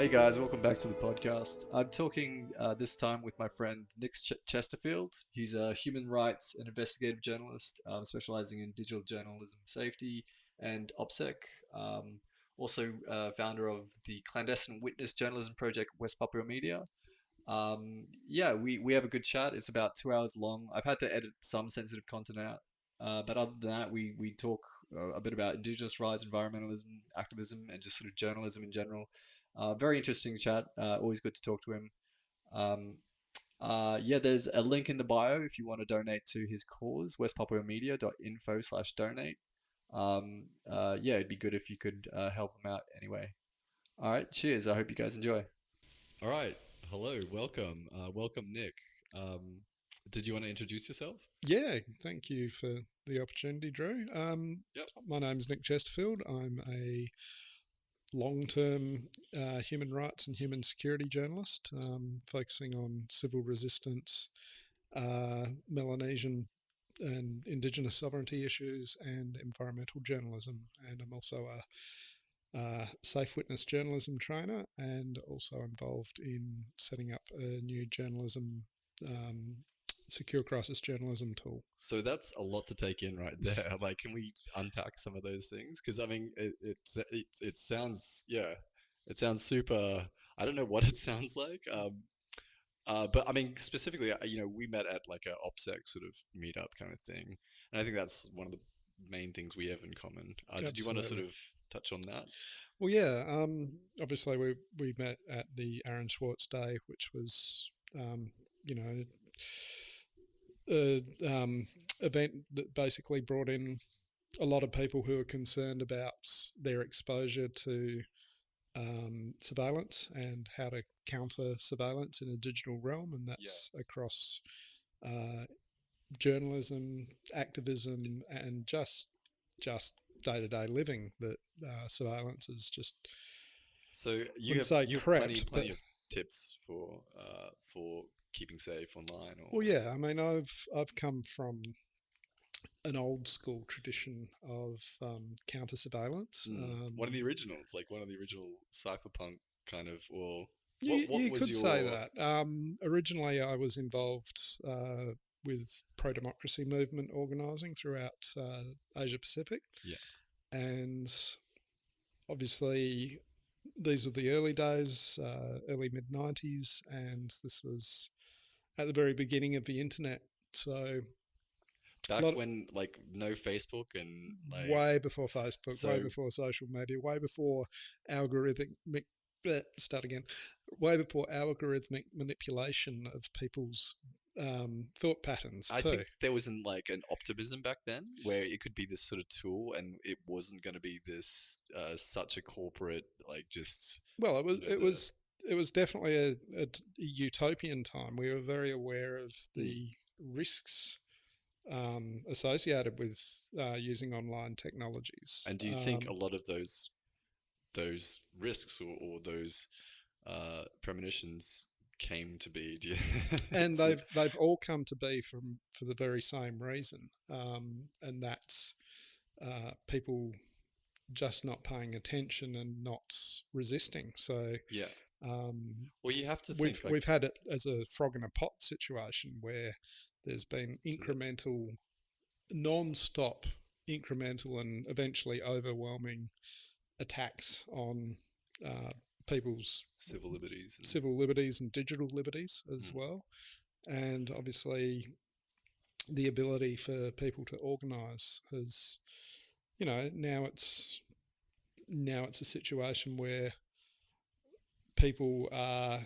Hey guys, welcome back to the podcast. I'm talking this time with my friend Nick Chesterfield. He's a human rights and investigative journalist specializing in digital journalism safety and OpSec. Um, Also, founder of the clandestine witness journalism project WestPapuaMedia. We have a good chat. It's about 2 hours long. I've had to edit some sensitive content out, but other than that, we talk a bit about Indigenous rights, environmentalism, activism, and just sort of journalism in general. Very interesting chat. Always good to talk to him. Um, there's a link in the bio if you want to donate to his cause, westpapuamedia.info/donate. It'd be good if you could help him out anyway. All right, cheers. I hope you guys enjoy. All right. Hello. Welcome. Welcome, Nick. Um, did you want to introduce yourself? Yeah, thank you for the opportunity, Drew. Yep. My name's Nick Chesterfield. I'm a long-term human rights and human security journalist, focusing on civil resistance, Melanesian and Indigenous sovereignty issues, and environmental journalism. And I'm also a safe witness journalism trainer, and also involved in setting up a new journalism secure crisis journalism tool. So that's a lot to take in right there. Like, can we unpack some of those things? Because I mean, it sounds it sounds super. I don't know what it sounds like. But I mean, specifically, we met at like a OpSec sort of meetup kind of thing, and I think that's one of the main things we have in common. Did you want to sort Absolutely. of touch on that? Well, yeah. Obviously, we met at the Aaron Schwartz Day, which was, you know, a event that basically brought in a lot of people who are concerned about their exposure to surveillance and how to counter surveillance in a digital realm, and Yeah. that's across uh, journalism, activism, and just day to day living. That surveillance is just, So wouldn't say you have crept, but plenty of tips for keeping safe online well, or yeah. I mean, I've come from an old school tradition of counter surveillance. one of the originals, like one of the original cypherpunk kind of, or what You was could say your that. Originally, I was involved with pro democracy movement organising throughout Asia Pacific, yeah. and obviously these were the early days, early mid '90s, and this was at the very beginning of the internet. So a Back lot when like no Facebook and like way before Facebook, way so before social media, way before algorithmic. Start again. Way before algorithmic manipulation of people's thought patterns I too. think there was like an optimism back then where it could be this sort of tool and it wasn't going to be this such a corporate like just Well, it was you know it the was it was definitely a utopian time. We were very aware of mm. the risks associated with using online technologies. And do you think a lot of those risks or those premonitions came to be? Do you And so, they've all come to be for the very same reason, and that's people just not paying attention and not resisting. So yeah. um, Well, you have to we've think like we've had it as a frog in a pot situation where there's been so that incremental, non-stop, incremental, and eventually overwhelming attacks on uh, people's civil liberties and civil liberties and digital liberties as mm, well, and obviously the ability for people to organise has, now it's a situation where people are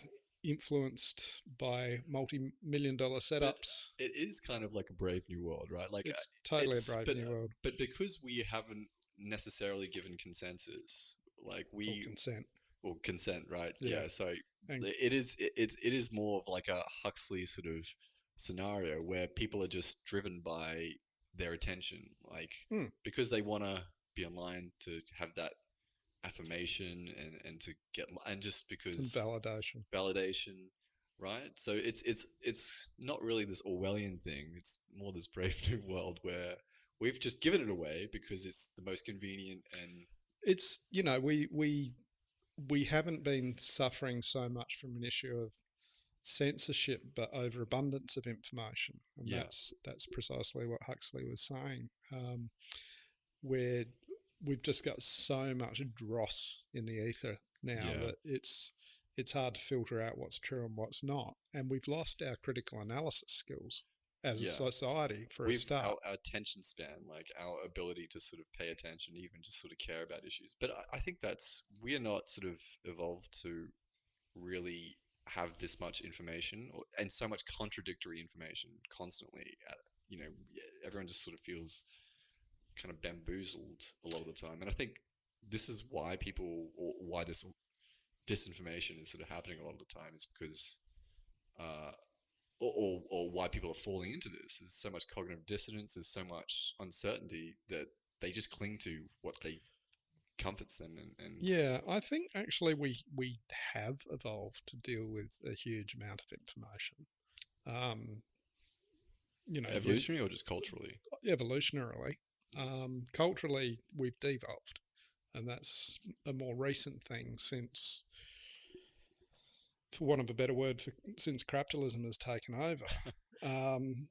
influenced by multi-million dollar but setups. it is kind of like a brave new world, right? Like It's totally a it's brave new world. but because we haven't necessarily given consensus, like Or we consent. or consent, right? Yeah. Yeah, so And it is more of like a Huxley sort of scenario where people are just driven by their attention, like mm, because they want to be online to have that affirmation and to get and just and because validation. validation, right? So it's not really this Orwellian thing. It's more this brave new world where we've just given it away because it's the most convenient and It's, we we haven't been suffering so much from an issue of censorship, but overabundance of information, and Yeah. that's precisely what Huxley was saying. Where we've just got so much dross in the ether now Yeah. that it's hard to filter out what's true and what's not, and we've lost our critical analysis skills as a Yeah. society for a start. Our attention span, like our ability to sort of pay attention, even just sort of care about issues. But I think that's we are not sort of evolved to really have this much information and so much contradictory information constantly. You know, everyone just sort of feels kind of bamboozled a lot of the time, and I think this is why people or why this disinformation is sort of happening a lot of the time is because uh, or why people are falling into this. There's so much cognitive dissonance. There's so much uncertainty that they just cling to what they comforts them. And Yeah, I think actually we have evolved to deal with a huge amount of information. Um, you know, you, evolutionary or just culturally. evolutionarily, culturally, we've devolved, and that's a more recent thing since, for want of a better word, since capitalism has taken over. Um,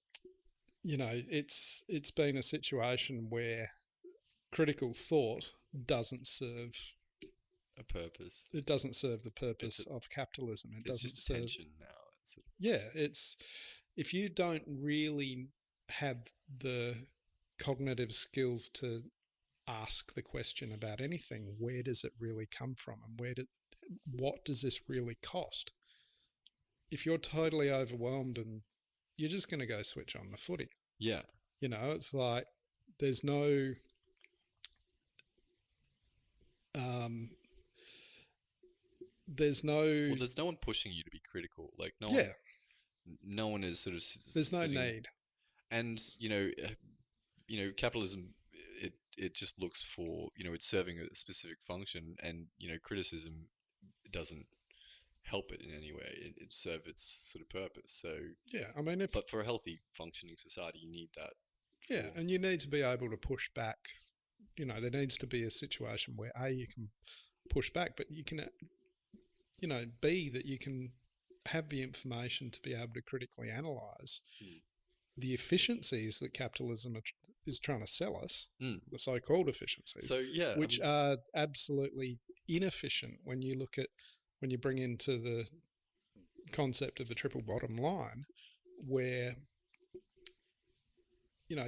you know, it's been a situation where critical thought doesn't serve A purpose. it doesn't serve the It's purpose of capitalism. It it's doesn't just serve. attention now. Yeah, it's if you don't really have the cognitive skills to ask the question about anything, where does it really come from, and what does this really cost? If you're totally overwhelmed and you're just going to go switch on the footy, Yeah. you know, it's like there's no um, there's no Well, there's no one pushing you to be critical. Like yeah, no one is sort of there's no sitting. need. And capitalism. It just looks for it's serving a specific function, and criticism doesn't help it in any way. It serves its sort of purpose. So, Yeah, I mean, if but for a healthy functioning society, you need that. yeah, and you need to be able to push back. You know, there needs to be a situation where you can push back, but you can, B, that you can have the information to be able to critically analyse the efficiencies that capitalism is trying to sell us, the so-called efficiencies, So yeah, which are absolutely inefficient when you bring into the concept of the triple bottom line, where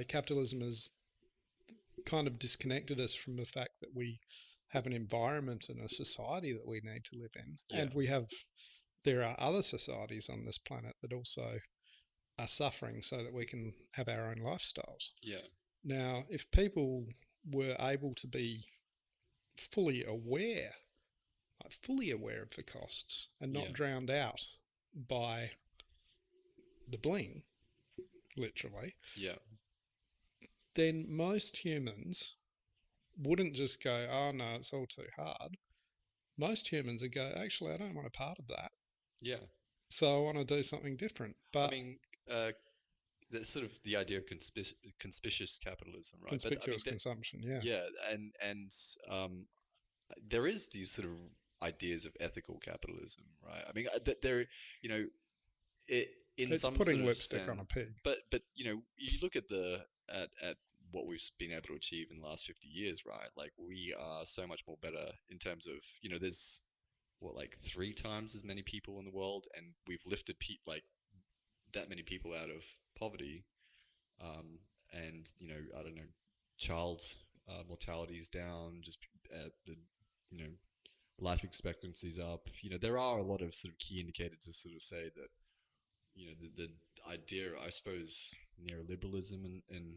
capitalism has kind of disconnected us from the fact that we have an environment and a society that we need to live in, and there are other societies on this planet that also are suffering so that we can have our own lifestyles. Yeah. Now, if people were able to be fully aware of the costs and not drowned out by the bling, literally, then most humans wouldn't just go, oh no, it's all too hard. Most humans would go, actually, I don't want a part of that. Yeah. So I want to do something different. But I mean, that's sort of the idea of conspicuous capitalism, right? Conspicuous consumption, yeah. Yeah, and there is these sort of ideas of ethical capitalism, right? I mean, there, in it's some putting sort of lipstick sense, on a pig. But you look at at what we've been able to achieve in the last 50 years, right? Like we are so much more better in terms of there's like 3 times as many people in the world, and we've lifted like that many people out of poverty, and I don't know, child mortality is down, just the life expectancy's up. There are a lot of sort of key indicators to sort of say that the idea, I suppose, neoliberalism and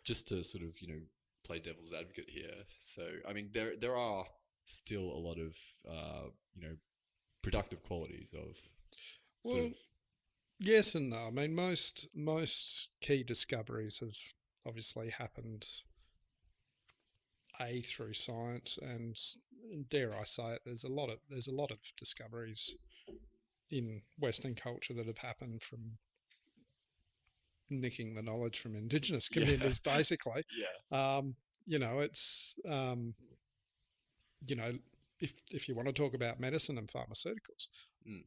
just to sort of play devil's advocate here. So I mean, there are still a lot of productive qualities of sort of. Yes and no. I mean, most key discoveries have obviously happened through science, and dare I say it, there's a lot of discoveries in Western culture that have happened from nicking the knowledge from Indigenous communities, basically. Yeah. It's if you want to talk about medicine and pharmaceuticals, Mm.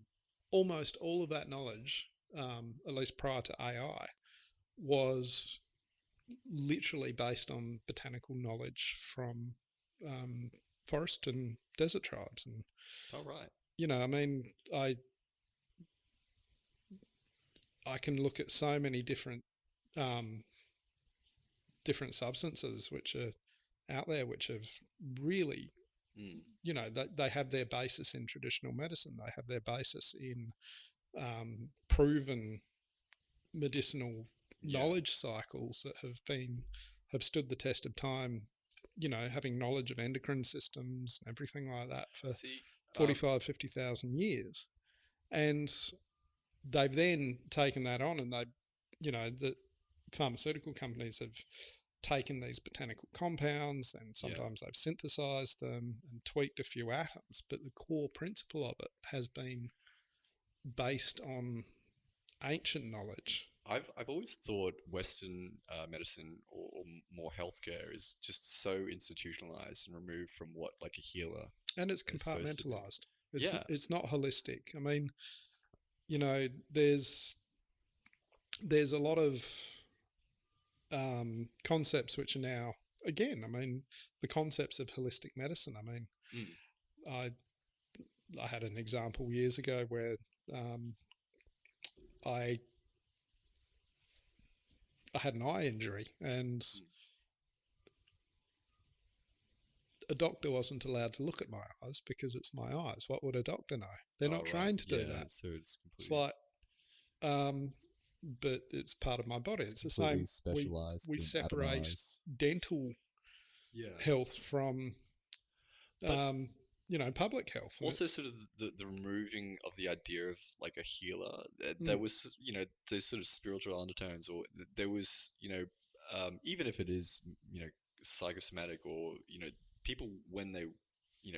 almost all of that knowledge, at least prior to AI, was literally based on botanical knowledge from forest and desert tribes. And, Oh, right. I mean, I can look at so many different different substances which are out there, which have really, Mm. they have their basis in traditional medicine. They have their basis in proven medicinal Yeah. knowledge cycles that have stood the test of time. Having knowledge of endocrine systems and everything like that for See, 45, 50,000 years. And they've then taken that on, and the pharmaceutical companies have taken these botanical compounds, and yeah. sometimes they've synthesized them and tweaked a few atoms, but the core principle of it has been based on ancient knowledge. I've always thought Western medicine or more healthcare is just so institutionalized and removed from what like a healer And it's is supposed to be. compartmentalized. Yeah. It's not holistic. I mean, there's a lot of concepts which are now, again, I mean, the concepts of holistic medicine. I mean, Mm. I had an example years ago where I had an eye injury, and a doctor wasn't allowed to look at my eyes because it's my eyes. What would a doctor know? They're not Oh, right. trained to do Yeah, that. so it's It's completely like, but it's part of my body. It's the completely same. specialized We and separate atomized. dental Yeah. health from, But public health. And also sort of the removing of the idea of like a healer. There Mm. was, those sort of spiritual undertones, or there was, even if it is, psychosomatic, or, people when they,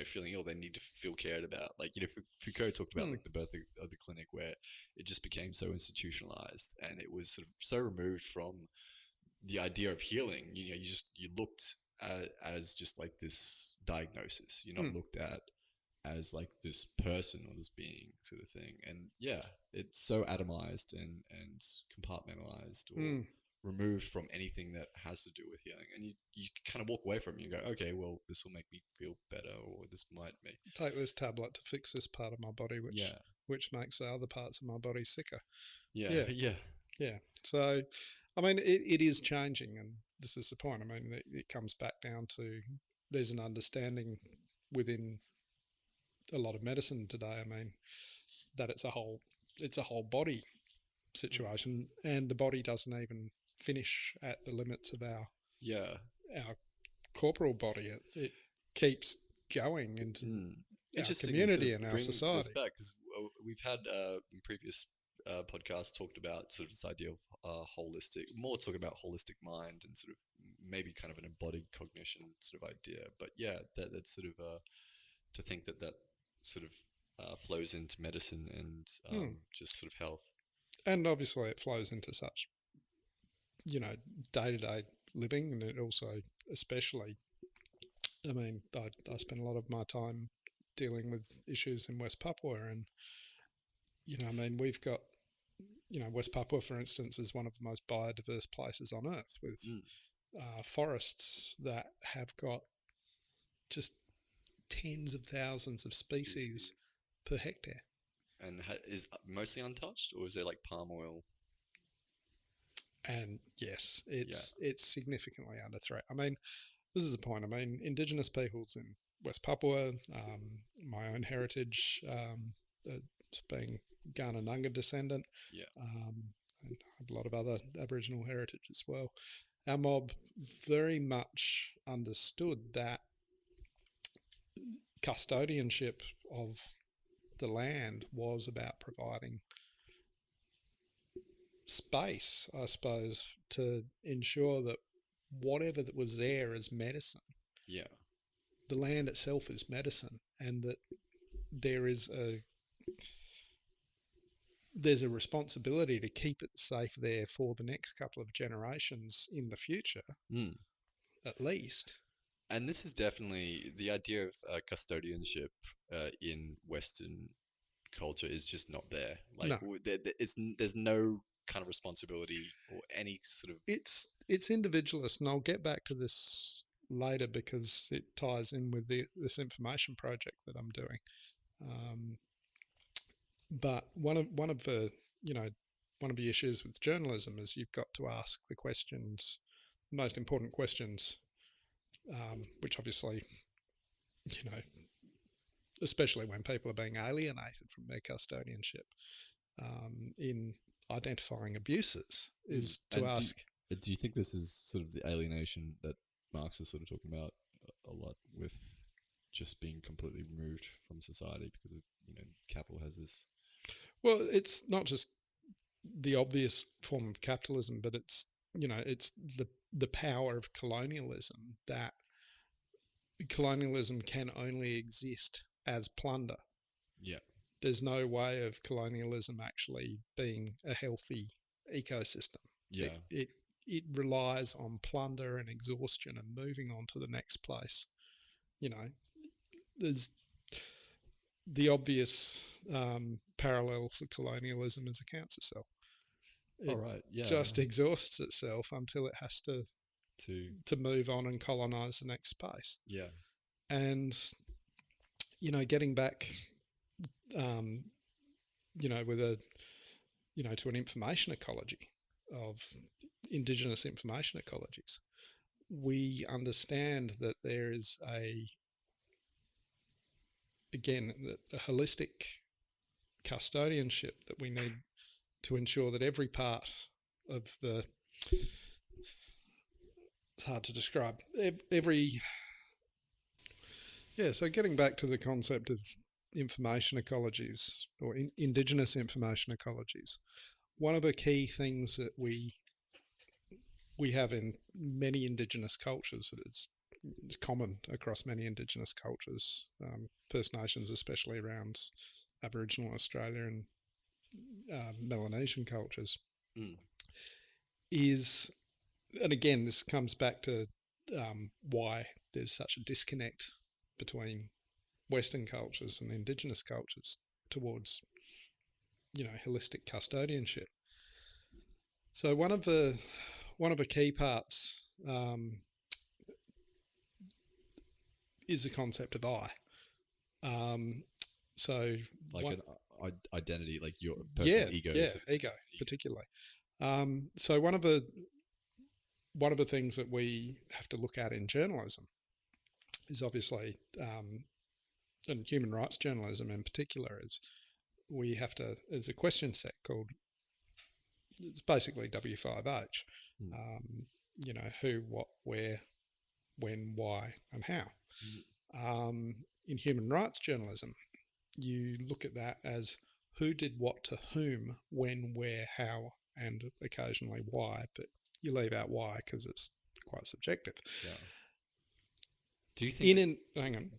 feeling ill, they need to feel cared about. Like, Foucault talked about Mm. like the birth of the clinic, where it just became so institutionalized, and it was sort of so removed from the idea of healing. You looked at as just like this diagnosis. You're not Mm. looked at as like this person or this being sort of thing. And yeah, it's so atomized and compartmentalized, or Mm. removed from anything that has to do with healing. And you kind of walk away from it and you go, okay, well, this will make me feel better, or this might make Take this tablet to fix this part of my body, yeah which makes the other parts of my body sicker. yeah Yeah. yeah Yeah. So, I mean, it is changing, and this is the point. I mean, it comes back down to there's an understanding within a lot of medicine today. I mean, that it's a whole body situation, and the body doesn't even finish at the limits of our yeah. corporal body. It keeps going into our Interesting. community and our society. This back, because we've had in previous podcasts talked about sort of this idea of holistic, more talking about holistic mind, and sort of maybe kind of an embodied cognition sort of idea. But yeah, that's sort of to think that sort of flows into medicine and just sort of health. And obviously it flows into such, day-to-day living, and it also, especially, I mean, I spend a lot of my time dealing with issues in West Papua, and, I mean, we've got, West Papua, for instance, is one of the most biodiverse places on Earth, with forests that have got just tens of thousands of species per hectare. And is mostly untouched, or is there like palm oil? And yes, it's significantly under threat. I mean, this is the point. I mean, Indigenous peoples in West Papua, my own heritage, being Ghana Nunga descendant, and a lot of other Aboriginal heritage as well. Our mob very much understood that custodianship of the land was about providing space, I suppose, to ensure that whatever that was there as medicine, the land itself is medicine, and that there's a responsibility to keep it safe there for the next couple of generations in the future, at least. And this is definitely the idea of custodianship in Western culture is just not there. Like No, there's no kind of responsibility or any sort of it's individualist, and I'll get back to this later because it ties in with this information project that I'm doing. Um, but one of the issues with journalism is you've got to ask the questions, the most important questions, which obviously, you know, especially when people are being alienated from their custodianship, in identifying abuses, is to and ask. do you think this is sort of the alienation that Marx is sort of talking about a lot with just being completely removed from society because of capital has this. Well, it's not just the obvious form of capitalism, but it's the power of colonialism, that colonialism can only exist as plunder. Yeah. There's no way of colonialism actually being a healthy ecosystem. Yeah. It relies on plunder and exhaustion and moving on to the next place. There's the obvious parallel for colonialism is a cancer cell. It just exhausts itself until it has to move on and colonize the next space. Yeah. And, getting back, with to an information ecology of indigenous information ecologies, we understand that there is a holistic custodianship that we need to ensure that every part of it's hard to describe, so getting back to the concept of information ecologies or indigenous information ecologies, one of the key things that we have in many indigenous cultures, that it's common across many indigenous cultures, First Nations especially around Aboriginal Australia and Melanesian cultures, is, and again this comes back to why there's such a disconnect between Western cultures and indigenous cultures towards holistic custodianship. So one of the key parts is the concept of I. So like an identity, like your personal ego. Ego particularly. So one of the things that we have to look at in journalism is obviously, and human rights journalism in particular, is we have to, there's a question set called, it's basically W5H, who, what, where, when, why, and how. In human rights journalism, you look at that as who did what to whom, when, where, how, and occasionally why, but you leave out why because it's quite subjective. Yeah. Do you think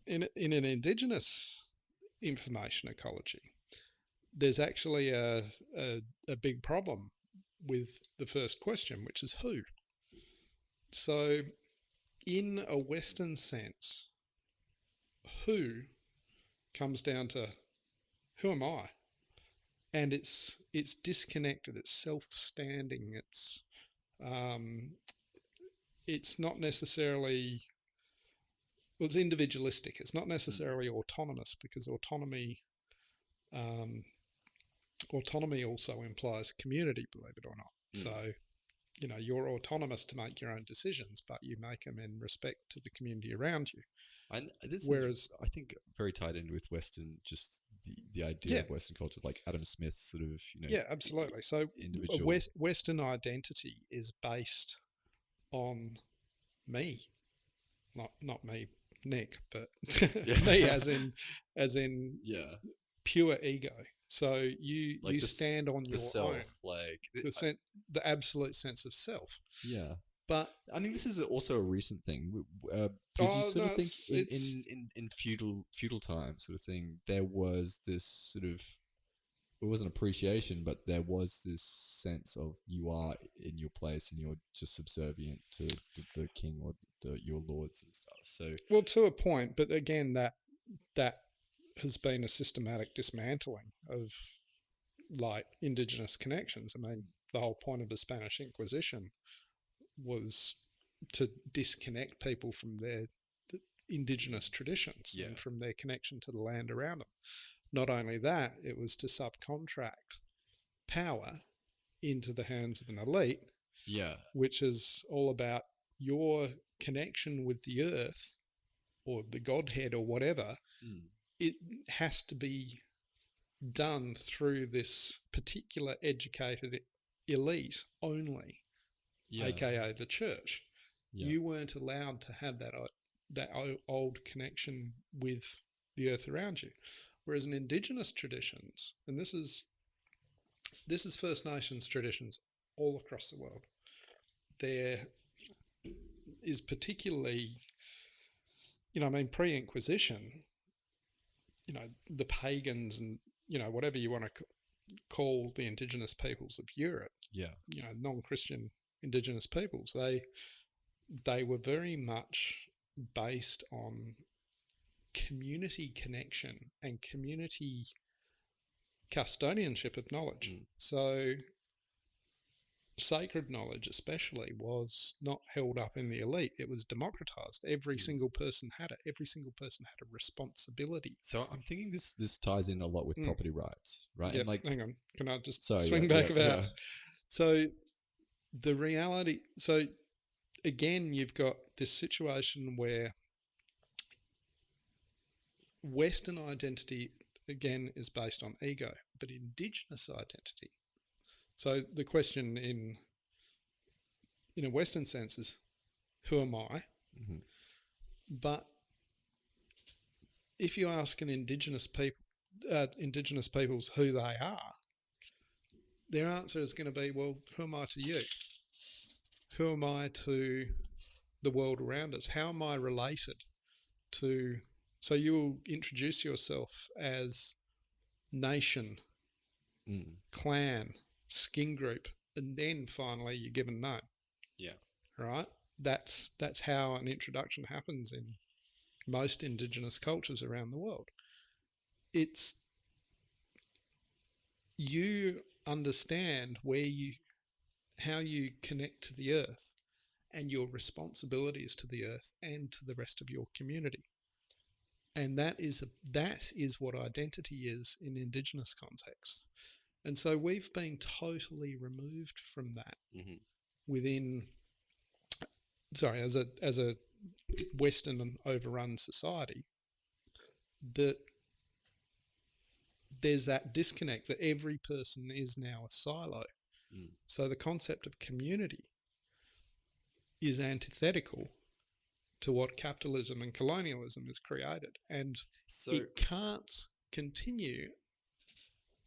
in an indigenous information ecology, there's actually a big problem with the first question, which is who. So in a Western sense, who comes down to who am I? And it's disconnected, it's self-standing, it's not necessarily, well, it's individualistic. It's not necessarily autonomous, because autonomy also implies community, believe it or not. So, you're autonomous to make your own decisions, but you make them in respect to the community around you. And this is, I think, very tied in with Western, just the idea of Western culture, like Adam Smith's sort of, Yeah, absolutely. So individual Western identity is based on me, not me, Nick, but me as in pure ego. So you stand on your self, own, like the absolute sense of self. Yeah. But I think this is also a recent thing, because you sort of think in feudal time sort of thing, there was this sort of it wasn't appreciation, but there was this sense of you are in your place and you're just subservient to the king or your lords and stuff. So Well, to a point, but again, that has been a systematic dismantling of like indigenous connections. I mean, the whole point of the Spanish Inquisition was to disconnect people from their indigenous traditions yeah, and from their connection to the land around them. Not only that, it was to subcontract power into the hands of an elite, yeah, which is all about your connection with the earth or the Godhead or whatever. It has to be done through this particular educated elite only, yeah, aka the church. yeah, You weren't allowed to have that old connection with the earth around you. Whereas in indigenous traditions, and this is First Nations traditions all across the world, there is particularly, pre-Inquisition, the pagans and, whatever you want to call the indigenous peoples of Europe, yeah, non-Christian indigenous peoples, they were very much based on community connection and community custodianship of knowledge. So sacred knowledge especially was not held up in the elite. It was democratized. Every single person had it. Every single person had a responsibility. So I'm thinking this ties in a lot with property rights, right? Yep. And like, hang on, can I just sorry, swing yeah, back yeah, about? yeah. So the reality. So again, you've got this situation where Western identity again is based on ego, but Indigenous identity. So the question in a Western sense is, who am I? Mm-hmm. But if you ask an Indigenous peoples who they are, their answer is going to be, well, who am I to you? Who am I to the world around us? How am I related to? So you will introduce yourself as nation, clan, skin group, and then finally you're given name. Yeah. Right? That's how an introduction happens in most indigenous cultures around the world. It's you understand how you connect to the earth and your responsibilities to the earth and to the rest of your community. And that is what identity is in indigenous contexts. And so we've been totally removed from that as a Western and overrun society, that there's that disconnect that every person is now a silo. So the concept of community is antithetical to what capitalism and colonialism has created. And it can't continue,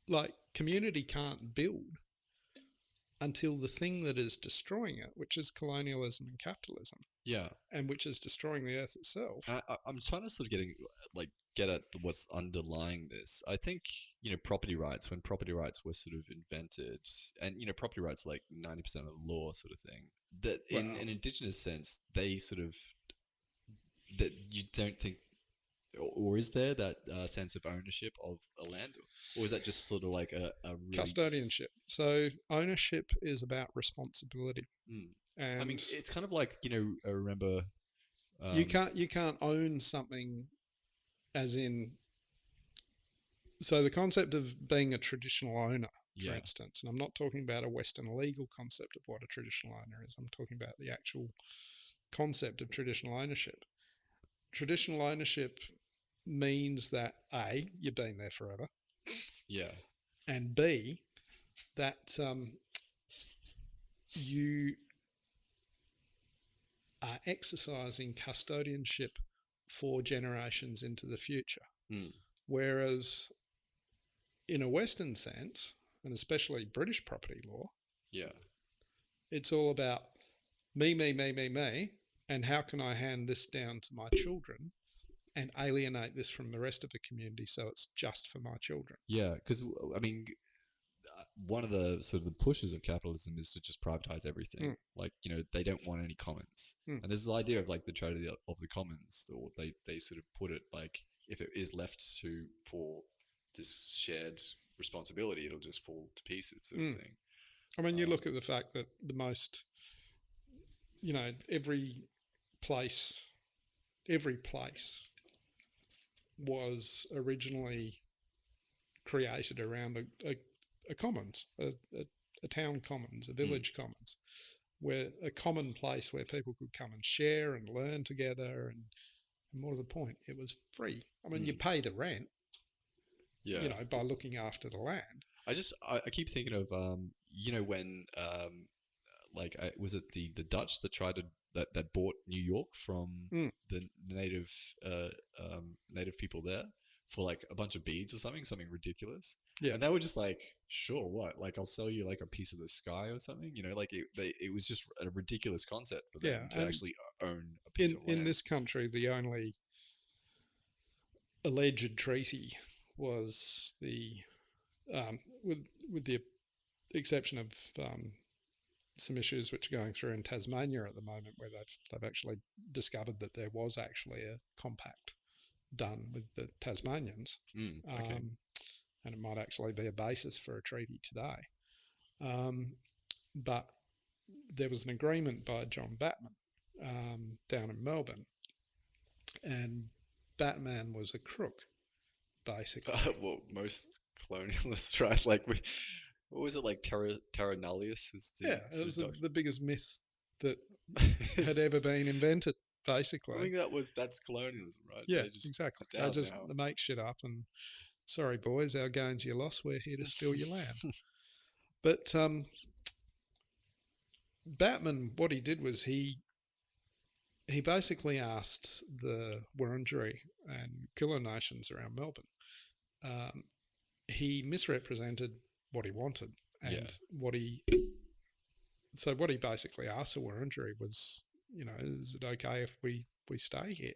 like community can't build until the thing that is destroying it, which is colonialism and capitalism, and which is destroying the earth itself. I'm trying to sort of get at what's underlying this. I think, property rights, when property rights were sort of invented, and, property rights like 90% of the law sort of thing, that in an indigenous sense, they sort of, that you don't think, or is there that sense of ownership of a land? Or is that just sort of like a really custodianship? So ownership is about responsibility. And I mean, it's kind of like, I remember... you can't own something as in... So the concept of being a traditional owner, for instance, and I'm not talking about a Western legal concept of what a traditional owner is. I'm talking about the actual concept of traditional ownership. Traditional ownership means that A, you've been there forever. Yeah. And B, that you are exercising custodianship for generations into the future. Whereas in a Western sense, and especially British property law, it's all about me, and how can I hand this down to my children and alienate this from the rest of the community so it's just for my children. Yeah, because I mean, one of the sort of the pushes of capitalism is to just privatize everything. Mm, Like, they don't want any commons. mm, And there's this idea of like the tragedy of the commons, or they sort of put it like, if it is left to for this shared responsibility, it'll just fall to pieces, sort of mm. thing. I mean, you look at the fact that every place was originally created around a commons, a town commons, a village commons, where a common place where people could come and share and learn together. And more to the point, it was free. I mean, you pay the rent, Yeah. by looking after the land. I keep thinking of when like was it the Dutch that tried to that bought New York from Mm. the native people there for like a bunch of beads or something ridiculous. Yeah. And they were just like, sure, what? Like, I'll sell you like a piece of the sky or something. Like it was just a ridiculous concept for them to actually own a piece of land. In this country, the only alleged treaty was with the exception of some issues which are going through in Tasmania at the moment, where they've actually discovered that there was actually a compact done with the Tasmanians, Okay. and it might actually be a basis for a treaty today. But there was an agreement by John Batman down in Melbourne, and Batman was a crook, basically. Well, most colonialists, right? Like what was it, like Terra Nullius? Is the, It was the biggest myth that It's- had ever been invented, basically. I think that's colonialism, right? Yeah, They just, exactly. it's out now. They make shit up and, sorry boys, our gain's your loss. We're here to steal your land. But Batman, what he did was he basically asked the Wurundjeri and Kulin nations around Melbourne. He misrepresented what he wanted, and what he basically asked the Wurundjeri was, is it okay if we stay here?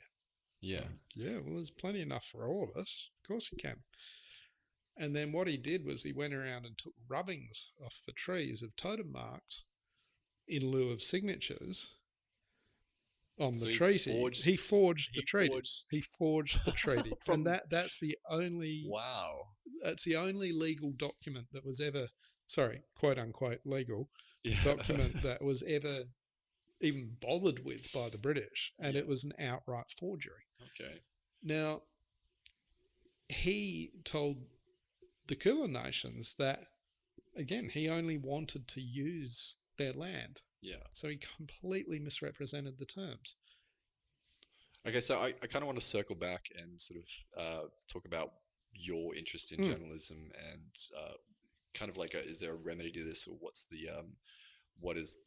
Yeah. Yeah, well, there's plenty enough for all of us. Of course you can. And then what he did was he went around and took rubbings off the trees of totem marks in lieu of signatures on So the he treaty. forged- He forged he the treaty. forged- He forged the treaty. From- And that's the only Wow. that's the only legal document that was ever, quote unquote legal Yeah. document that was ever even bothered with by the British, and it was an outright forgery. Okay. Now, he told the Kulin nations that, again, he only wanted to use their land. Yeah. So he completely misrepresented the terms. Okay, so I kind of want to circle back and sort of talk about your interest in journalism and kind of like, is there a remedy to this, or what is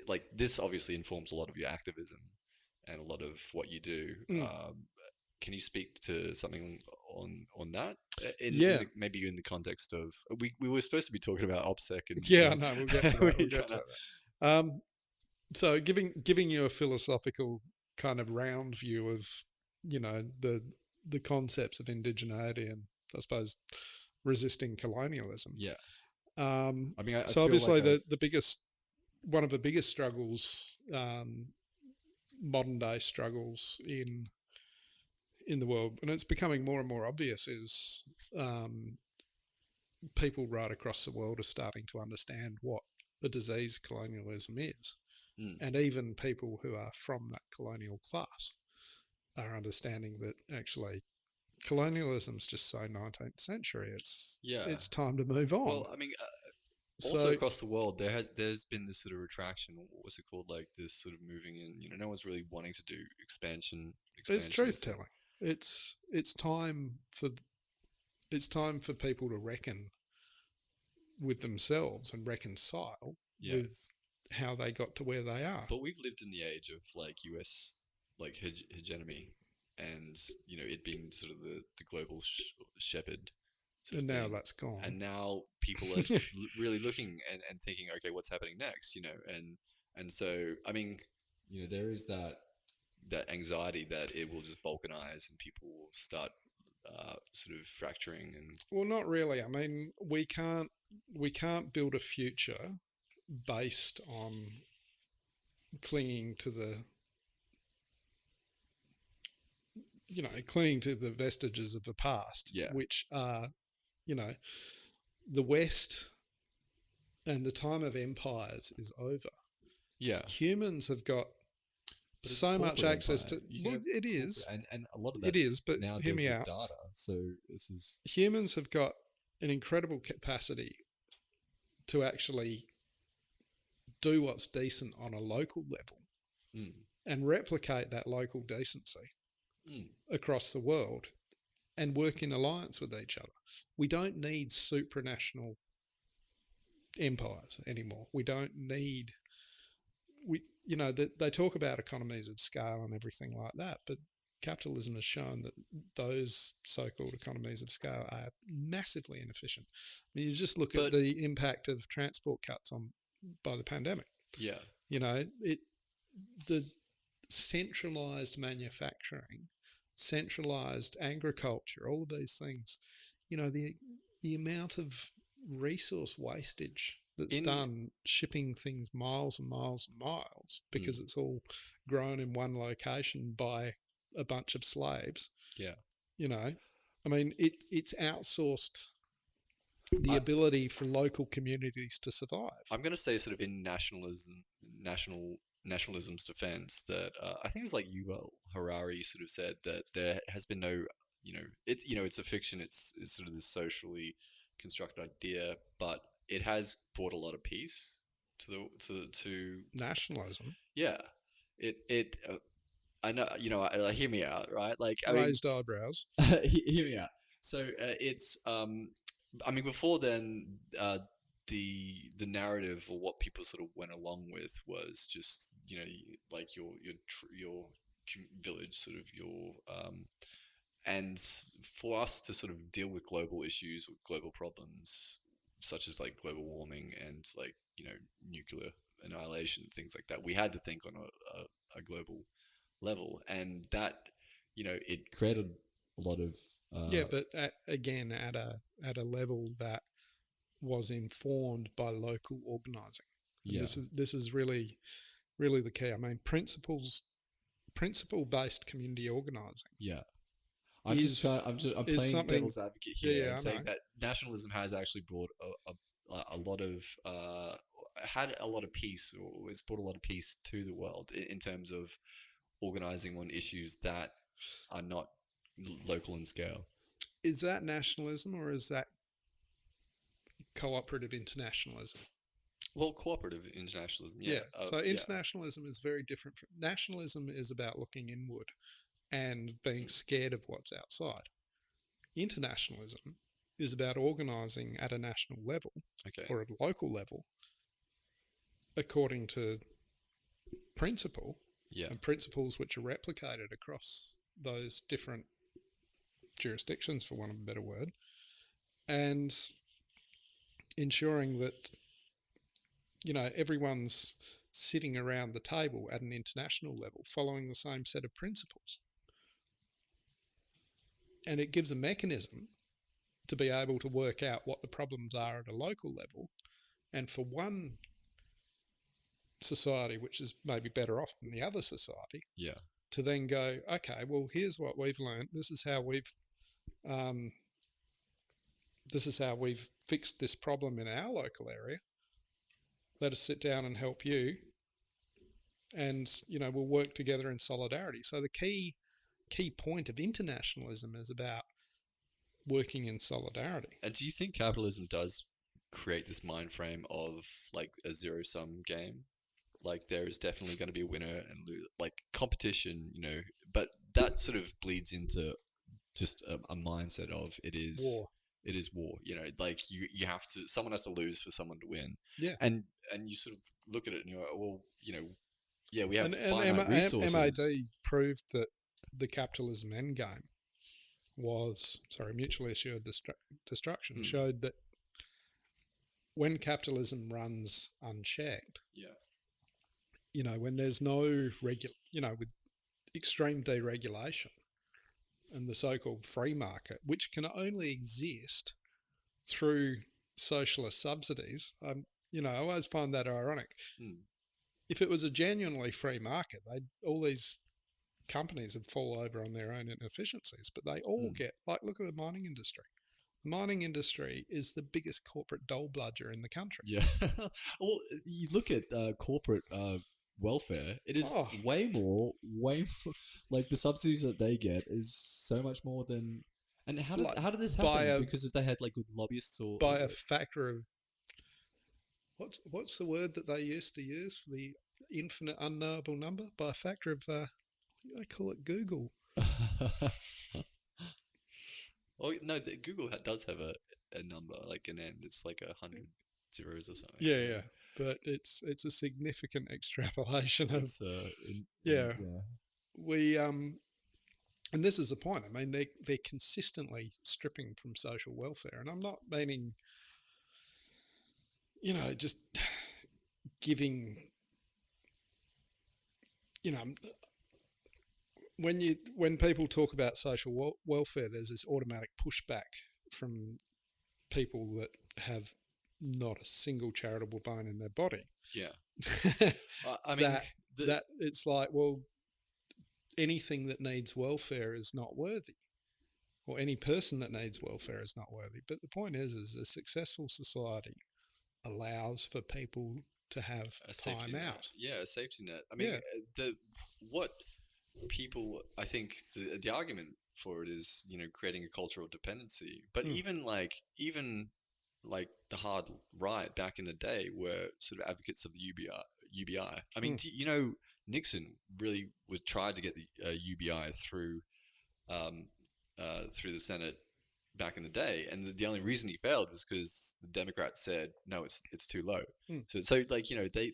like this obviously informs a lot of your activism and a lot of what you do. Can you speak to something on that? Maybe in the context of we were supposed to be talking about OpSec and No, we'll get to that. We'll get to that. So giving you a philosophical kind of round view of, the concepts of indigeneity and, I suppose, resisting colonialism. Yeah. I mean, I so feel obviously like one of the biggest struggles, modern day struggles in the world, and it's becoming more and more obvious, is people right across the world are starting to understand what a disease colonialism is. And even people who are from that colonial class are understanding that actually colonialism's just so 19th century. It's time to move on. Well, I mean, also across the world, there's been this sort of retraction. What's it called? Like this sort of moving in. No one's really wanting to do expansion. It's truth telling. It's time for people to reckon with themselves and reconcile with how they got to where they are. But we've lived in the age of like US like hegemony, and it being sort of the global shepherd. And now that's gone. And now people are really looking and thinking, okay, what's happening next? And so I mean, there is that that anxiety that it will just balkanize and people will start sort of fracturing and Well, not really. I mean, we can't build a future based on clinging to the clinging to the vestiges of the past, yeah, which are, you know, the West and the time of empires is over. yeah. Humans have got But it's so much corporate access empire. to. You can Well, have it corporate, is, and a lot of it that is. But now hear deals me with out. data. So this is Humans have got an incredible capacity to actually do what's decent on a local level mm, and replicate that local decency mm, across the world and work in alliance with each other. We don't need supranational empires anymore. We don't need they talk about economies of scale and everything like that, but capitalism has shown that those so-called economies of scale are massively inefficient. I mean, you just look at but the impact of transport cuts on by the pandemic. yeah, The centralized manufacturing, centralized agriculture, all of these things, the amount of resource wastage that's in done shipping things miles and miles and miles because mm, it's all grown in one location by a bunch of slaves. yeah. You know, I mean, it's outsourced the I, ability for local communities to survive. I'm gonna say sort of in nationalism's defense that I think it was like Yuval Harari sort of said that there has been no, it's a fiction. It's sort of this socially constructed idea, but it has brought a lot of peace to to Nationalism, yeah. It I know, hear me out, right? Like, I mean, raised eyebrows. hear me out. So it's I mean, before then, the narrative or what people sort of went along with was just like your village, sort of your and for us to sort of deal with global issues, with global problems such as like global warming and like nuclear annihilation, things like that, we had to think on a global level, and that it created a lot of Yeah, but again, at a level that was informed by local organising, and yeah, this is really really the key. I mean, principle based community organising yeah. I'm just is trying. I'm is playing something. devil's advocate Yeah, here yeah, and I saying know. that nationalism has actually brought a lot of had a lot of peace, or it's brought a lot of peace to the world in terms of organizing on issues that are not local in scale. Is that nationalism or is that cooperative internationalism? Well, cooperative internationalism, yeah, Yeah. So yeah, internationalism is very different. Nationalism is about looking inward and being scared of what's outside. Internationalism is about organising at a national level okay, or at a local level according to principle yeah, and principles which are replicated across those different jurisdictions, for want of a better word, and ensuring that everyone's sitting around the table at an international level following the same set of principles, and it gives a mechanism to be able to work out what the problems are at a local level, and for one society which is maybe better off than the other society yeah, to then go, okay, well, here's what we've learned. Um, this is how we've fixed this problem in our local area. Let us sit down and help you, and we'll work together in solidarity. So the key point of internationalism is about working in solidarity. And do you think capitalism does create this mind frame of like a zero sum game? Like there is definitely going to be a winner and lose, like competition, but that sort of bleeds into just a mindset of War. it is war. Like you have to, someone has to lose for someone to win, Yeah. and you sort of look at it and you're like, well, yeah, we have And finite MAD resources. proved that the capitalism endgame was, mutually assured destruction, Mm, showed that when capitalism runs unchecked, yeah, when there's no regular, with extreme deregulation and the so-called free market, which can only exist through socialist subsidies. I always find that ironic. Mm, If it was a genuinely free market, all these companies would fall over on their own inefficiencies, but they all mm. get, like, look at the mining industry. The mining industry is the biggest corporate dole bludger in the country. Yeah. Well, you look at corporate welfare, it is Oh, way more, like the subsidies that they get is so much more than. And like how did this by happen? a Because if they had like good lobbyists by a factor of what's the word that they used to use for the infinite unknowable number? By a factor of they call it Google. Oh no, Google does have a number like an end. It's like 100 zeros or something. Yeah. But it's a significant extrapolation of It's yeah. yeah. We and this is the point. I mean, they're consistently stripping from social welfare, and I'm not meaning, just giving, you know, when people talk about social welfare, there's this automatic pushback from people that have not a single charitable bone in their body. Yeah. I mean, that it's like, well, anything that needs welfare is not worthy, or any person that needs welfare is not worthy. But the point is a successful society allows for people to have time out. Yeah, a safety net. I mean, what people, I think the argument for it is, creating a cultural dependency. But even like the hard right back in the day were sort of advocates of the UBI. I mean, Nixon really tried to get the UBI through through the Senate back in the day, and the only reason he failed was because the Democrats said no, it's too low. So like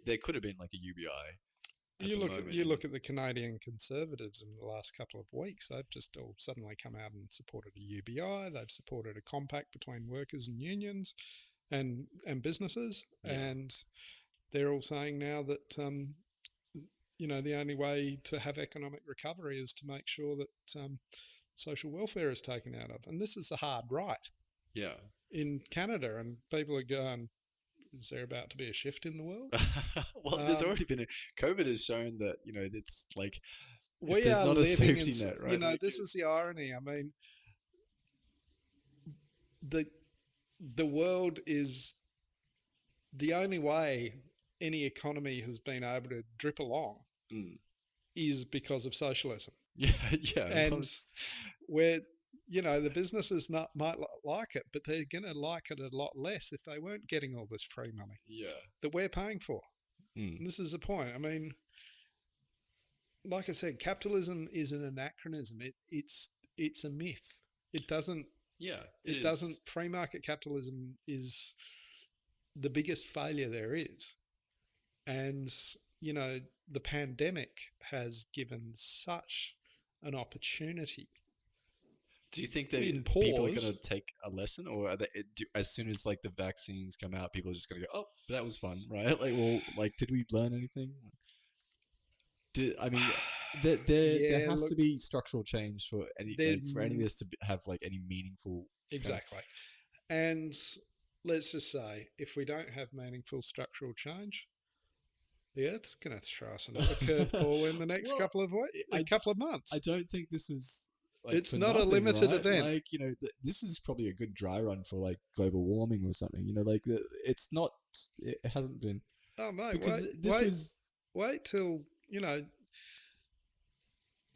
there could have been like a UBI. You look at the Canadian Conservatives in the last couple of weeks. They've just all suddenly come out and supported a UBI. They've supported a compact between workers and unions and businesses, and they're all saying now that the only way to have economic recovery is to make sure that social welfare is taken out of. And this is the hard right. Yeah. In Canada, and people are going, is there about to be a shift in the world? Well, there's already been COVID has shown that it's like we there's are not a living safety net, right? This is the irony. I mean, the world is the only way any economy has been able to drip along is because of socialism. Yeah, and where the businesses might like it, but they're going to like it a lot less if they weren't getting all this free money that we're paying for. And this is the point. I mean, like I said, capitalism is an anachronism. It's a myth. It doesn't. Yeah, it doesn't. Free market capitalism is the biggest failure there is, and the pandemic has given such an opportunity. Do you think that people are going to take a lesson, or are as soon as like the vaccines come out, people are just going to go, "Oh, that was fun," right? Like, well, like, did we learn anything? There has to be structural change for any of this to have like any meaningful. Exactly, and let's just say if we don't have meaningful structural change, the Earth's going to throw us another curveball in the next couple of months. I don't think this was. Like, it's not a limited event. Like, this is probably a good dry run for like global warming or something. It's not. It hasn't been. Oh mate, wait till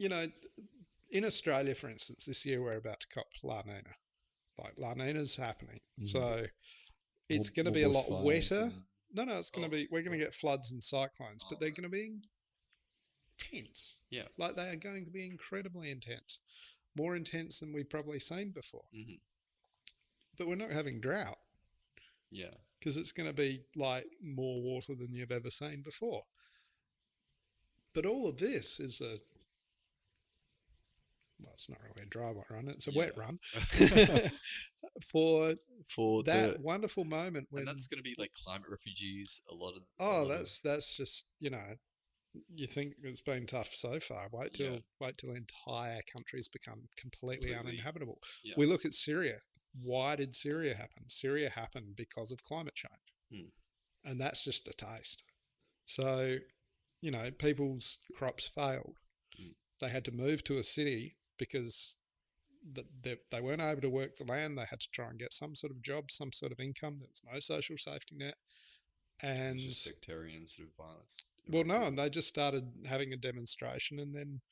in Australia, for instance, this year we're about to cop La Nina. Like La Nina's happening, so it's going to be a lot wetter. No, it's going to be. We're going to get floods and cyclones, but they're going to be intense. Yeah, like they are going to be incredibly intense. More intense than we've probably seen before. But we're not having drought. Yeah. Because it's going to be like more water than you've ever seen before. But all of this is it's not really a dry run, it's a wet run. for that wonderful moment when... And that's going to be like climate refugees, a lot of... that's just, you think it's been tough so far. Wait till entire countries become completely uninhabitable. Yeah. We look at Syria. Why did Syria happen? Syria happened because of climate change. Mm. And that's just a taste. So, people's crops failed. Mm. They had to move to a city because they weren't able to work the land. They had to try and get some sort of job, some sort of income. There was no social safety net. And just sectarian sort of violence. Well, no, and they just started having a demonstration, and then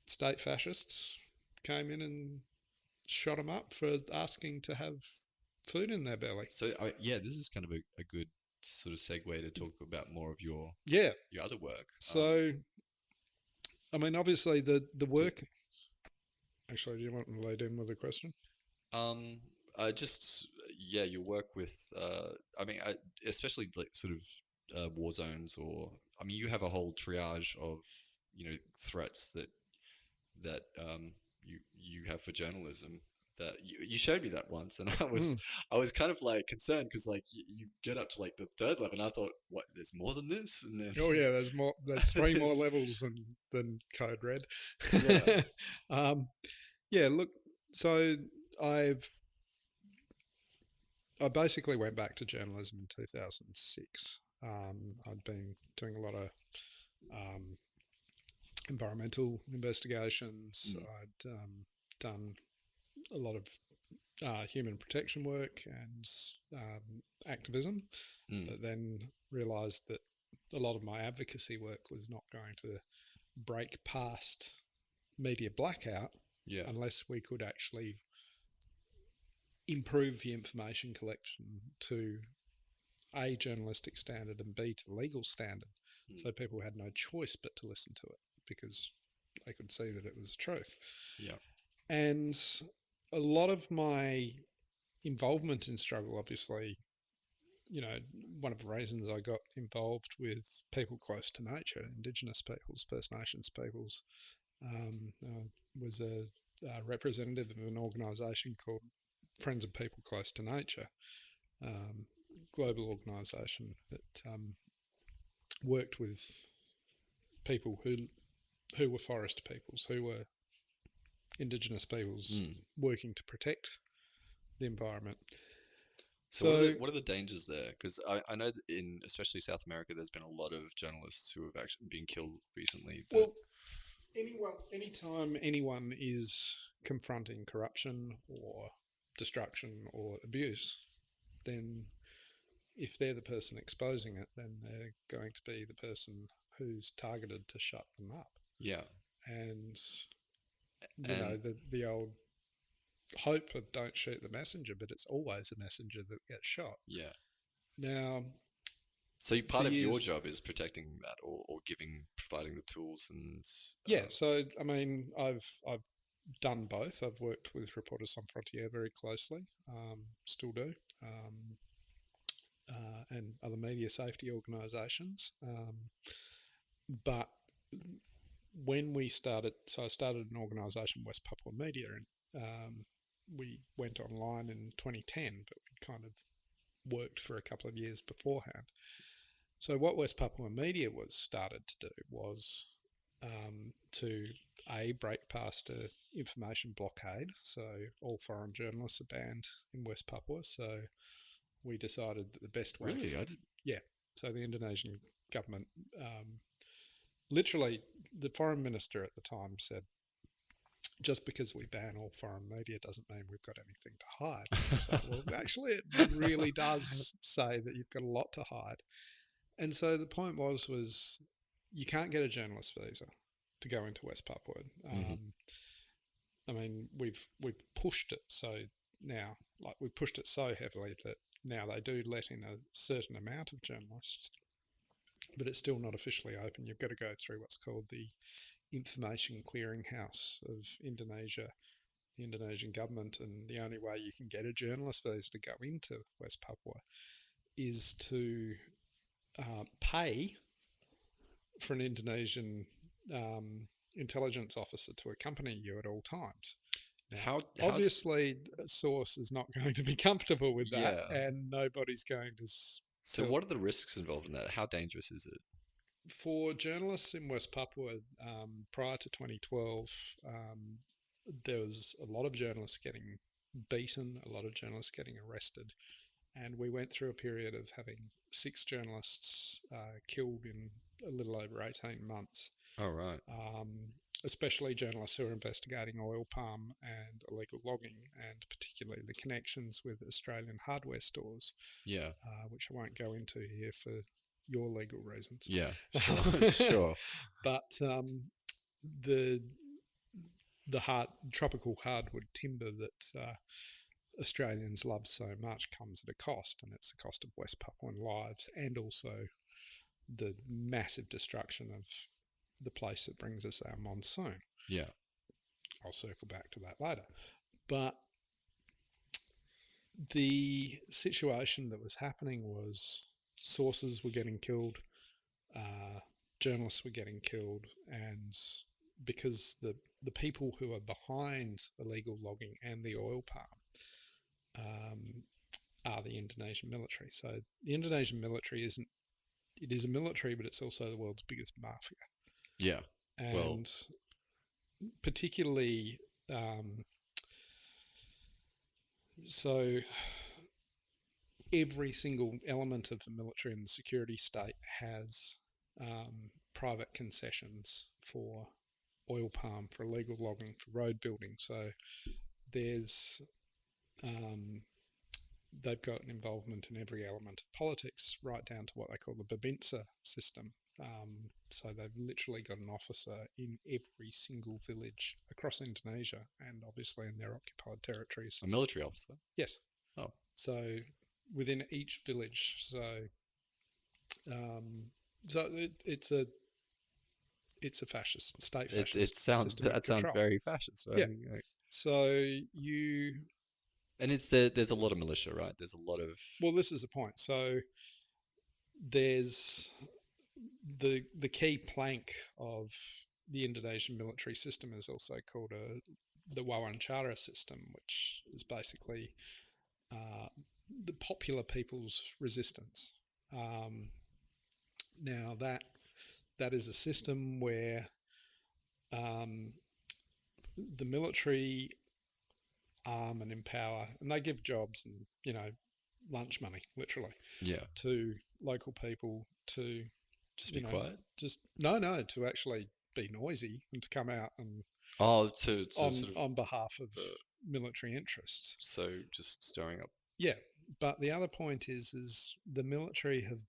state fascists came in and shot them up for asking to have food in their belly. So, this is kind of a good sort of segue to talk about more of your other work. So, obviously the work. Actually, do you want to lead in with a question? Your work with, especially like sort of war zones, or you have a whole triage of threats that you have for journalism. That you showed me that once, and I was kind of like concerned because like you get up to like the third level, and I thought, what? There's more than this, and then there's more. There's 3 more levels than Code Red. Look, so I basically went back to journalism in 2006. I'd been doing a lot of environmental investigations. I'd done a lot of human protection work and activism, but then realised that a lot of my advocacy work was not going to break past media blackout unless we could actually improve the information collection to A, journalistic standard, and B, to legal standard. So people had no choice but to listen to it because they could see that it was the truth. Yeah. And a lot of my involvement in struggle, obviously, one of the reasons I got involved with people close to nature, Indigenous peoples, First Nations peoples, was a representative of an organisation called Friends of People Close to Nature, global organisation that worked with people who were forest peoples, who were Indigenous peoples working to protect the environment. So what are the dangers there? Because I know that in especially South America, there's been a lot of journalists who have actually been killed recently. Well, anytime anyone is confronting corruption or destruction or abuse, then if they're the person exposing it, then they're going to be the person who's targeted to shut them up. Yeah. And the old hope of don't shoot the messenger, but it's always a messenger that gets shot. Yeah. Now, so part of your job is protecting that, or providing the tools and. So I've done both. I've worked with Reporters Sans Frontières very closely, still do, and other media safety organisations. But when we started, I started an organisation, WestPapuaMedia, and we went online in 2010, but we kind of worked for a couple of years beforehand. So what WestPapuaMedia was started to do was to break past an information blockade. So all foreign journalists are banned in West Papua. So we decided that the best way. Really, So the Indonesian government, literally, the foreign minister at the time said, just because we ban all foreign media doesn't mean we've got anything to hide. So, well, actually, it really does say that you've got a lot to hide. And so the point was you can't get a journalist visa to go into West Papua. We've pushed it so now, we've pushed it so heavily that now they do let in a certain amount of journalists, but it's still not officially open. You've got to go through what's called the Information Clearinghouse of Indonesia, the Indonesian government, and the only way you can get a journalist visa to go into West Papua is to pay for an Indonesian intelligence officer to accompany you at all times. Now, obviously, a source is not going to be comfortable with that, and nobody's going to. So, what are the risks involved in that? How dangerous is it? For journalists in West Papua, prior to 2012, there was a lot of journalists getting beaten, a lot of journalists getting arrested, and we went through a period of having 6 journalists killed in a little over 18 months. Oh, right. Especially journalists who are investigating oil palm and illegal logging, and particularly the connections with Australian hardware stores, Yeah. which I won't go into here for your legal reasons. Yeah. Sure. Sure. But the tropical hardwood timber that Australians love so much comes at a cost, and it's the cost of West Papuan lives, and also the massive destruction of the place that brings us our monsoon. Yeah. I'll circle back to that later. But the situation that was happening was sources were getting killed, journalists were getting killed, and because the people who are behind illegal logging and the oil palm are the Indonesian military. So the Indonesian military it is a military, but it's also the world's biggest mafia. Yeah. And particularly, so every single element of the military and the security state has private concessions for oil palm, for illegal logging, for road building. So there's they've got an involvement in every element of politics, right down to what they call the Babinsa system. So they've literally got an officer in every single village across Indonesia, and obviously in their occupied territories. A military officer? Yes. Oh. So within each village. So it's a fascist state. Fascist. It sounds very fascist. Yeah. So and there's a lot of militia, right? There's a lot of. Well, this is the point. So there's the key plank of the Indonesian military system is also called the Wawancara system, which is basically the popular people's resistance. Now that is a system where the military arm and empower, and they give jobs and lunch money, literally, to local people to just be quiet. Just to actually be noisy and to come out and on behalf of military interests. So just stirring up. Yeah, but the other point is the military have,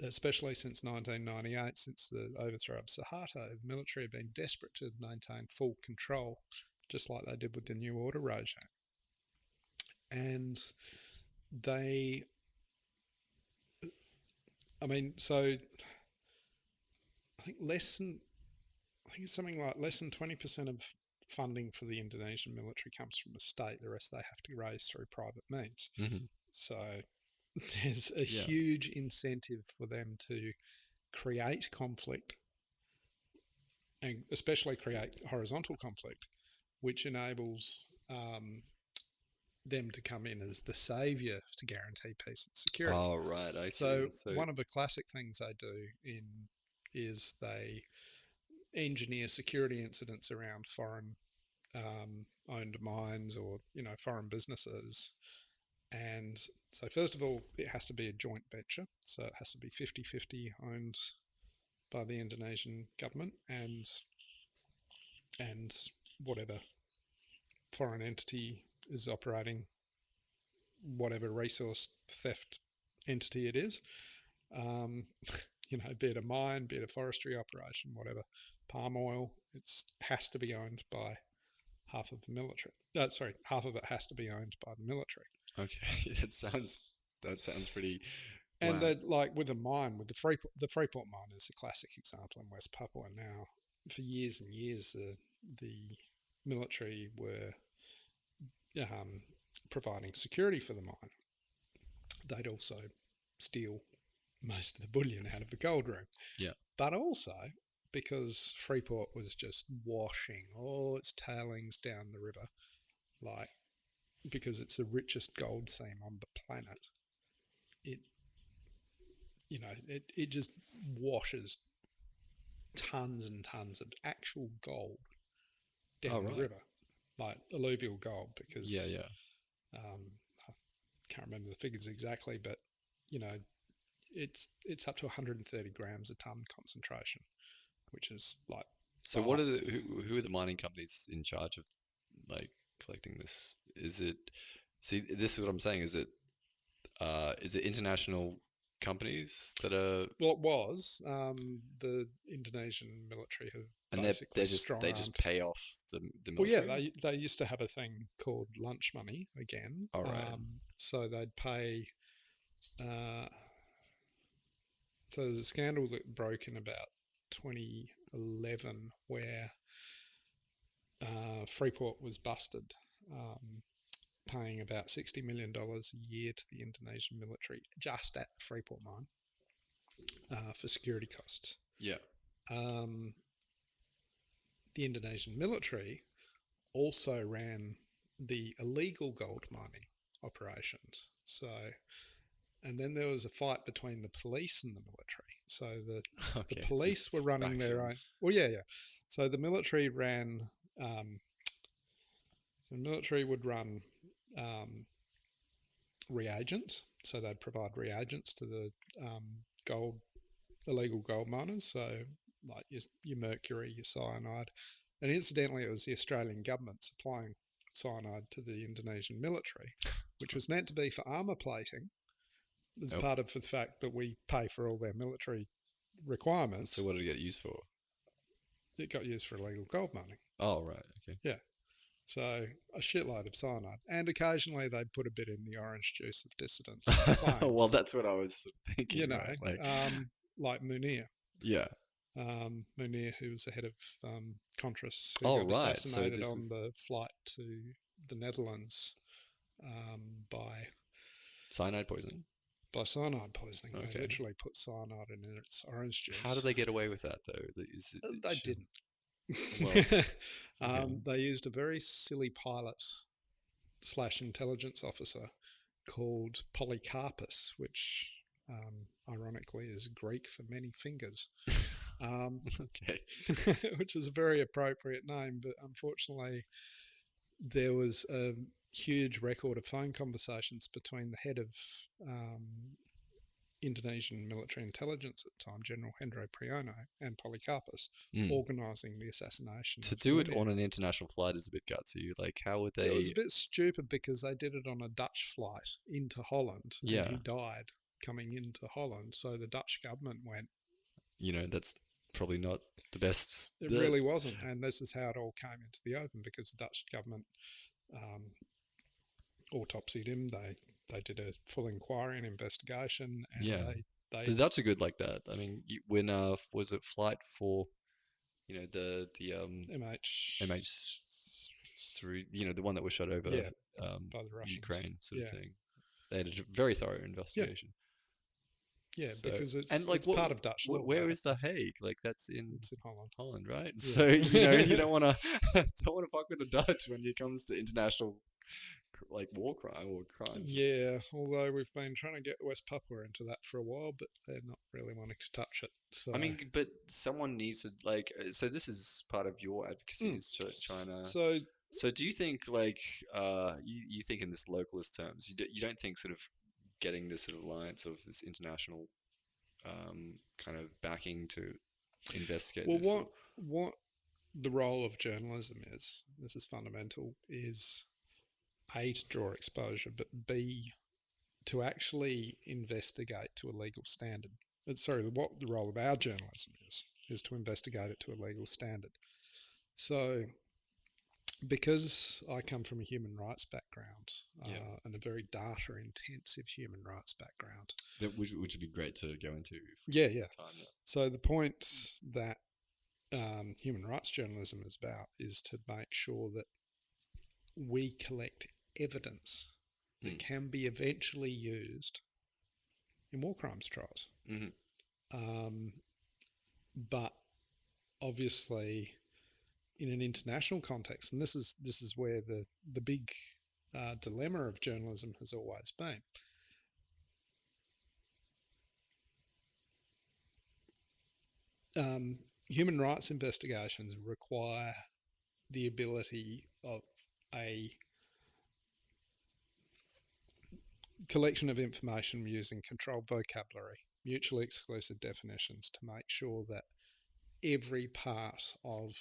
especially since 1998, since the overthrow of Suharto, the military have been desperate to maintain full control, just like they did with the New Order regime. And so I think it's something like less than 20% of funding for the Indonesian military comes from the state. The rest they have to raise through private means. Mm-hmm. So there's a huge incentive for them to create conflict, and especially create horizontal conflict, which enables them to come in as the saviour to guarantee peace and security. Oh, right. I see. So one of the classic things they do is they engineer security incidents around foreign owned mines or foreign businesses. And so first of all, it has to be a joint venture. So it has to be 50-50 owned by the Indonesian government and whatever foreign entity is operating, whatever resource theft entity it is, be it a mine, be it a forestry operation, whatever, palm oil, it has to be owned by half of the military. Half of it has to be owned by the military. Okay, that sounds pretty. And that, like with a mine, with the Freeport mine is a classic example in West Papua. Now, for years and years, the military were providing security for the mine. They'd also steal most of the bullion out of the gold room. Yeah. But also because Freeport was just washing all its tailings down the river, because it's the richest gold seam on the planet. it just washes tons and tons of actual gold down the river, like alluvial gold, because I can't remember the figures exactly, but it's up to 130 grams a ton concentration, which is like. So what are who are the mining companies in charge of like collecting this? Is it this is what I'm saying, is it international companies that are Well, it was the Indonesian military have and basically they just pay off the Well, military? yeah, they used to have a thing called lunch money again. All right. So they'd pay. So there's a scandal that broke in about 2011 where Freeport was busted, paying about $60 million a year to the Indonesian military just at the Freeport mine for security costs. Yeah. The Indonesian military also ran the illegal gold mining operations. So, and then there was a fight between the police and the military. So the police were running their own. Well, yeah. So the military ran. The military would run reagents. So they'd provide reagents to the illegal gold miners. So like your mercury, your cyanide. And incidentally, it was the Australian government supplying cyanide to the Indonesian military, which was meant to be for armour plating as part of the fact that we pay for all their military requirements. So what did it get used for? It got used for illegal gold mining. Oh, right. Okay. Yeah. So a shitload of cyanide. And occasionally they'd put a bit in the orange juice of dissidents. Well, that's what I was thinking. Like Munir. Yeah. Munir, who was the head of Contras, who got assassinated on the flight to the Netherlands by cyanide poisoning. By cyanide poisoning. Okay. They literally put cyanide in its orange juice. How did they get away with that, though? They didn't. They used a very silly pilot / intelligence officer called Polycarpus, which ironically is Greek for many fingers. Which is a very appropriate name, but unfortunately there was a huge record of phone conversations between the head of Indonesian military intelligence at the time, General Hendro Priyono, and Polycarpus, organising the assassination. To do it on an international flight is a bit gutsy. Like, how would they... It was a bit stupid because they did it on a Dutch flight into Holland, and he died coming into Holland. So the Dutch government went... that's probably not the best... It really wasn't, and this is how it all came into the open, because the Dutch government autopsied him. They did a full inquiry and investigation, and they the Dutch are good like that. I mean, when was it Flight for, the MH3, the one that was shot over by the Russians. Ukraine sort of thing. They had a very thorough investigation. Yeah, because it's part of Dutch law. Where is The Hague? Like, it's in Holland, right? Yeah. So you don't want to fuck with the Dutch when it comes to international war crime or crimes. Yeah, although we've been trying to get West Papua into that for a while, but they're not really wanting to touch it. So I mean, but someone needs to so this is part of your advocacy is trying to. So do you think you think in this localist terms? You don't think sort of getting this sort of alliance of this international kind of backing to investigate? Well, what the role of journalism is, this is fundamental, is A, to draw exposure, but B, to actually investigate to a legal standard. What the role of our journalism is to investigate it to a legal standard. So, because I come from a human rights background and a very data-intensive human rights background, which would be great to go into. So the point that human rights journalism is about is to make sure that we collect evidence that can be eventually used in war crimes trials. But obviously, in an international context, and this is where the big dilemma of journalism has always been. human rights investigations require the ability of a collection of information using controlled vocabulary, mutually exclusive definitions, to make sure that every part of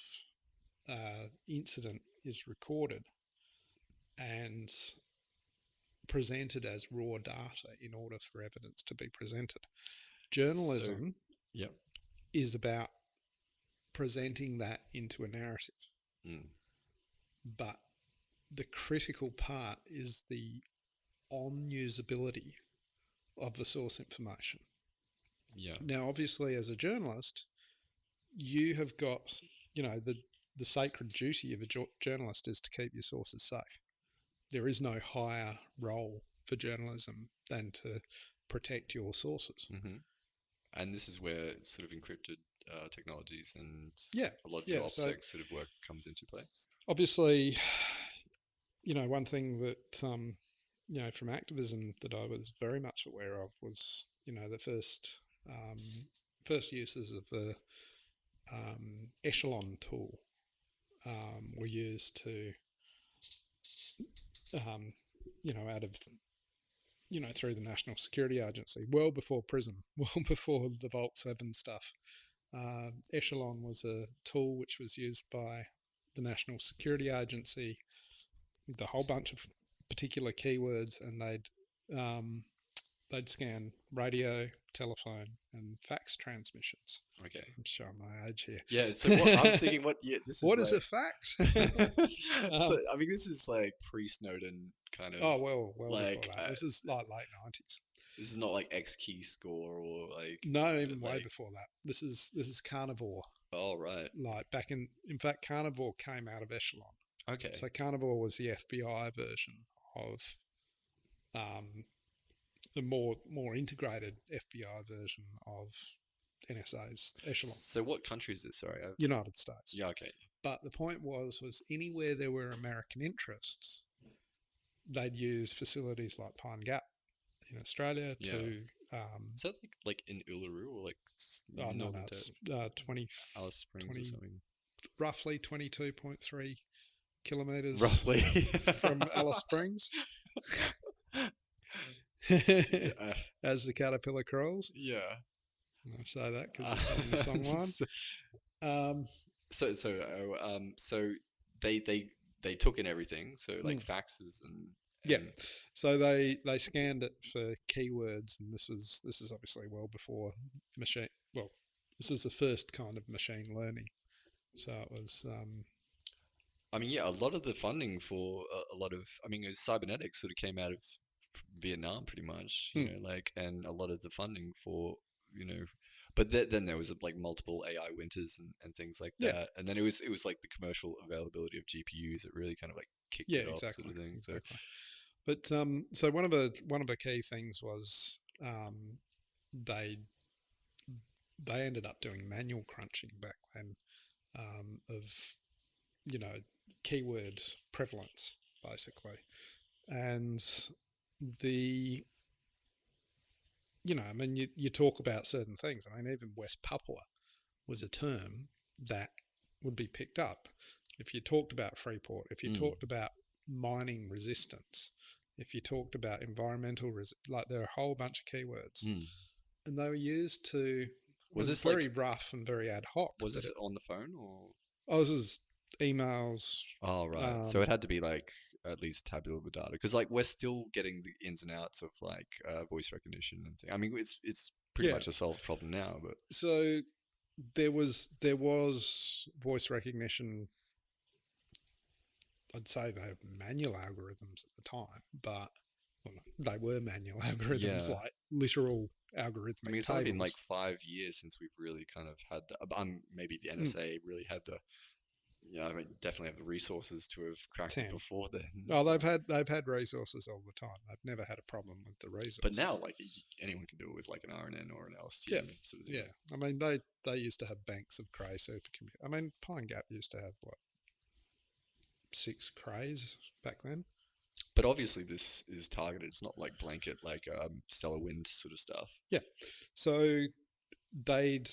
incident is recorded and presented as raw data in order for evidence to be presented. Journalism yeah. is about presenting that into a narrative. But the critical part is the on-usability of the source information. Yeah. Now, obviously, as a journalist, you have got, the sacred duty of a journalist is to keep your sources safe. There is no higher role for journalism than to protect your sources. Mm-hmm. And this is where sort of encrypted technologies and a lot of the OpSec sort of work comes into play. Obviously, one thing that, from activism that I was very much aware of was, the first uses of the echelon tool were used to, out of, through the National Security Agency, well before PRISM, well before the Vault 7 stuff. Echelon was a tool which was used by the National Security Agency with a whole bunch of particular keywords, and they'd scan radio, telephone, and fax transmissions. Okay. I'm showing my age here. Yeah, so I'm thinking what is a fax? So, I mean, this is like pre-Snowden kind of... Oh, well like, before that. This is like late 90s. This is not like X key score or like... No, even way before that. This is Carnivore. Oh, right. Like back in fact, Carnivore came out of Echelon. Okay. So Carnivore was the FBI version of the more integrated FBI version of NSA's Echelon. So what country is this? Sorry. United States. Yeah, okay. But the point was anywhere there were American interests, they'd use facilities like Pine Gap in Australia to... is that like in Uluru or like... no, it's 20... Alice Springs or something. Roughly 22.3 kilometres roughly from Alice Springs. As the caterpillar crawls. Yeah. I say that because it's on the song line. So they took in everything. So like faxes and So they scanned it for keywords, and this is obviously well before machine. Well, this is the first kind of machine learning. So it was. I mean, a lot of the funding for a lot of, cybernetics sort of came out of Vietnam, pretty much. You know, like, and a lot of the funding for, but then there was like multiple AI winters and things like that, and then it was like the commercial availability of GPUs that really kind of like kicked it off, sort of thing. So. Exactly. But so one of the key things was they ended up doing manual crunching back then of keyword prevalence basically, and the you talk about certain things. I mean, even West Papua was a term that would be picked up if you talked about Freeport, if you talked about mining resistance, if you talked about environmental like there are a whole bunch of keywords, and they were used to. Was this very rough and very ad hoc? Was this on the phone or? Oh, this was emails. Oh, right. So it had to be like at least tabulable data, because like we're still getting the ins and outs of like voice recognition and things. I mean, it's pretty much a solved problem now, but so there was voice recognition. I'd say they were manual algorithms at the time, but they were manual algorithms, like literal algorithmic. I mean, it's only been like 5 years since we've really kind of had the. Maybe the NSA really had the. Definitely have the resources to have cracked it before then. Oh, they've had resources all the time. They've never had a problem with the resources. But now, like anyone can do it with like an RNN or an LSTM sort of thing. Yeah. I mean, they used to have banks of Cray supercomputers. I mean, Pine Gap used to have 6 Crays back then. But obviously, this is targeted. It's not like blanket, like stellar wind sort of stuff. Yeah. So they'd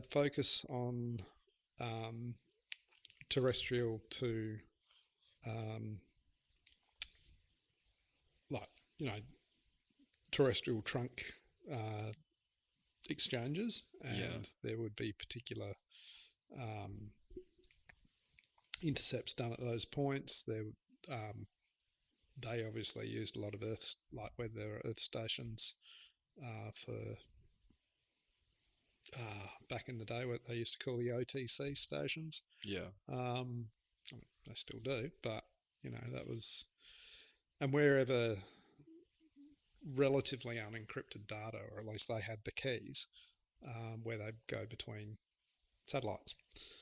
focus on um, terrestrial to um, like you know terrestrial trunk uh, exchanges, Yeah. and there would be particular um, intercepts done at those points. Um, they obviously used a lot of Earth, like where there are Earth stations for back in the day, what they used to call the OTC stations. Yeah. Um, I mean, they still do, but that was, and wherever relatively unencrypted data, or at least they had the keys, where they go between satellites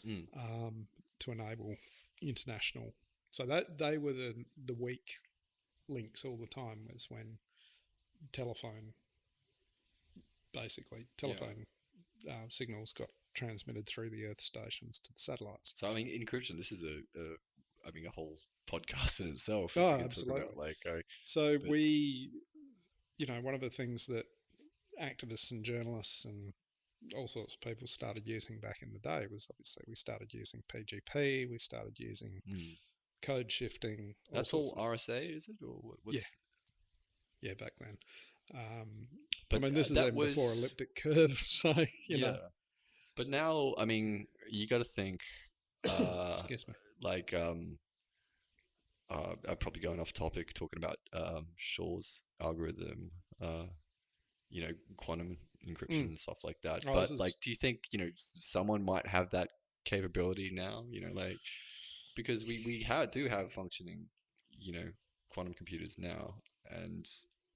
Mm. to enable international. So that they were the weak links all the time, was when telephone Yeah. signals got transmitted through the Earth stations to the satellites. So I mean, encryption. This is I mean, a whole podcast in itself. If Oh, we can talk absolutely. about like, So but one of the things that activists and journalists and all sorts of people started using back in the day was obviously we started using PGP, we started using mm, code shifting, all that's sorts all of RSA, is it, or yeah, what's? yeah, back then. I But mean, this is that even before was elliptic curve, so yeah. But now, I mean, you got to think, uh, excuse me. like I'm probably going off topic, talking about Shaw's algorithm, quantum encryption Mm. and stuff like that. Oh, this But like, is do you think someone might have that capability now? Like because do have functioning, you know, quantum computers now, and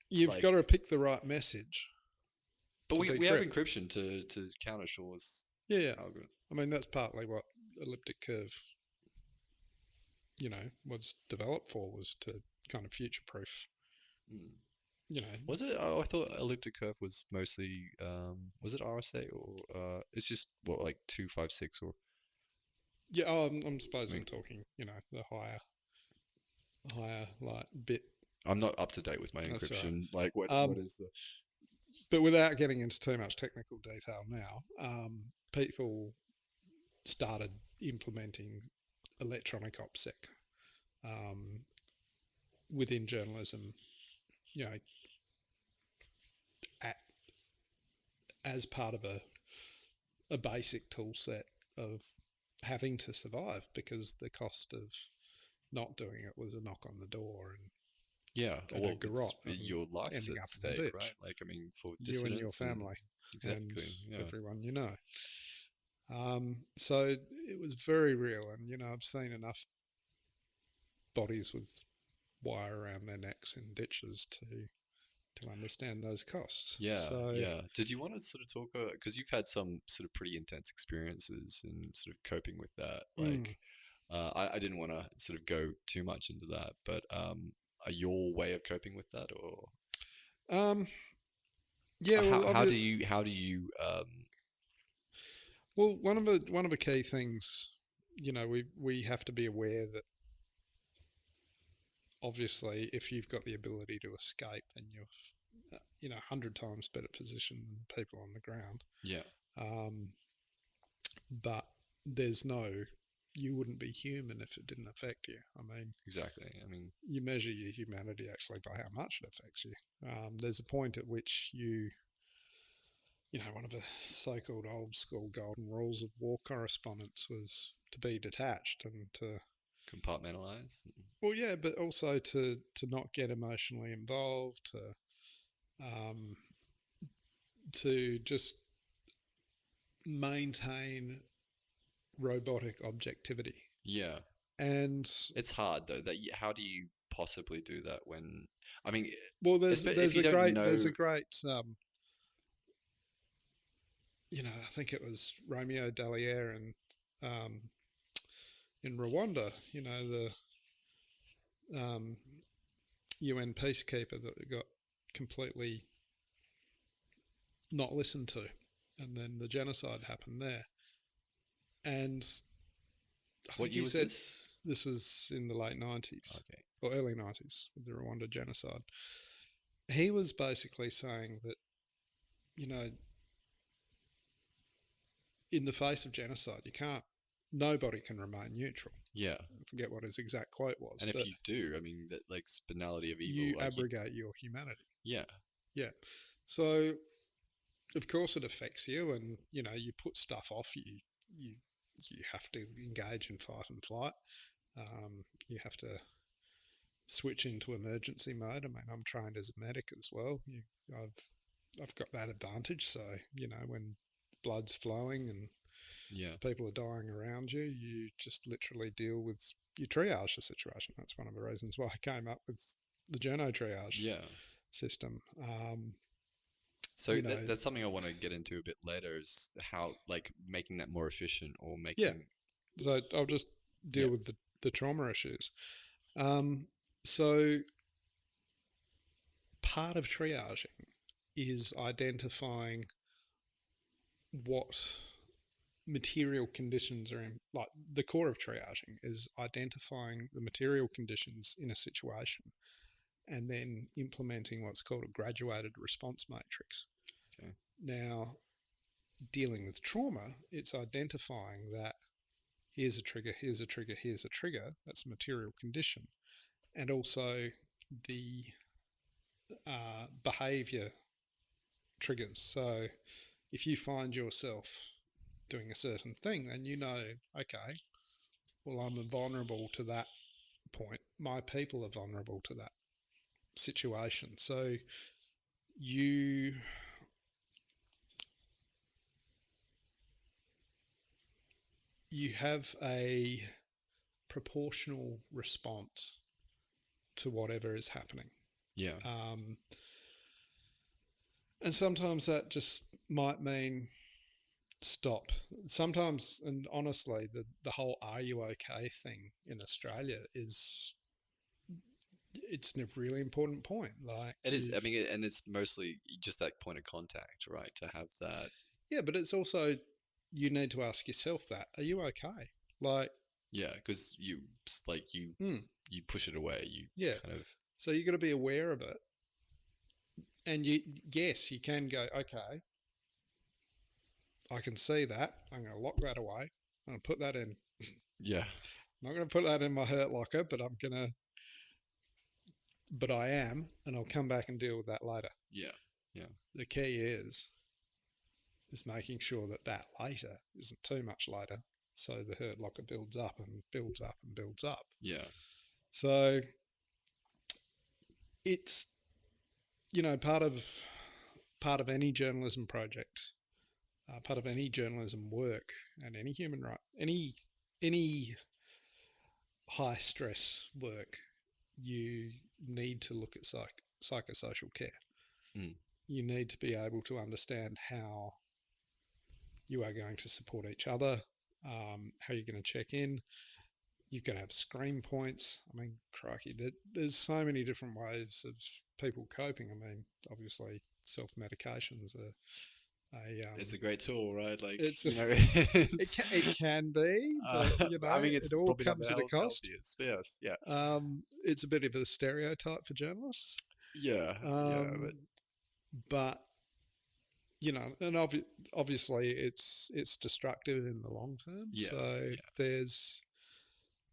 you've like, got to pick the right message but to we have decrypt. encryption to counter Shaw's Yeah, yeah. algorithm. I mean, that's partly what elliptic curve, was developed for, was to kind of future proof. Mm. You know, Was it? Oh, I thought elliptic curve was mostly. Was it RSA or it's just what, like 256 or? yeah. I'm suppose I I'm mean, talking, the higher like bit. I'm not up to date with my That's right. encryption. Like, what Um, is the? but without getting into too much technical detail now, people started implementing electronic OpSec um, within journalism. You know, at, as part of a basic tool set of having to survive, because the cost of not doing it was a knock on the door Yeah, and a well, it's garrot and your life's ending at up in the stake, right? ditch. Like, I mean, for You and your dissidents and family and exactly, yeah, everyone you know. So it was very real, and I've seen enough bodies with wire around their necks in ditches to understand those costs. yeah, So yeah. Did you want to sort of talk because you've had some sort of pretty intense experiences and sort of coping with that? mm, Like, I didn't want to sort of go too much into that, but your way of coping with that, or um, yeah, well, how do you one of the key things, we have to be aware that obviously if you've got the ability to escape, then you're 100 times better positioned than people on the ground. yeah, Um, but there's you wouldn't be human if it didn't affect you. I mean, exactly. I mean, you measure your humanity actually by how much it affects you. There's a point at which one of the so-called old school golden rules of war correspondence was to be detached and to, compartmentalize. well, yeah, but also to not get emotionally involved, um, to just maintain robotic objectivity. Yeah, And it's hard though. How do you possibly do that when? I mean, well, if you don't know, there's a great I think it was Romeo Dallaire um, in Rwanda. The UN peacekeeper that got completely not listened to, and then the genocide happened there. And I what think year he was said this? this was in the late 90s Okay. or early 90s with the Rwanda genocide. He was basically saying that, you know, in the face of genocide, nobody can remain neutral. Yeah. I forget what his exact quote was, And if but you do, I mean, that like banality of evil, you like abrogate your humanity. yeah, Yeah. So of course it affects you, and you put stuff off. You you have to engage in fight and flight. You have to switch into emergency mode. I mean, I'm trained as a medic as well. I've got that advantage. So when blood's flowing and yeah, people are dying around you, you just literally you triage the situation. That's one of the reasons why I came up with the journo triage yeah. system. So You know, that's something I want to get into a bit later, is how like making that more efficient or yeah. making So I'll just yeah, deal with the trauma issues. So part of triaging is identifying what material conditions are in. Like, the core of triaging is identifying the material conditions in a situation and then implementing what's called a graduated response matrix. okay, Now, dealing with trauma, it's identifying that here's a trigger, here's a trigger, here's a trigger. That's a material condition. And also the behavior triggers. So if you find yourself doing a certain thing, then okay, well, I'm vulnerable to that point. My people are vulnerable to that situation. So you have a proportional response to whatever is happening. yeah, And sometimes that just might mean stop. Sometimes, and honestly, the whole "Are you okay?" thing in Australia it's a really important point. Like, it is. I mean, and it's mostly just that point of contact, right? To have that, yeah, but it's also, you need to ask yourself that: Are you okay? Like, yeah, because you hmm, you push it away, you yeah. kind of So you got to be aware of it, and yes, you can go, okay, I can see that. I'm going to lock that away. I'm going to put that in. yeah, I'm not going to put that in my hurt locker, but I am, and I'll come back and deal with that later. yeah, yeah, The key is making sure that later isn't too much later, so the hurt locker builds up and builds up and builds up. yeah. So it's part of any journalism project, part of any journalism work, and any human right, any high stress work, you need to look at psychosocial care. Mm. You need to be able to understand how you are going to support each other, how you're going to check in. You've got to have screen points. I mean, crikey, there's so many different ways of people coping. I mean, obviously, self-medications are It's a great tool, right? Like, it's it's, it can be, but I mean, it's it all probably not comes the at a cost. healthiest, but yes, yeah, It's a bit of a stereotype for journalists, yeah, yeah, but but and obviously it's destructive in the long term. yeah, So yeah.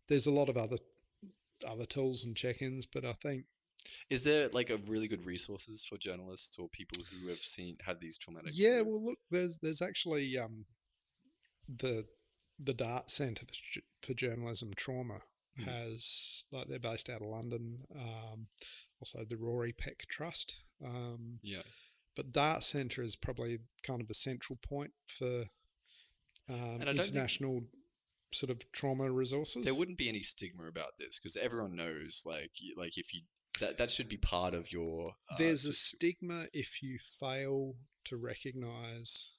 there's a lot of other tools and check-ins, but I think, Is there like a really good resources for journalists or people who have had these traumatic? yeah, well, look, there's actually the Dart Centre for Journalism Trauma Hmm. has, like, they're based out of London. Also the Rory Peck Trust. Yeah, But Dart Centre is probably kind of a central point for and I don't think international sort of trauma resources. there wouldn't be any stigma about this because everyone knows, like if you that should be part of your. There's a stigma if you fail to recognise.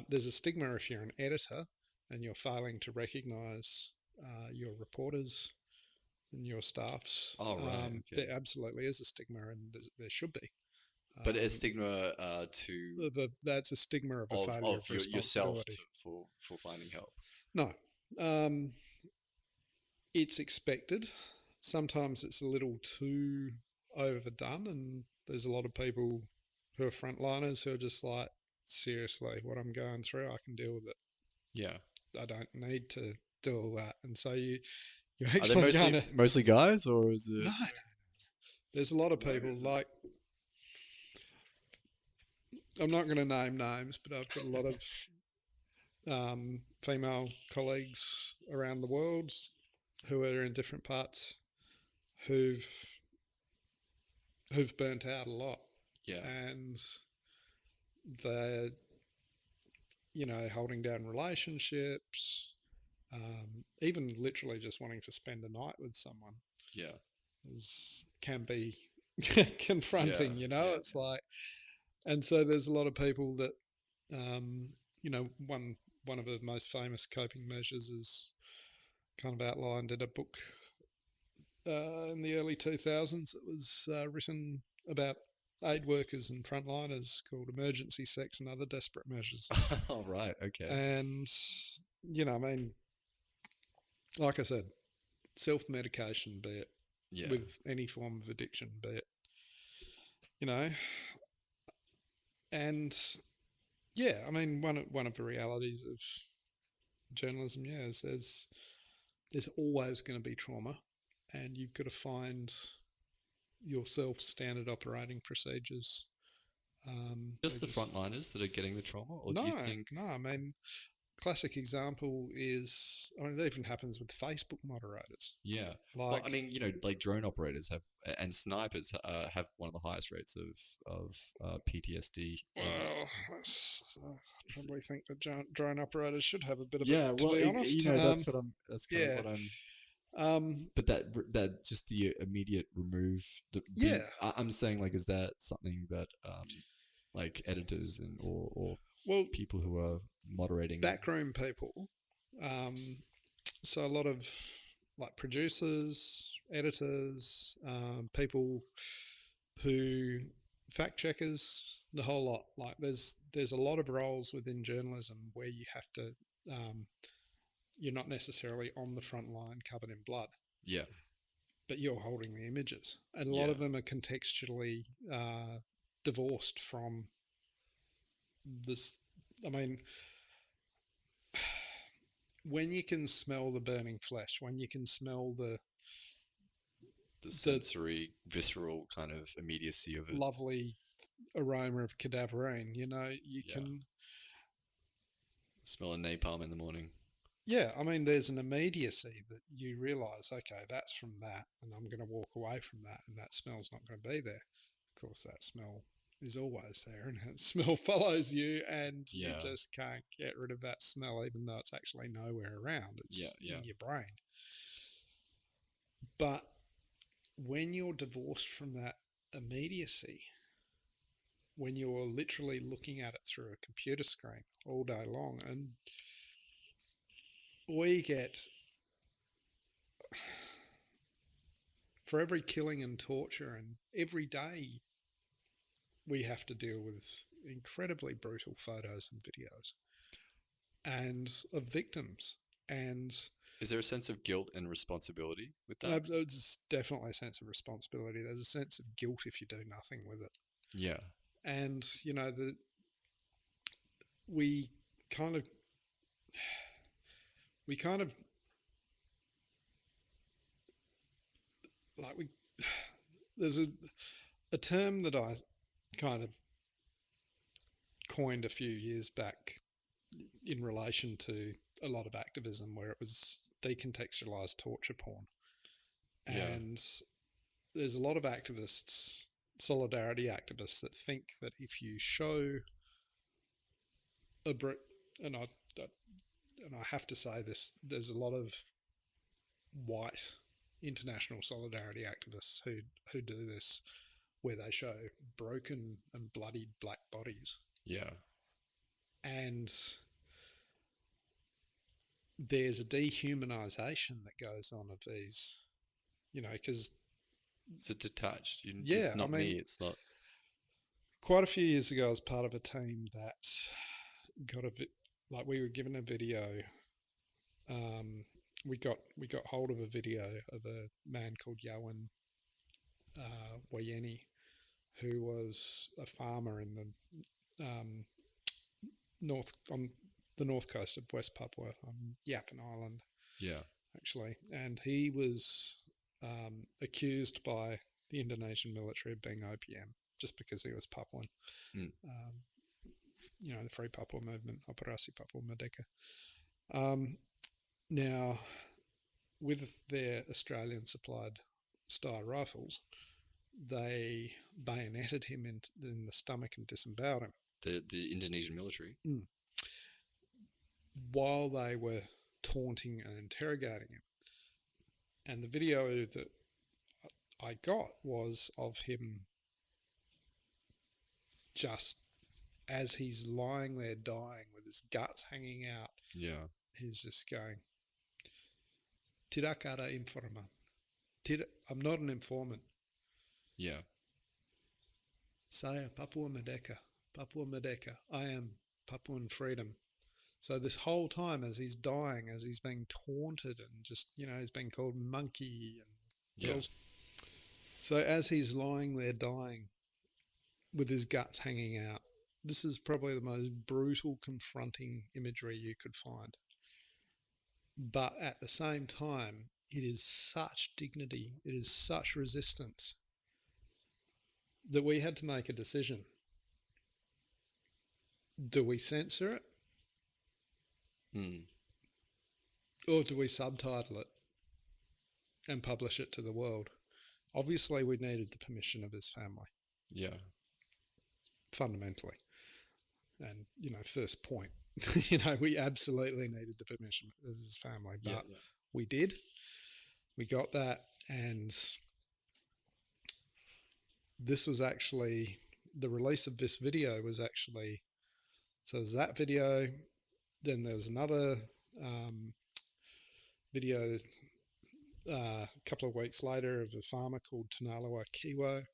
There's a stigma if you're an editor and you're failing to recognise your reporters and your staffs. Oh right, okay. There absolutely is a stigma, and there should be. But a stigma to That's a stigma of a failure of yourself responsibility. for finding help. No, it's expected. Sometimes it's a little too overdone, and there's a lot of people who are frontliners who are just like, seriously what I'm going through. I can deal with it. Yeah. I don't need to do all that. And so you're Are they actually going to mostly guys, or is it? no. There's a lot of Where people is it? like I'm not going to name names, but I've got a lot of female colleagues around the world who are in different parts who've burnt out a lot, Yeah. and they're holding down relationships, even literally just wanting to spend a night with someone Yeah. can be confronting. Yeah. It's like, and so there's a lot of people that one of the most famous coping measures is kind of outlined in a book in the early 2000s. It was written about aid workers and frontliners, called Emergency Sex and Other Desperate Measures. Oh, right. Okay. And, I mean, like I said, self-medication, be it Yeah. with any form of addiction, be it, and yeah, I mean, one of the realities of journalism, is there's always going to be trauma, and you've got to find yourself standard operating procedures. Just the frontliners that are getting the trauma, or No, do you think? no. I mean, classic example is, I mean, it even happens with Facebook moderators. Yeah. Well, Like, I mean, like drone operators have, and snipers have one of the highest rates of PTSD. well, I probably think that drone operators should have a bit of Yeah. it, to Well, be honest. that's what I'm. That's kind of Yeah. what I'm. Um, But that just the immediate remove. yeah. I'm saying, like, is that something that like editors or Well, people who are moderating? backroom people. So a lot of like producers, editors, people who fact checkers, the whole lot. Like there's a lot of roles within journalism where you have to you're not necessarily on the front line covered in blood, Yeah. but you're holding the images, and a lot Yeah. of them are contextually divorced from this. I mean, when you can smell the burning flesh, when you can smell the Sensory, visceral kind of immediacy of it. lovely aroma of cadaverine, you Yeah. can. Smell of napalm in the morning. Yeah, I mean, there's an immediacy that you realise, okay, that's from that, and I'm going to walk away from that, and that smell's not going to be there. Of course, that smell is always there, and that smell follows you, and you Yeah. just can't get rid of that smell, even though it's actually nowhere around. It's Yeah. in your brain. But when you're divorced from that immediacy, when you're literally looking at it through a computer screen all day long, and we get, for every killing and torture, and every day we have to deal with incredibly brutal photos and videos and of victims. And Is there a sense of guilt and responsibility with that? there's definitely a sense of responsibility. There's a sense of guilt if you do nothing with it. Yeah. And we kind of like there's a term that I kind of coined a few years back in relation to a lot of activism, where it was decontextualized torture porn. Yeah. And there's a lot of activists, solidarity activists, that think that if you show and I have to say this, there's a lot of white international solidarity activists who do this, where they show broken and bloodied black bodies. Yeah. And there's a dehumanization that goes on of these, because It's detached. Yeah, it's not I mean, me. It's not. quite a few years ago, I was part of a team that got we were given a video. We got hold of a video of a man called Yohan Wayeni, who was a farmer in the on the north coast of West Papua, on Yapen Island, Yeah. actually, and he was accused by the Indonesian military of being OPM just because he was Papuan. Mm. The Free Papua Movement, Operasi Papua Merdeka. Now, with their Australian supplied style rifles, they bayoneted him in the stomach and disemboweled him. The Indonesian military. While they were taunting and interrogating him. And the video that I got was of him just as he's lying there dying with his guts hanging out. Yeah. He's just going, "Tidak ada informan. I'm not an informant. Yeah. Saya Papua Merdeka. Papua Merdeka. I am Papuan freedom." So this whole time as he's dying, as he's being taunted and just, he's being called monkey and Yeah. So as he's lying there dying with his guts hanging out, this is probably the most brutal, confronting imagery you could find. But at the same time, it is such dignity, it is such resistance that we had to make a decision. Do we censor it? Or do we subtitle it and publish it to the world? Obviously, we needed the permission of his family. Yeah. Fundamentally. And, first point, we absolutely needed the permission of his family. But we did. We got that. And this was actually, the release of this video was actually, so there's that video. Then there was another video a couple of weeks later of a farmer called Tanalawa Kiwo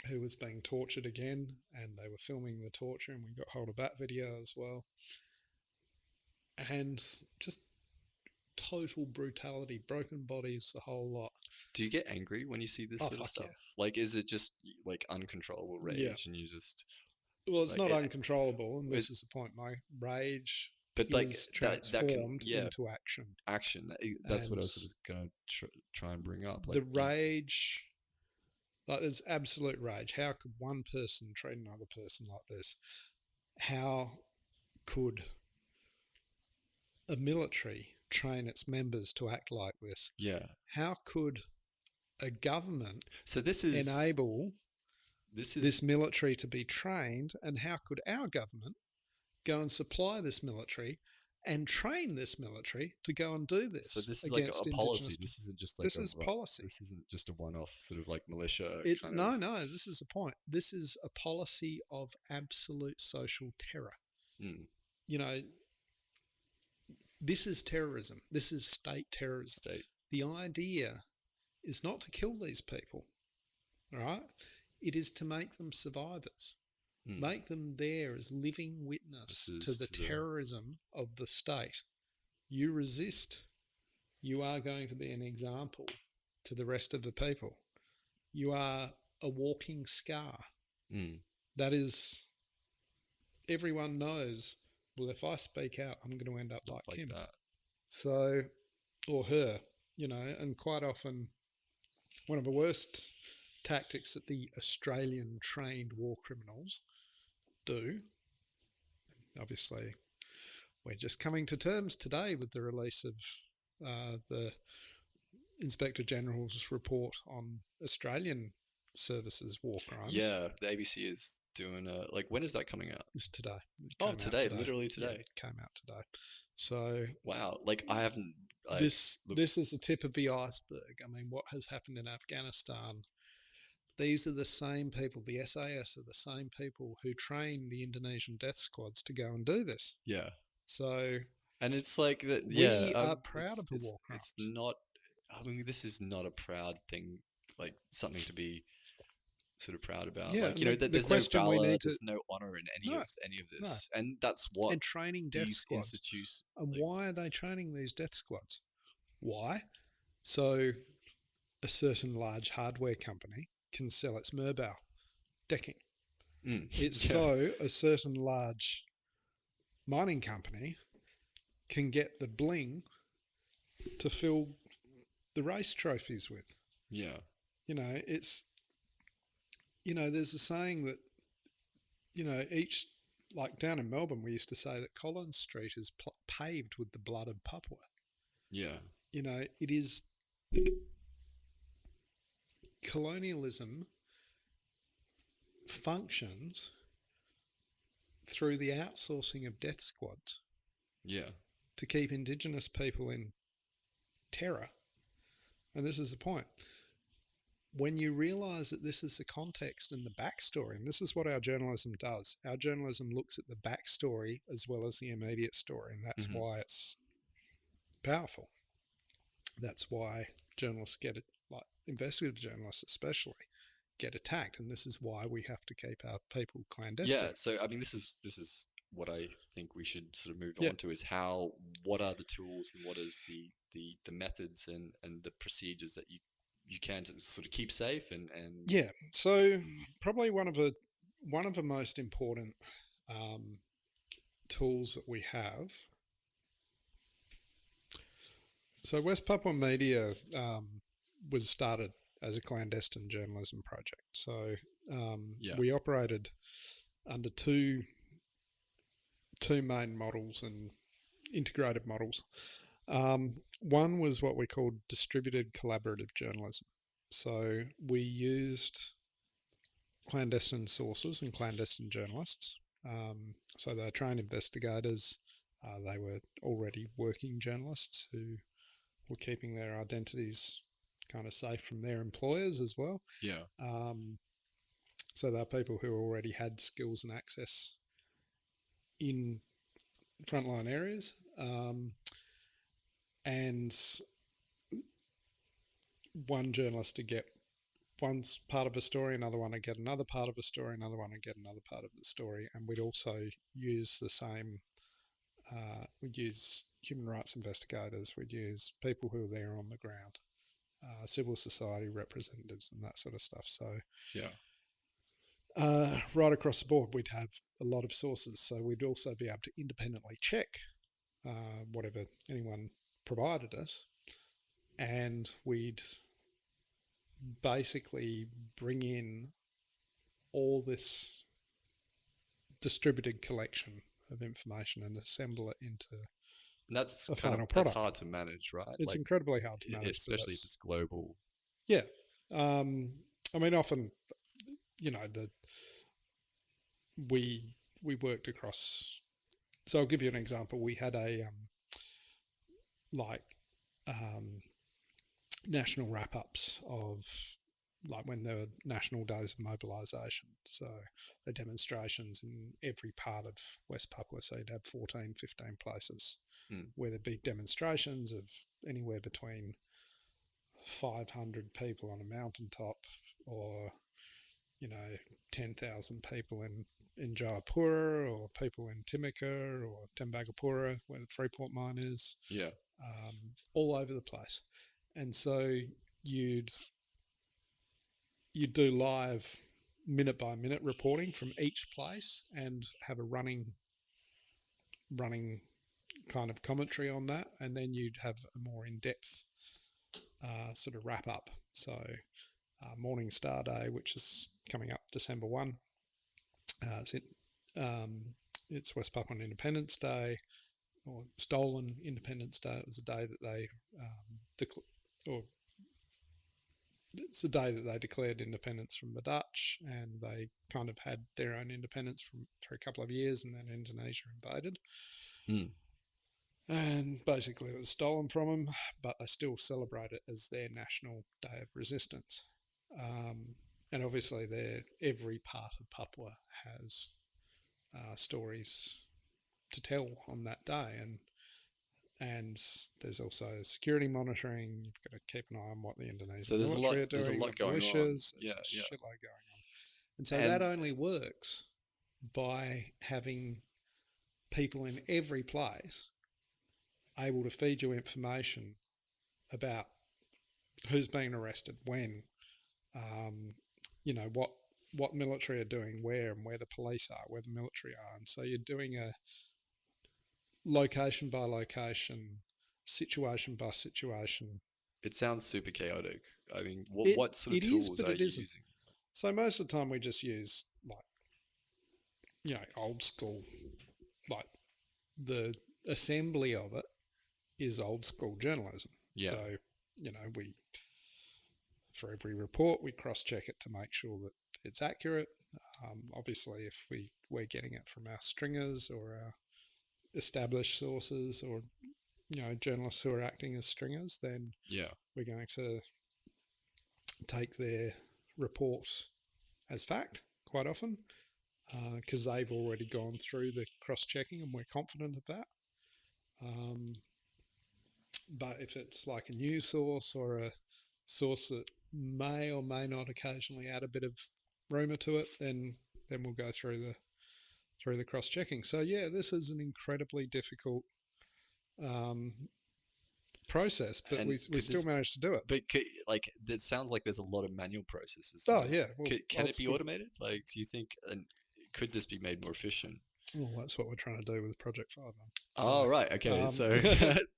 who was being tortured again, and they were filming the torture, and we got hold of that video as well. And just total brutality, broken bodies, the whole lot. Do you get angry when you see this sort of stuff? Yeah. Like, is it just like uncontrollable rage and you just... Well, it's not uncontrollable, and this is the point. My rage is transformed into action. Action. That's what I was going to try and bring up. Like, the rage, there's absolute rage. How could one person treat another person like this? How could a military train its members to act like this? Yeah. How could a government enable this military to be trained, and how could our government go and supply this military and train this military to go and do this? So this is like a policy. This isn't just like policy. This isn't just a one-off sort of like militia. No, this is the point. This is a policy of absolute social terror. This is terrorism. This is state terrorism. The idea is not to kill these people, all right? It is to make them survivors, make them there as living witness to the terrorism of the state. You resist, you are going to be an example to the rest of the people. You are a walking scar. That is, everyone knows, well, if I speak out, I'm going to end up like him. So, or her, and quite often one of the worst tactics that the Australian trained war criminals do, obviously we're just coming to terms today with the release of the Inspector General's report on Australian services war crimes. Yeah, the ABC is doing when is that coming out? It's today. Today, literally today. Yeah, it came out today. So wow, I haven't. This is the tip of the iceberg. I mean, what has happened in Afghanistan? These are the same people, the SAS are the same people who train the Indonesian death squads to go and do this. Yeah. So... And it's like that. We are proud of the war crimes. It's not... I mean, this is not a proud thing, like something to be sort of proud about. Yeah, there's no valor, there's no honor in any of this. No. And that's what... And training death squads. And why are they training these death squads? Why? So a certain large hardware company can sell its mobile decking. So a certain large mining company can get the bling to fill the race trophies with. Yeah. It's, there's a saying that, like down in Melbourne, we used to say that Collins Street is paved with the blood of Papua. Yeah. It is colonialism functions through the outsourcing of death squads Yeah. to keep Indigenous people in terror. And this is the point. When you realise that this is the context and the backstory, and this is what our journalism does, our journalism looks at the backstory as well as the immediate story, and that's why it's powerful. That's why journalists get it, like investigative journalists especially, get attacked, and this is why we have to keep our people clandestine. Yeah. So I mean, this is what I think we should sort of move Yeah. on to, is what are the tools and what is the methods and the procedures that you can to sort of keep safe and Yeah. So probably one of the most important tools that we have. So West Papua Media was started as a clandestine journalism project. So we operated under two main models and integrated models. One was what we called distributed collaborative journalism. So we used clandestine sources and clandestine journalists. So they were trained investigators. They were already working journalists who were keeping their identities kind of safe from their employers as well. Yeah. So they're people who already had skills and access in frontline areas. And one journalist to get one part of a story, another one to get another part of a story, another one to get another part of the story. And we'd also use the same, we'd use human rights investigators, we'd use people who are there on the ground, civil society representatives and that sort of stuff. So right across the board, we'd have a lot of sources. So we'd also be able to independently check whatever anyone provided us, and we'd basically bring in all this distributed collection of information and assemble it into and that's a kind final of product. That's hard to manage, right? It's incredibly hard to manage, especially if it's global. Yeah. I mean, often, we worked across. So I'll give you an example. We had a national wrap-ups of when there were national days of mobilisation. So the demonstrations in every part of West Papua. So you'd have 14, 15 places where there'd be demonstrations of anywhere between 500 people on a mountaintop or 10,000 people in Jayapura, or people in Timika or Tembagapura, where the Freeport mine is. Yeah. All over the place. And so you'd do live minute by minute reporting from each place and have a running kind of commentary on that, and then you'd have a more in-depth sort of wrap up. So Morning Star Day, which is coming up December 1, it's West Papuan Independence Day, or Stolen Independence Day. It was a day that they it's the day that they declared independence from the Dutch, and they kind of had their own independence for a couple of years, and then Indonesia invaded. And basically it was stolen from them, but they still celebrate it as their national day of resistance. And obviously every part of Papua has stories to tell on that day, and there's also security monitoring. You've got to keep an eye on what the Indonesian military are doing. There's a lot going militias, on. There's a shitload going on. And so that only works by having people in every place able to feed you information about who's being arrested, when, what military are doing where, and where the police are, where the military are. And so you're doing location by location, situation by situation. It sounds super chaotic. I mean, It what sort of it is, tools but are it you isn't. using? So most of the time we just use like old school, like the assembly of it is old school journalism. Yeah, So we for every report we cross check it to make sure that it's accurate. Obviously, if we're getting it from our stringers or our established sources or journalists who are acting as stringers, then yeah, we're going to take their report as fact quite often because they've already gone through the cross-checking and we're confident of that. But if it's like a news source or a source that may or may not occasionally add a bit of rumour to it, then we'll go through the cross-checking. So yeah, this is an incredibly difficult um, process, but and we still managed to do it. but like, it sounds like there's a lot of manual processes. Oh yeah, well, Can old it be school. automated? Like, do you think, and could this be made more efficient? Well, that's what we're trying to do with Project Five. Oh, right. Okay. So,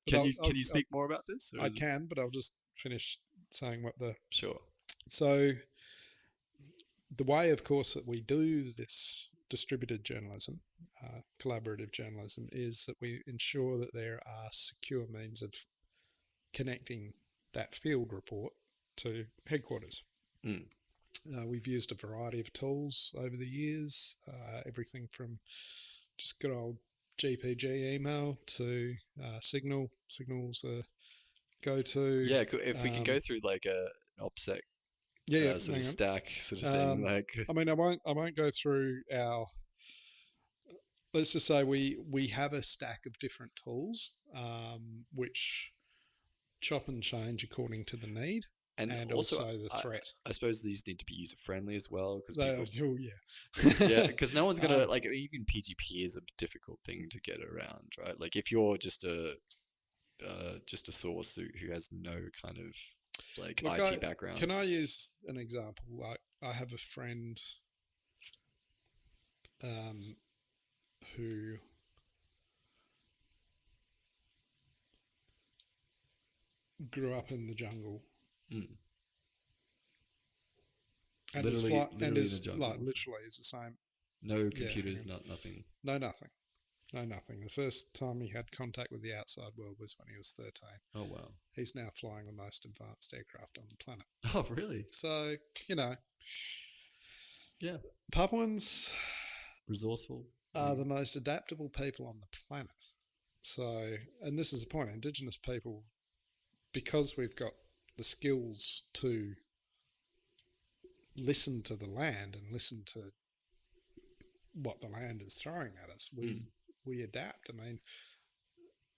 can you speak more about this? I can, but I'll just finish saying what the Sure. so the way, of course, that we do this distributed journalism, collaborative journalism, is that we ensure that there are secure means of connecting that field report to headquarters. Mm. We've used a variety of tools over the years, everything from just good old GPG email to Signal. Signal's a go-to. Yeah. If we can go through like a OpSec Yeah, sort of stack sort of thing, like. I mean, I won't go through our. Let's just say we have a stack of different tools, which chop and change according to the need and also the threat. I suppose these need to be user friendly as well, because Oh yeah, yeah, because no one's gonna like, even PGP is a difficult thing to get around, right? Like, if you're just a source who has no kind of like Look, IT background. Can I use an example? Like, I have a friend who grew up in the jungle. Mm. And literally is in the jungle. like literally is the same. No computers, nothing. No nothing. No nothing. The first time he had contact with the outside world was when he was 13. Oh wow. He's now flying the most advanced aircraft on the planet. Oh really? So, Yeah. Papuans Resourceful. are the most adaptable people on the planet. So, and this is the point, Indigenous people, because we've got the skills to listen to the land and listen to what the land is throwing at us, we adapt. I mean,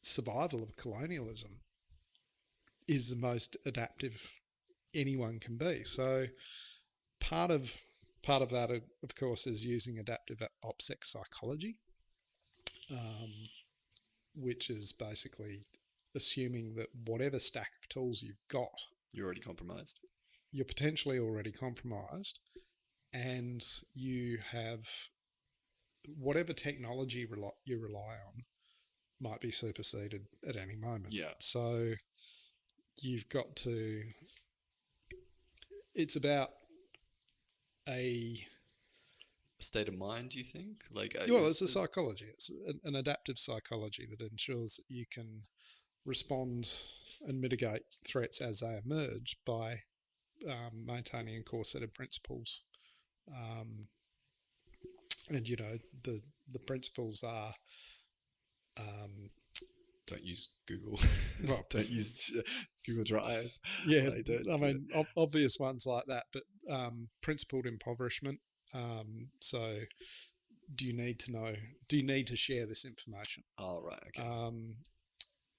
survival of colonialism is the most adaptive anyone can be. So part of that, of course, is using adaptive OpSec psychology, which is basically assuming that whatever stack of tools you've got, you're already compromised. You're potentially already compromised, and you have whatever technology you rely on might be superseded at any moment. Yeah. So you've got to. It's about a state of mind, do you think? Like, well, it's a psychology. It's an adaptive psychology that ensures that you can respond and mitigate threats as they emerge by maintaining a core set of principles. And the principles are don't use Google. Well, don't use Google Drive. Yeah, I mean obvious ones like that, but principled impoverishment. So, do you need to share this information? Oh right, okay.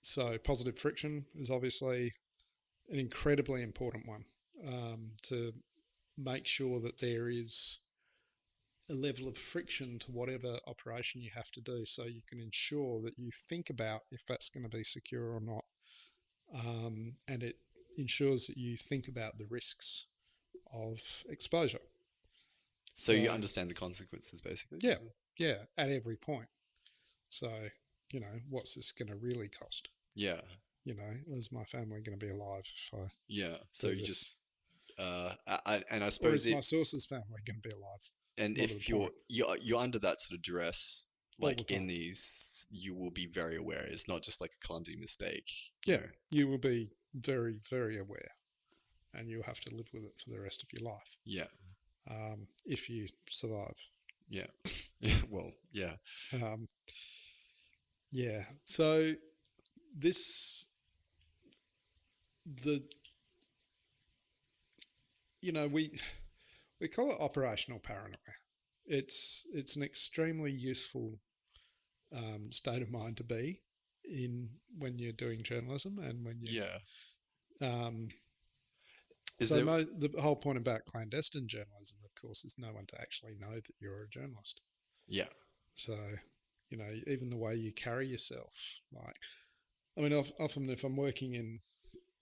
So positive friction is obviously an incredibly important one, to make sure that there is a level of friction to whatever operation you have to do, so you can ensure that you think about if that's going to be secure or not, and it ensures that you think about the risks of exposure. So you understand the consequences, basically. Yeah, at every point. So, what's this going to really cost? Yeah. Is my family going to be alive if I Yeah. So do you this? just and I Or suppose is it my source's family going to be alive? and More to the if point, you're under that sort of duress, all the like in time. these, you will be very aware. It's not just like a clumsy mistake, you Yeah, know. you will be very, very aware, and you'll have to live with it for the rest of your life Yeah. if you survive. Yeah. Yeah. Well, yeah. Um, yeah. So this the we call it operational paranoia. It's an extremely useful state of mind to be in when you're doing journalism and when you. Yeah. Um, Is so there the whole point about clandestine journalism, of course, is no one to actually know that you're a journalist. Yeah. So, even the way you carry yourself, like, I mean, often if I'm working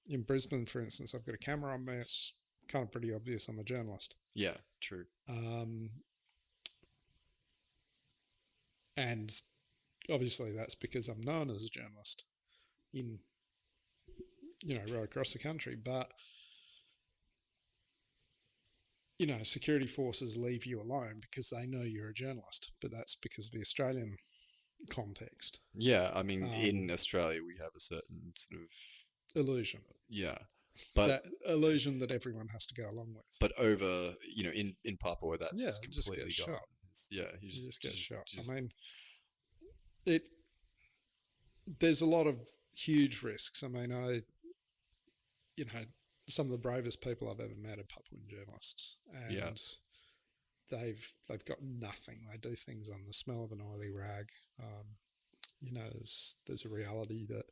in Brisbane, for instance, I've got a camera on me. It's kind of pretty obvious I'm a journalist. Yeah, true. And obviously that's because I'm known as a journalist in, right across the country. But, security forces leave you alone because they know you're a journalist. But that's because of the Australian context. Yeah, I mean, in Australia we have a certain sort of Illusion. yeah, but That illusion that everyone has to go along with. but over in Papua that's just completely get gone. shot. Yeah, You just get shot. just- I mean, there's a lot of huge risks. I mean, some of the bravest people I've ever met are Papuan journalists, and Yeah. they've got nothing. They do things on the smell of an oily rag. There's a reality that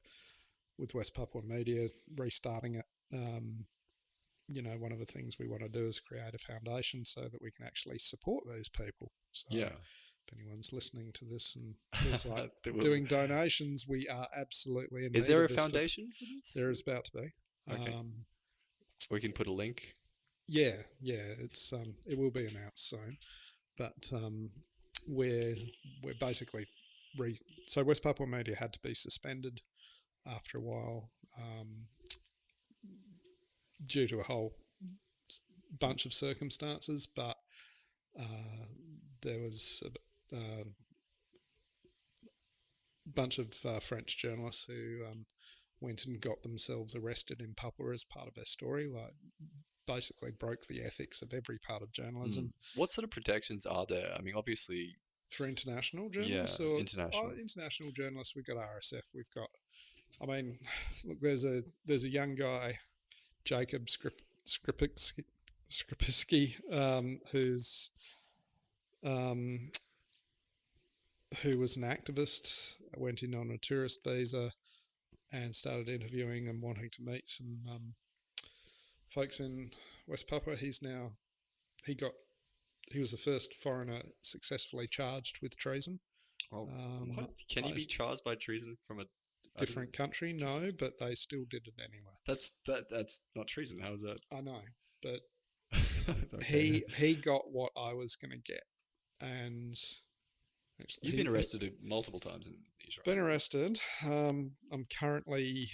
with WestPapuaMedia restarting it, one of the things we want to do is create a foundation so that we can actually support those people. So yeah. if anyone's listening to this and feels like There will- doing donations, we are absolutely in Is need there of a this foundation for this? There is about to be. Okay. We can put a link. Yeah, it's it will be announced soon, but we're basically so West Papua Media had to be suspended after a while due to a whole bunch of circumstances, but there was a bunch of French journalists who went and got themselves arrested in Papua as part of their story, like basically broke the ethics of every part of journalism. What sort of protections are there? I mean, obviously, For international journalists, yeah, or international. international journalists, we've got RSF. We've got, I mean, look, there's a young guy, Jacob Skripinski, who was an activist, went in on a tourist visa, and started interviewing and wanting to meet some folks in West Papua. He was the first foreigner successfully charged with treason. Oh, what? Can you be charged by treason from a different country? No, but they still did it anyway. That's not treason. How is that? I know, but Okay. he got what I was going to get, and actually, You've been arrested multiple times in Israel. Been arrested. I'm currently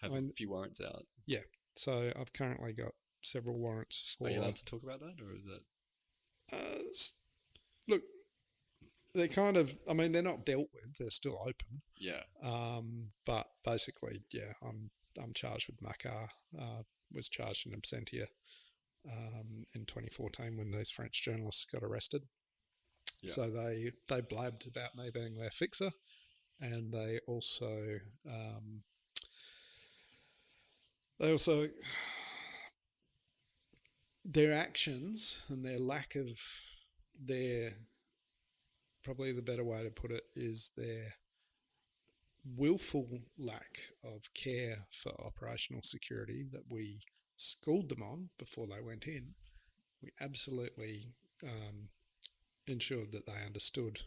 Have a few warrants out. Yeah, so I've currently got several warrants for. Are you allowed to talk about that, or is that? Look, they're kind of. I mean, they're not dealt with. They're still open. Yeah. But basically, yeah, I'm charged with Makar. Was charged in absentia in 2014 when these French journalists got arrested. Yeah. So they blabbed about me being their fixer, and they also their actions and their lack of probably the better way to put it is their willful lack of care for operational security that we schooled them on before they went in. We absolutely ensured that they understood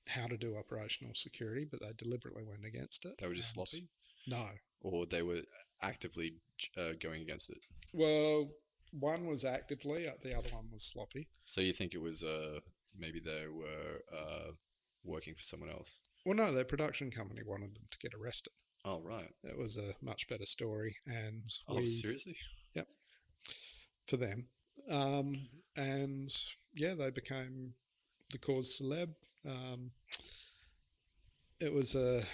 how to do operational security, but they deliberately went against it. They were just sloppy? No. Or they were actively going against it? Well, one was actively, the other one was sloppy. So you think it was maybe they were working for someone else? Well, no, their production company wanted them to get arrested. Oh, right. It was a much better story, and Oh, seriously? yep, for them. And yeah, they became the cause celeb. It was a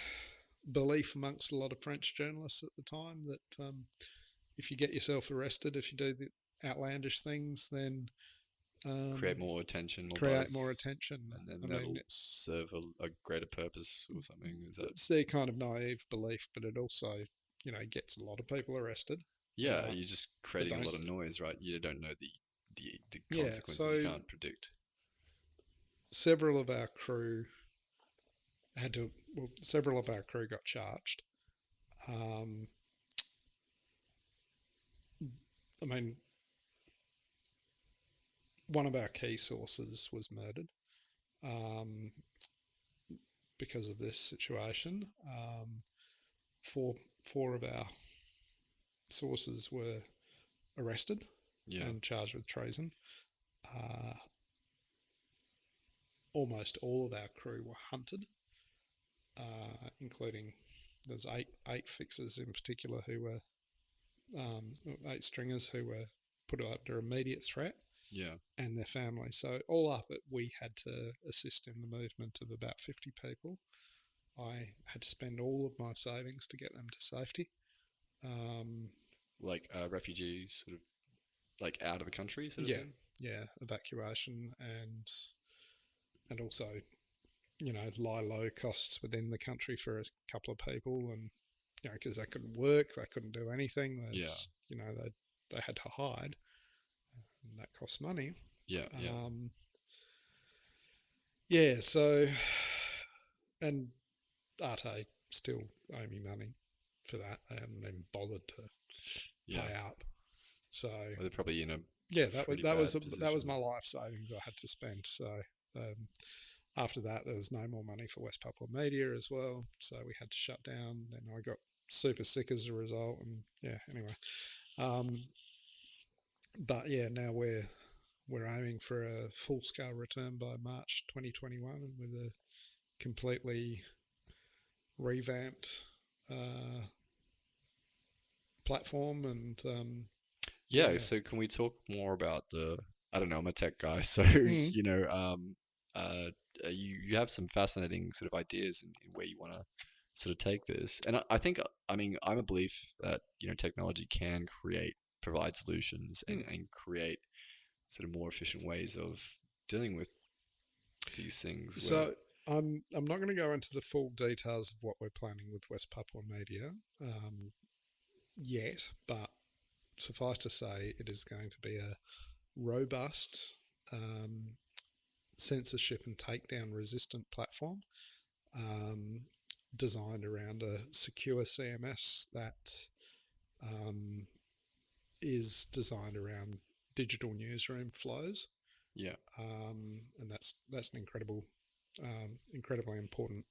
belief amongst a lot of French journalists at the time that if you get yourself arrested, if you do the outlandish things, then Create more attention, more create buzz, more attention. and then I that'll mean, serve a greater purpose or something. Is that? it's their kind of naive belief, but it also, gets a lot of people arrested. Yeah, you're just creating a don't. lot of noise, right? You don't know the Yeah, consequences. so You can't predict. several of our crew several of our crew got charged. I mean, one of our key sources was murdered because of this situation. Four of our sources were arrested and charged with treason. Almost all of our crew were hunted, including there's eight fixers in particular who were 8 stringers who were put under immediate threat. Yeah. And their families. So all up, we had to assist in the movement of about 50 people. I had to spend all of my savings to get them to safety. Like refugees, sort of like out of the country, sort of thing? Yeah, evacuation and also, lie low costs within the country for a couple of people, and because they couldn't work, they couldn't do anything. They had to hide. And that costs money. Yeah. So, and Arte still owe me money for that. They haven't even bothered to pay up. So they're probably in a that was my life savings I had to spend. So after that, there was no more money for WestPapuaMedia as well. So we had to shut down. Then I got super sick as a result. And anyway. But yeah, now we're aiming for a full-scale return by March 2021 with a completely revamped platform. And so can we talk more about I don't know, I'm a tech guy, so you have some fascinating sort of ideas in where you want to sort of take this, and I think, I'm a belief that technology can provide solutions and create sort of more efficient ways of dealing with these things. So I'm not going to go into the full details of what we're planning with WestPapuaMedia yet, but suffice to say, it is going to be a robust censorship and takedown resistant platform designed around a secure CMS that is designed around digital newsroom flows. Yeah. And that's an incredibly important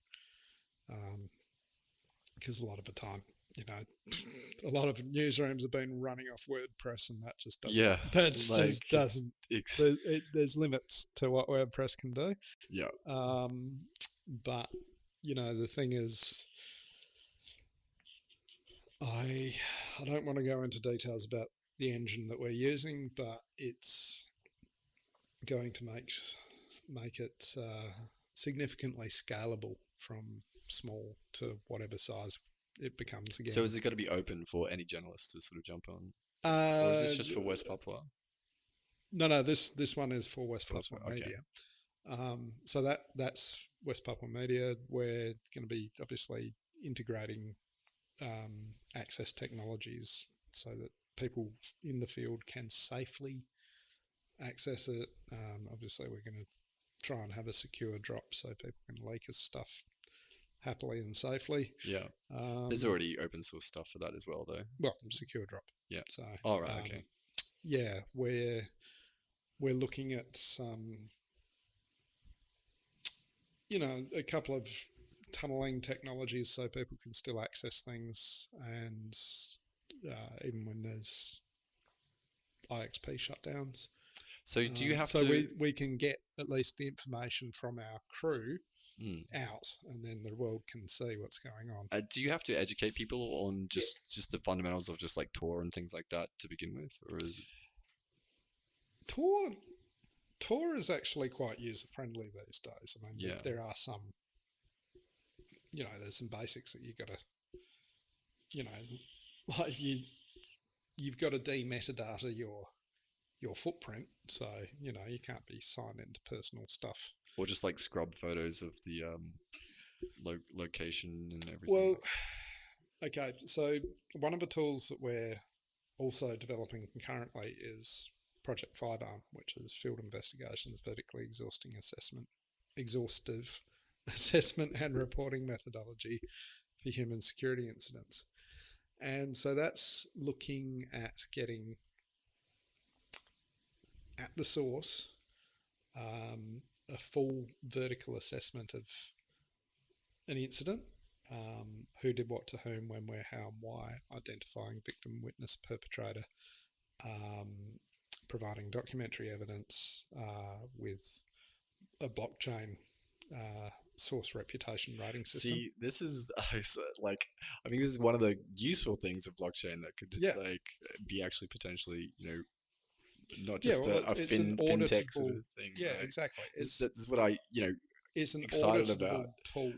because a lot of the time, a lot of newsrooms have been running off WordPress, and that just doesn't. Yeah, just doesn't. There's limits to what WordPress can do. Yeah. But the thing is, I don't want to go into details about the engine that we're using, but it's going to make it significantly scalable from small to whatever size it becomes again. So is it going to be open for any journalist to sort of jump on? Or is this just for West Papua? No, this one is for WestPapuaMedia. Okay. So that's WestPapuaMedia. We're going to be obviously integrating access technologies so that people in the field can safely access it. Obviously, we're going to try and have a secure drop so people can leak us stuff happily and safely. Yeah. There's already open source stuff for that as well, though. Well, secure drop. Yeah. So. Okay. Yeah, we're looking at some, a couple of tunneling technologies so people can still access things, and even when there's IXP shutdowns. So do you have to... So we can get at least the information from our crew out, and then the world can see what's going on. Do you have to educate people on just the fundamentals of just like Tor and things like that to begin with, or is it... Tor is actually quite user friendly these days. I mean, there are some, there's some basics that you got to, like you've got to demetadata your footprint, so you can't be signed into personal stuff. Or just like scrub photos of the location and everything. Well, okay, so one of the tools that we're also developing concurrently is Project Firearm, which is Field Investigations Vertically Exhaustive Assessment and Reporting Methodology for Human Security Incidents. And so that's looking at getting at the source a full vertical assessment of an incident, who did what to whom, when, where, how, and why, identifying victim, witness, perpetrator, providing documentary evidence with a blockchain source reputation rating system. See, this is like, I mean, this is one of the useful things of blockchain that could like be actually potentially, not just a fintech sort of thing. Yeah, right? exactly. This is what I, it's an excited auditable about. tool.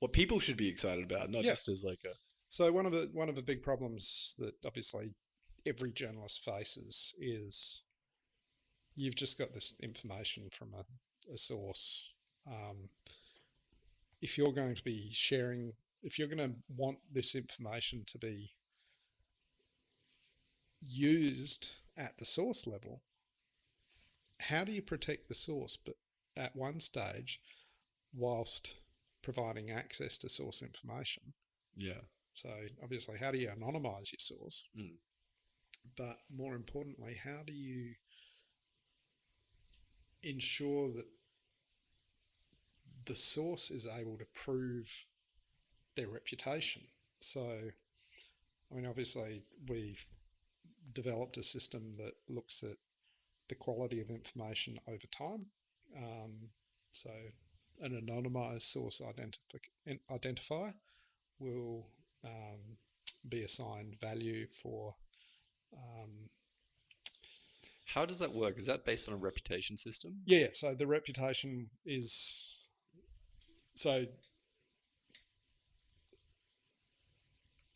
What people should be excited about, not just as like a... So one of the big problems that obviously every journalist faces is you've just got this information from a source. If you're going to be sharing, if you're going to want this information to be used at the source level, how do you protect the source but at one stage whilst providing access to source information? Yeah. So obviously, how do you anonymize your source? But more importantly, how do you ensure that the source is able to prove their reputation? So, I mean, obviously, we've developed a system that looks at the quality of information over time. So an anonymized source identifier will be assigned value for... How does that work? Is that based on a reputation system? Yeah, so the reputation is... So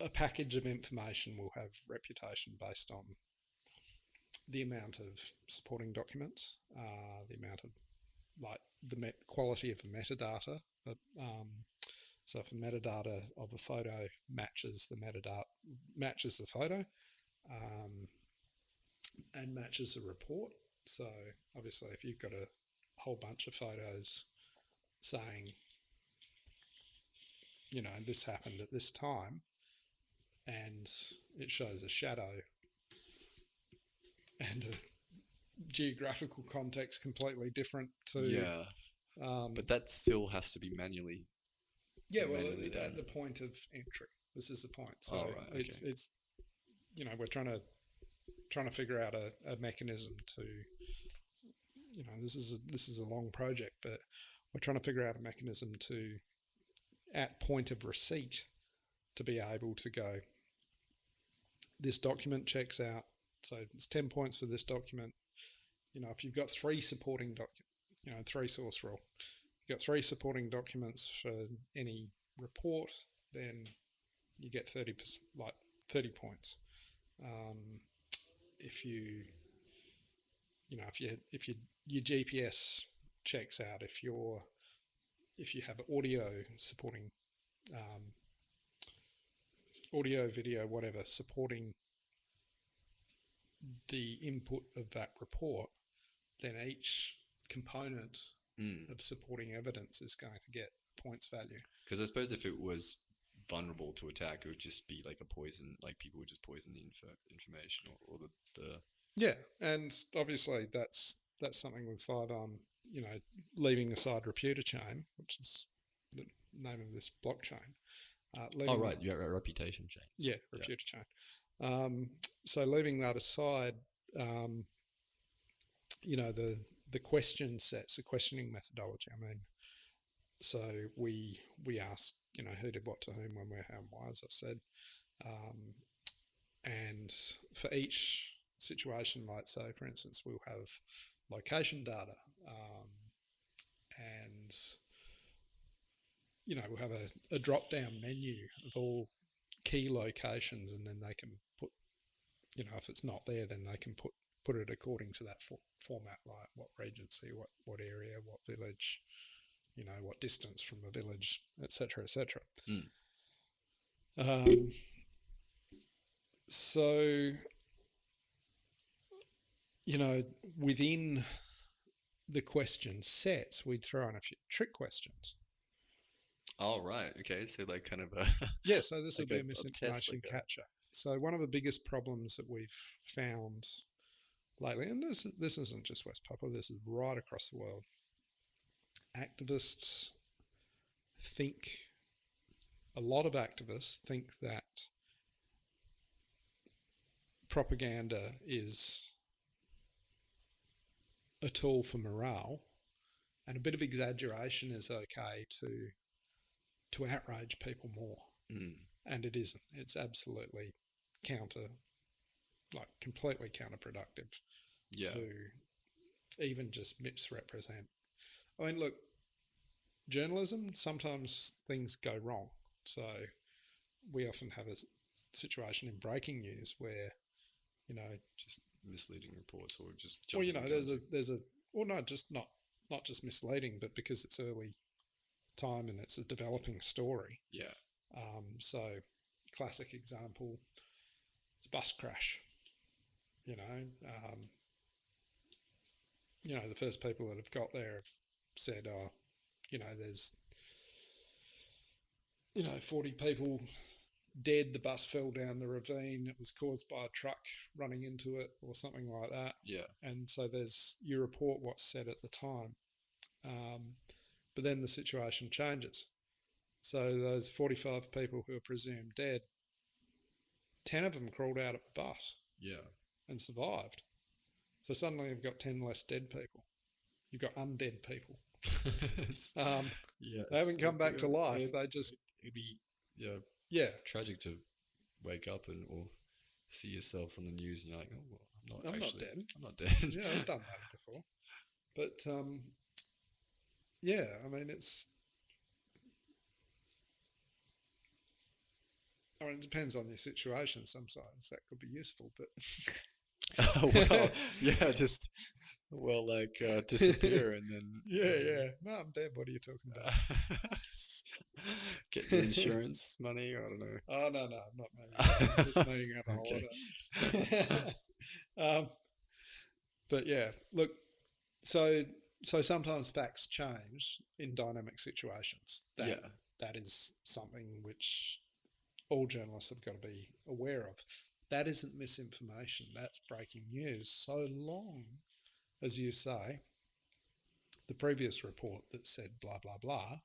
a package of information will have reputation based on the amount of supporting documents, the amount of the quality of the metadata. So if the metadata of a photo matches the photo, and matches the report. So obviously, if you've got a whole bunch of photos saying, this happened at this time, and it shows a shadow and a geographical context completely different to... but that still has to be manually... Yeah, well, at the point of entry. This is the point. So it's we're trying to figure out a mechanism to... this is a long project, but we're trying to figure out a mechanism to, at point of receipt, to be able to go, this document checks out, so it's 10 points for this document. If you've got 3 supporting documents, 3 source rule, you've got 3 supporting documents for any report, then you get 30 points. If your GPS checks out, if you have audio supporting, audio, video, whatever, supporting the input of that report, then each component of supporting evidence is going to get points value. Because I suppose if it was vulnerable to attack, it would just be like a poison, like people would just poison the information or the... Yeah, and obviously that's something with Firearm, leaving aside Reputer-Chain, which is the name of this blockchain. You have a reputation chain. Yeah, Reputer-Chain. So leaving that aside, the question sets, the questioning methodology. I mean, So we asked, who did what to whom, when, where, how, and why, as I said. And for each situation, like, so for instance, we'll have location data, and we'll have a drop down menu of all key locations, and then they can put, if it's not there, then they can put it according to that format, like what regency, what area, what village, what distance from a village, etc., etc. So, within the question sets, we'd throw in a few trick questions. Oh, right. Okay. So like kind of a Yeah, so this like would be a a misinformation test, catcher. So one of the biggest problems that we've found lately, and this isn't just West Papua, this is right across the world, a lot of activists think that propaganda is a tool for morale, and a bit of exaggeration is okay to outrage people more. And it isn't. It's absolutely completely counterproductive to even just misrepresent. I mean, look, journalism, sometimes things go wrong. So we often have a situation in breaking news where, just misleading reports or just not just misleading, but because it's early time and it's a developing story. Yeah. So classic example, it's a bus crash. The first people that have got there have said, there's 40 people dead, the bus fell down the ravine, it was caused by a truck running into it or something like that. Yeah. And so you report what's said at the time. But then the situation changes. So those 45 people who are presumed dead, 10 of them crawled out of the bus. Yeah. And survived. So suddenly you've got 10 less dead people. You've got undead people. They haven't come back to life. They just... It'd be tragic to wake up or see yourself on the news and you're like, oh, well, I'm not dead. I'm not dead. Yeah, I've done that before. But, I mean, it depends on your situation. Sometimes that could be useful, but... disappear and then... Yeah. No, I'm dead. What are you talking about? Get the insurance money, or I don't know. Oh, no, I'm not moving. I'm just moving out a holiday. But yeah, look, so sometimes facts change in dynamic situations. That is something which all journalists have got to be aware of. That isn't misinformation. That's breaking news. So long as you say the previous report that said blah, blah, blah,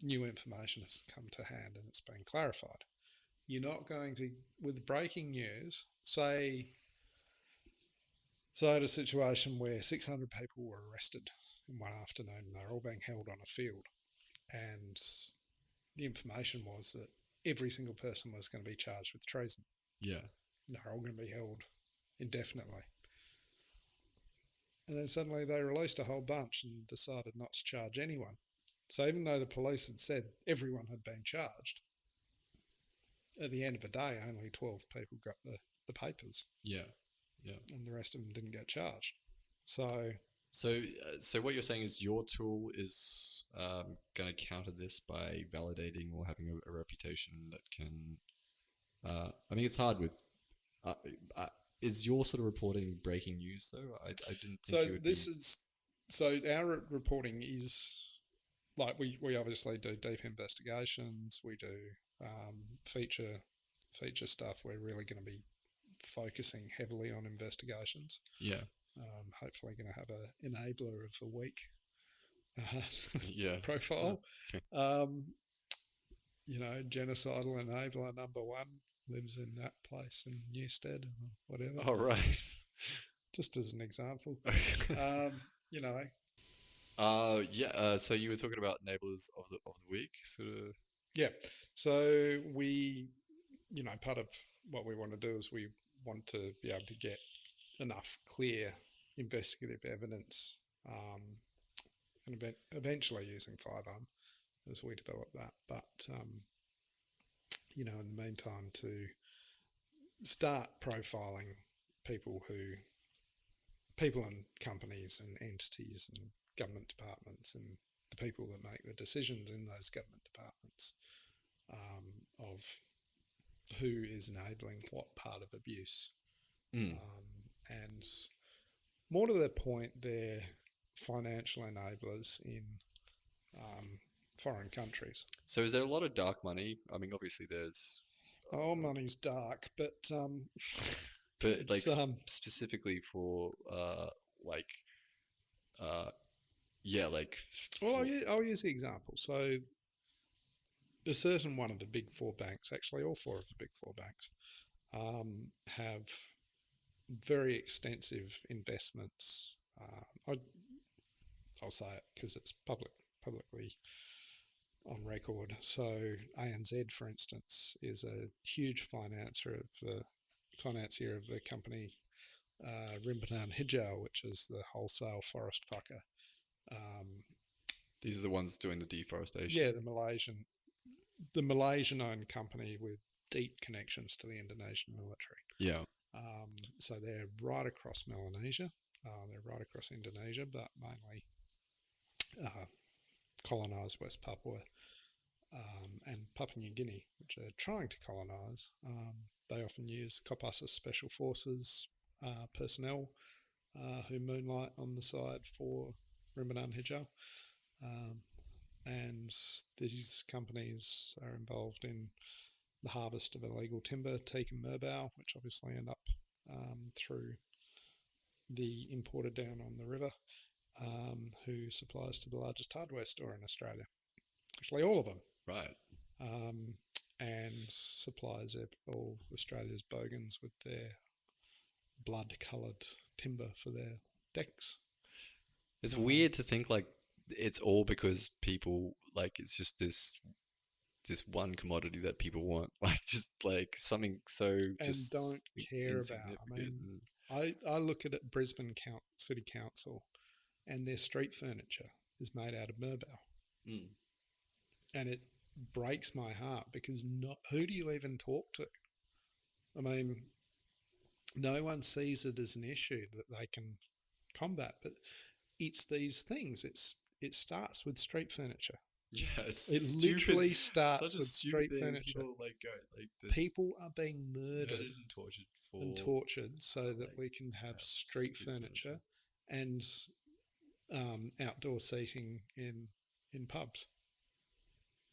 new information has come to hand and it's been clarified. You're not going to, with breaking news, say at a situation where 600 people were arrested in one afternoon and they're all being held on a field, and the information was that every single person was going to be charged with treason. Yeah. They're all going to be held indefinitely. And then suddenly they released a whole bunch and decided not to charge anyone. So even though the police had said everyone had been charged, at the end of the day, only 12 people got the papers. Yeah. And the rest of them didn't get charged. So what you're saying is your tool is going to counter this by validating or having a reputation that can... I mean, it's hard with... is your sort of reporting breaking news, though? I didn't think So our reporting is... Like, we obviously do deep investigations. We do feature stuff. We're really going to be focusing heavily on investigations. Yeah. Hopefully going to have an enabler of the week yeah. profile. Okay. Genocidal enabler number 1 lives in that place in Newstead or whatever. Oh, right. Just as an example. Yeah. So you were talking about neighbors of the week, sort of. Yeah. So part of what we want to do is we want to be able to get enough clear investigative evidence, and eventually using firearm as we develop that. But in the meantime, to start profiling people people and companies and entities and government departments and the people that make the decisions in those government departments, of who is enabling what part of abuse. Mm. And more to the point, they're financial enablers in foreign countries. So is there a lot of dark money? I mean, obviously there's, Oh, money's dark, but but like it's specifically for like uh yeah, like well, for I'll use the example. So a certain one of the big four banks, actually all four of the big four banks, have very extensive investments. I'll say it because it's publicly on record. So ANZ, for instance, is a huge financier of the company Rimbanan Hijau, which is the wholesale forest fucker. these are the ones doing the deforestation. Yeah, the Malaysian-owned company with deep connections to the Indonesian military. Yeah. So they're right across Melanesia. They're right across Indonesia, but mainly colonised West Papua and Papua New Guinea, which are trying to colonise. They often use Kopassus Special Forces personnel who moonlight on the side for Rimbanan Hijau. And these companies are involved in the harvest of illegal timber, teak and merbau, which obviously end up through the importer down on the river, who supplies to the largest hardware store in Australia. Actually, all of them. Right. And supplies all Australia's bogans with their blood-coloured timber for their decks. It's weird to think like it's all because people like it's just this one commodity that people want, like just like something so and just don't care about. I mean, I look at it, Brisbane City Council, and their street furniture is made out of merbau, and it breaks my heart because who do you even talk to? I mean, no one sees it as an issue that they can combat, but it's these things. It starts with street furniture. Yeah, it literally starts with street furniture. People are being murdered and tortured so that we can have street furniture and outdoor seating in pubs,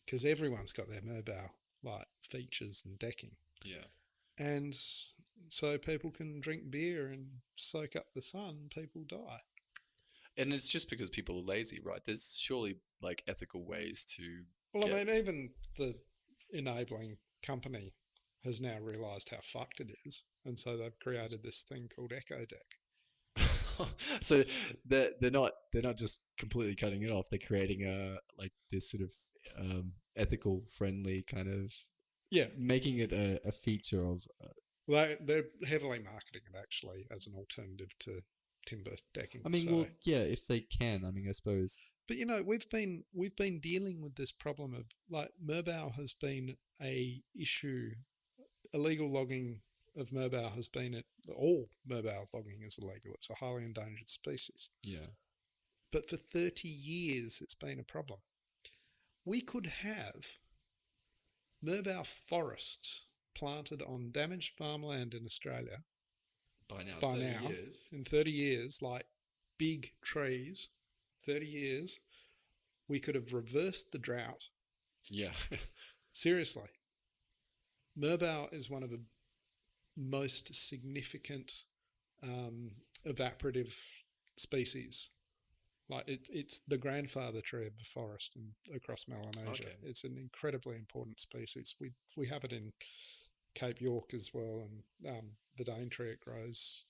because everyone's got their merbau like features and decking. Yeah, and so people can drink beer and soak up the sun. People die. And it's just because people are lazy, right? There's surely like ethical ways to. Well, I mean, even the enabling company has now realised how fucked it is, and so they've created this thing called Echo Deck. So they're not just completely cutting it off. They're creating like this sort of ethical friendly kind of making it a feature of. They're heavily marketing it actually as an alternative to timber decking. I mean, well, yeah, if they can. I mean, I suppose. But we've been dealing with this problem of like merbau has been a issue. Illegal logging of merbau has been all merbau logging is illegal. It's a highly endangered species. Yeah. But for 30 years, it's been a problem. We could have merbau forests planted on damaged farmland in Australia. By now, in 30 years, like big trees, 30 years, we could have reversed the drought. Yeah. Seriously. Merbau is one of the most significant evaporative species. Like it's the grandfather tree of the forest across Melanesia. Okay. It's an incredibly important species. We have it in Cape York as well, and the Daintree it grows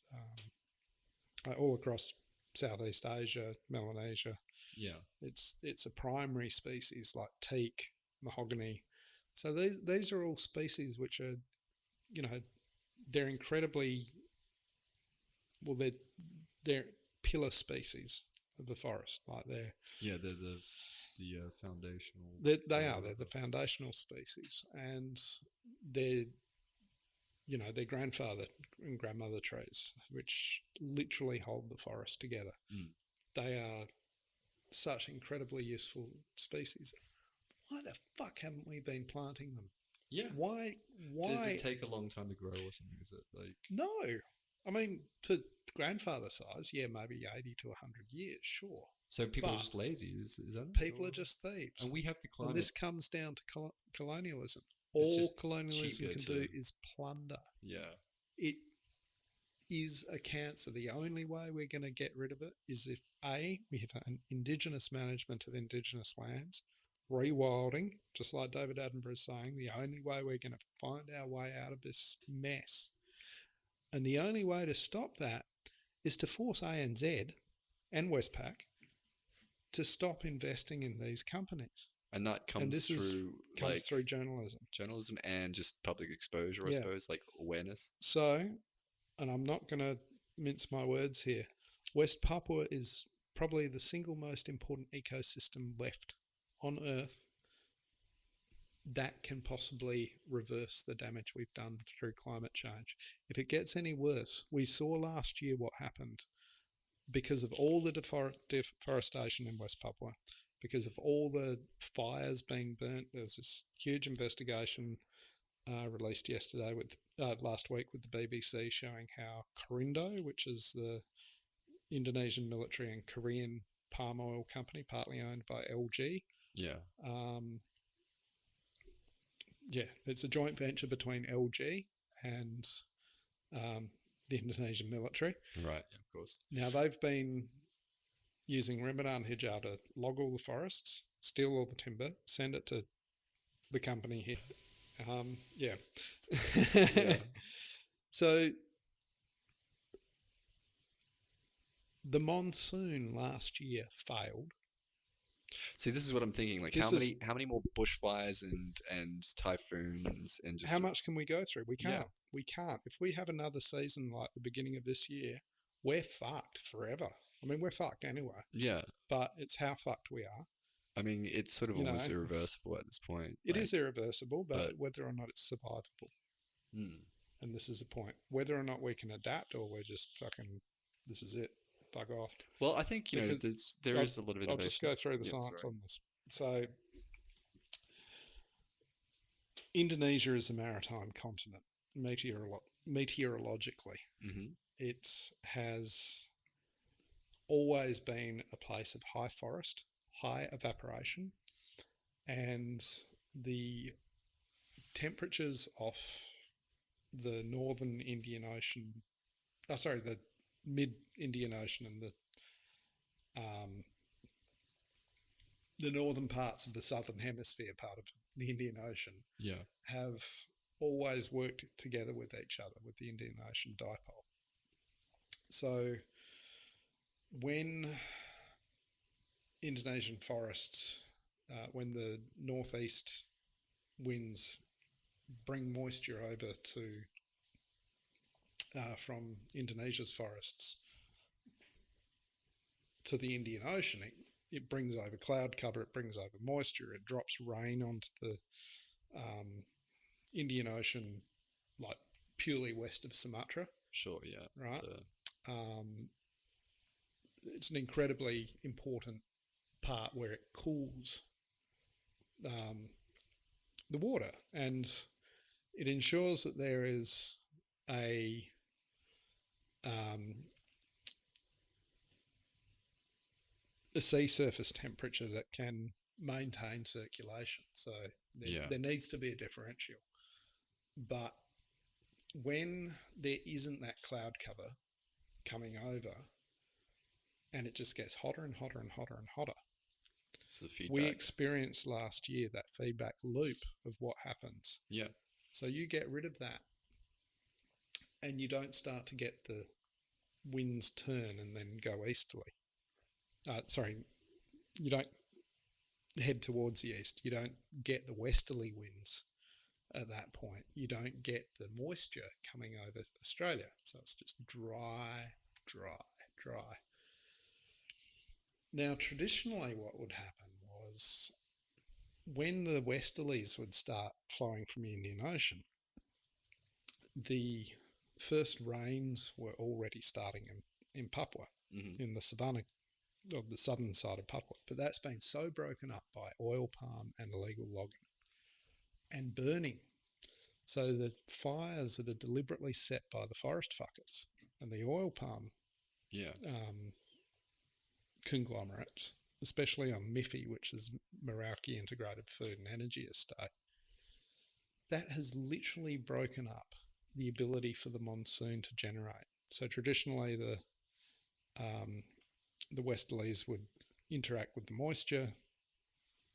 all across Southeast Asia, Melanesia, Yeah. It's a primary species like teak, mahogany. So these are all species which are, they're incredibly, well, they're pillar species of the forest. Like Yeah, they're the foundational they're the foundational species, and they're their grandfather and grandmother trees, which literally hold the forest together. Mm. They are such incredibly useful species. Why the fuck haven't we been planting them? Yeah. Why? Does it take a long time to grow or something? Is it like... No. I mean, to grandfather size, yeah, maybe 80 to 100 years, sure. So people are But just lazy, is that it? people are just thieves. And we have the And climate. this comes down to colonialism. It's All just colonialism cheaper can to... do is plunder. Yeah. It is a cancer. The only way we're going to get rid of it is if A, we have an indigenous management of indigenous lands, rewilding, just like David Attenborough is saying. The only way we're going to find our way out of this mess, and the only way to stop that, is to force ANZ and Westpac to stop investing in these companies. And that comes And this through through journalism. Journalism and just public exposure, I Yeah. suppose, like awareness. So, and I'm not going to mince my words here, West Papua is probably the single most important ecosystem left on Earth that can possibly reverse the damage we've done through climate change. If it gets any worse, we saw last year what happened because of all the deforestation in West Papua, because of all the fires being burnt. There's this huge investigation released last week with the BBC showing how Korindo, which is the Indonesian military and Korean palm oil company, partly owned by LG. Yeah. It's a joint venture between LG and the Indonesian military. Right, yeah, of course. Now, they've been using Ramadan hijau to log all the forests, steal all the timber, send it to the company here. Yeah. So the monsoon last year failed. See, this is what I'm thinking. Like, how many more bushfires and typhoons and just... How much can we go through? We can't. Yeah. We can't. If we have another season like the beginning of this year, we're fucked forever. I mean, we're fucked anyway. Yeah. But it's how fucked we are. I mean, it's sort of almost irreversible at this point. It is irreversible, but whether or not it's survivable. Mm. And this is the point. Whether or not we can adapt, or we're just fucking, this is it, fuck off. Well, I think, there is a lot of innovation. I'll just go through the science on this. So, Indonesia is a maritime continent, meteorologically. Mm-hmm. It has always been a place of high forest, high evaporation, and the temperatures off the northern Indian Ocean, the mid-Indian Ocean and the northern parts of the southern hemisphere part of the Indian Ocean have always worked together with each other, with the Indian Ocean dipole. So when Indonesian forests, when the northeast winds bring moisture over to from Indonesia's forests to the Indian Ocean, it brings over cloud cover, it brings over moisture, it drops rain onto the Indian Ocean, like purely west of Sumatra. Sure, yeah. Right. It's an incredibly important part where it cools the water, and it ensures that there is a sea surface temperature that can maintain circulation. So there needs to be a differential. But when there isn't that cloud cover coming over, and it just gets hotter and hotter and hotter and hotter, we experienced last year that feedback loop of what happens. Yeah. So you get rid of that, and you don't start to get the winds turn and then go easterly. you don't head towards the east. You don't get the westerly winds at that point. You don't get the moisture coming over Australia. So it's just dry. Now, traditionally, what would happen was when the westerlies would start flowing from the Indian Ocean, the first rains were already starting in Papua, in the savanna of the southern side of Papua. But that's been so broken up by oil palm and illegal logging and burning. So the fires that are deliberately set by the forest fuckers and the oil palm conglomerates, especially on Miffy, which is Merauke Integrated Food and Energy Estate, that has literally broken up the ability for the monsoon to generate. So traditionally, the westerlies would interact with the moisture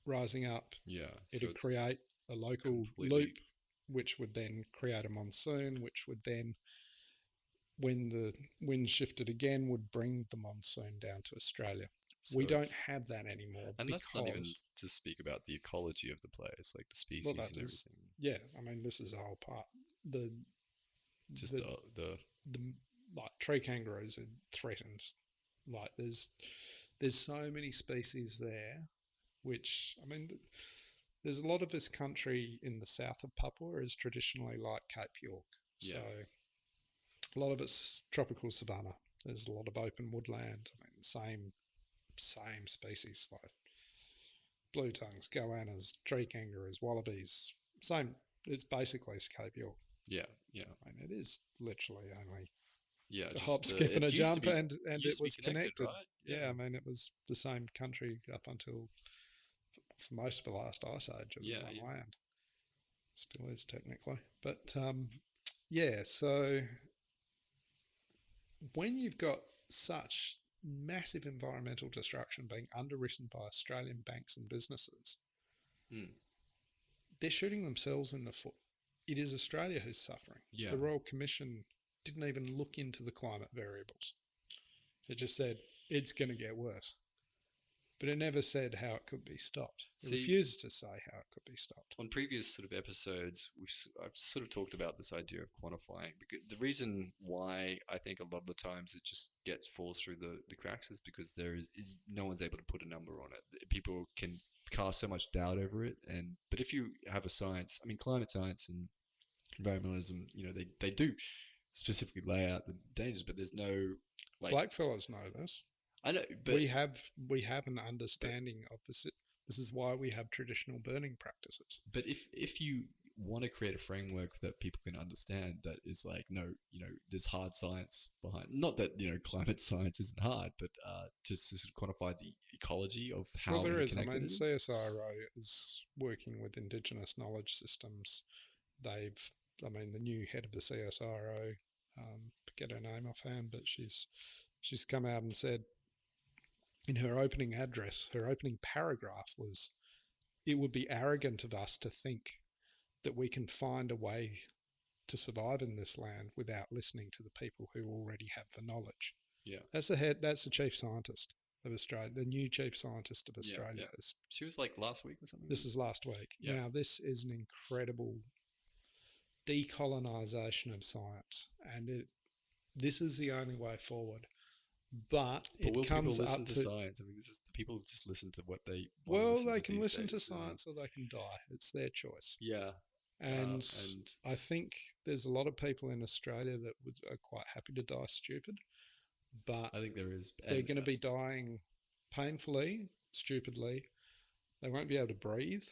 rising up. Yeah. It would create a local loop, which would then create a monsoon, which would then, when the wind shifted again, would bring the monsoon down to Australia. So we don't have that anymore. And that's not even to speak about the ecology of the place, like the species and everything. Yeah, I mean, this is the whole part. The like tree kangaroos are threatened. Like there's so many species there, which, I mean, there's a lot of this country in the south of Papua is traditionally like Cape York. Yeah. So a lot of it's tropical savanna. There's a lot of open woodland. I mean, same species like blue tongues, goannas, tree kangaroos, wallabies. Same. It's basically Cape York. Yeah. I mean, it is literally only a just hop, skip, and a jump, and it was connected. Right? Yeah, I mean, it was the same country up until for most of the last ice age. It was one land. Still is technically, but so when you've got such massive environmental destruction being underwritten by Australian banks and businesses, they're shooting themselves in the foot. It is Australia who's suffering. Yeah. The Royal Commission didn't even look into the climate variables. It just said it's going to get worse. But it never said how it could be stopped. It refused to say how it could be stopped. On previous sort of episodes, I've sort of talked about this idea of quantifying. Because the reason why I think a lot of the times it just falls through the cracks is because no one's able to put a number on it. People can cast so much doubt over it. But if you have a science, I mean, climate science and environmentalism, they do specifically lay out the dangers, but there's no blackfellas know this. I know, but we have an understanding of this. This is why we have traditional burning practices. But if you want to create a framework that people can understand, that is like, no, there's hard science behind. Not that climate science isn't hard, but just to sort of quantify the ecology of how. Well, there is. I mean, CSIRO is working with Indigenous knowledge systems. The new head of the CSIRO, forget her name offhand, but she's come out and said, in her opening address, her opening paragraph was, it would be arrogant of us to think that we can find a way to survive in this land without listening to the people who already have the knowledge. Yeah. That's the chief scientist of Australia, the new chief scientist of Australia. Yeah. She was like last week or something? This is last week. Yeah. Now, this is an incredible decolonisation of science, and this is the only way forward. But it comes up to science. I mean, people just listen to what they. They can listen to science or they can die. It's their choice. Yeah, and I think there's a lot of people in Australia that are quite happy to die stupid, but I think there is. They're going to be dying painfully, stupidly. They won't be able to breathe.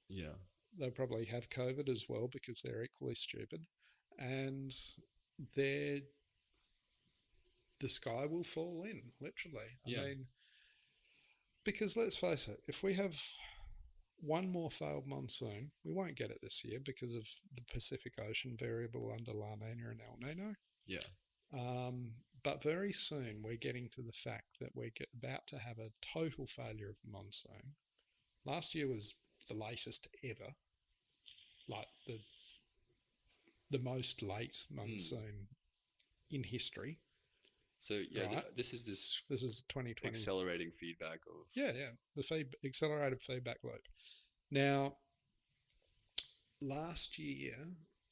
Yeah, they'll probably have COVID as well because they're equally stupid, and the sky will fall in, literally. I mean, because let's face it, if we have one more failed monsoon, we won't get it this year because of the Pacific Ocean variable under La Nina and El Nino. Yeah. But very soon we're getting to the fact that we're about to have a total failure of the monsoon. Last year was the latest ever, like the most late monsoon in history. So yeah, right? this is this This is 2020. accelerating feedback of Yeah, the accelerated feedback loop. Now, last year,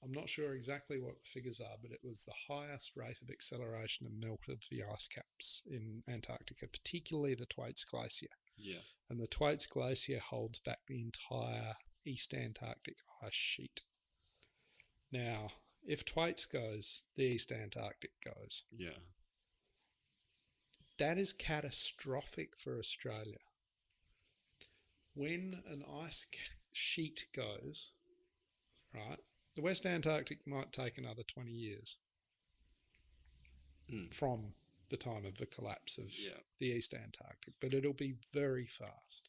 I'm not sure exactly what the figures are, but it was the highest rate of acceleration and melt of the ice caps in Antarctica, particularly the Thwaites Glacier. yeah. And the Thwaites Glacier holds back the entire East Antarctic ice sheet. Now, if Thwaites goes, the East Antarctic goes. Yeah. That is catastrophic for Australia. When an ice sheet goes, right, the West Antarctic might take another 20 years from the time of the collapse of the East Antarctic, but it'll be very fast.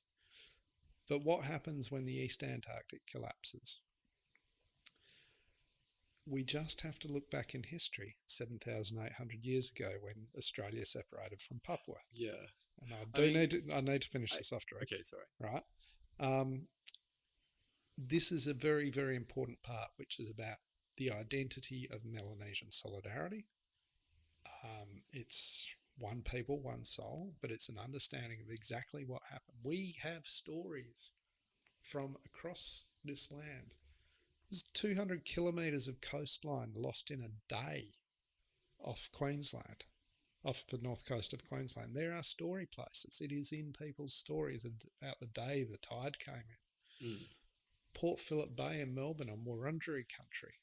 But what happens when the East Antarctic collapses? We just have to look back in history, 7,800 years ago, when Australia separated from Papua. Yeah. And I need to finish this off, Drake. Okay, sorry. Right. This is a very, very important part, which is about the identity of Melanesian solidarity. It's one people, one soul, but it's an understanding of exactly what happened. We have stories from across this land. There's 200 kilometres of coastline lost in a day off Queensland, off the north coast of Queensland. There are story places. It is in people's stories about the day the tide came in. Port Phillip Bay in Melbourne on Wurundjeri country.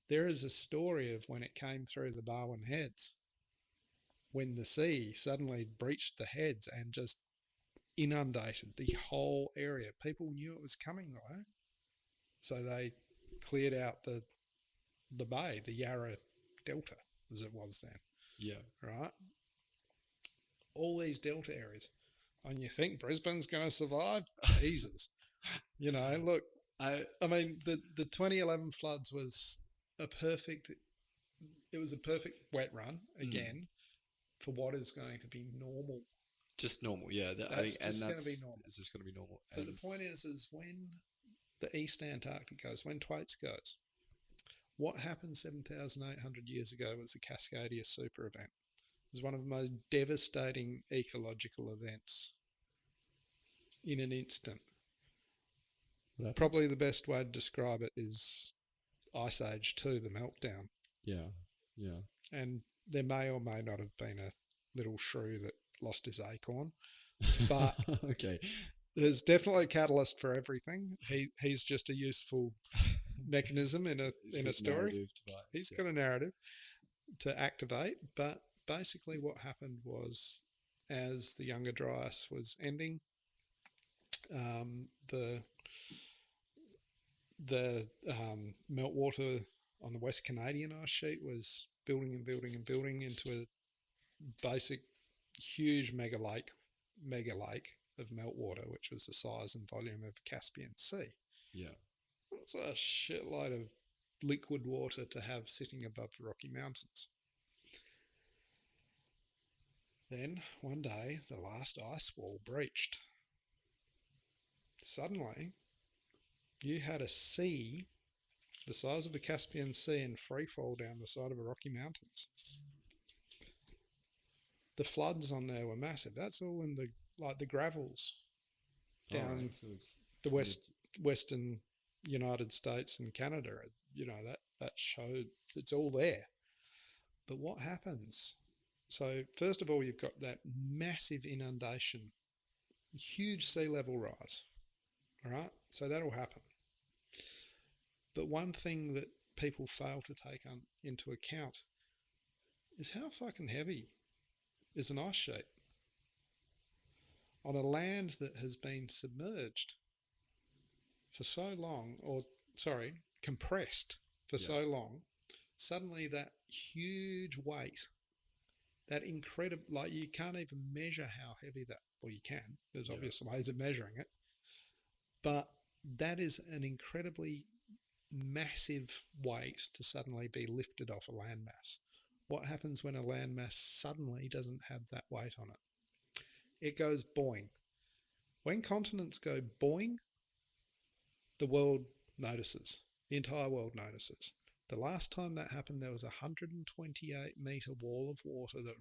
There is a story of when it came through the Barwon Heads, when the sea suddenly breached the heads and just inundated the whole area. People knew it was coming, right? So they cleared out the bay, the Yarra Delta, as it was then. Yeah. Right? All these delta areas. And you think Brisbane's going to survive? Jesus. You know, look, I mean, the 2011 floods was a perfect wet run, again, for what is going to be normal. Just normal, yeah. That's just going to be normal. It's just going to be normal. But the point is when the East Antarctic goes, when Thwaites goes, what happened 7,800 years ago was the Cascadia super event. It was one of the most devastating ecological events in an instant. Probably the best way to describe it is Ice Age 2, the meltdown. Yeah, yeah. And there may or may not have been a little shrew that lost his acorn. But okay, there's definitely a catalyst for everything. He's just a useful mechanism in a story. He's got a narrative to activate. But basically what happened was, as the Younger Dryas was ending, the meltwater on the West Canadian ice sheet was building into a basic huge mega lake of meltwater, which was the size and volume of the Caspian Sea. Yeah. It's a shitload of liquid water to have sitting above the Rocky Mountains. Then, one day, the last ice wall breached. Suddenly, you had a sea the size of the Caspian Sea in free fall down the side of the Rocky Mountains. The floods on there were massive. That's all in the gravels down the western United States and Canada. You know, that showed it's all there. But what happens? So first of all, you've got that massive inundation, huge sea level rise. All right, so that'll happen. But one thing that people fail to take into account is how fucking heavy is an ice sheet on a land that has been submerged for so long, compressed for so long. Suddenly that huge weight, that incredible, like you can't even measure how heavy that, well you can, there's obvious ways of measuring it, but that is an incredibly massive weight to suddenly be lifted off a landmass. What happens when a landmass suddenly doesn't have that weight on it? It goes boing. When continents go boing, the world notices. The entire world notices. The last time that happened, there was a 128 metre wall of water that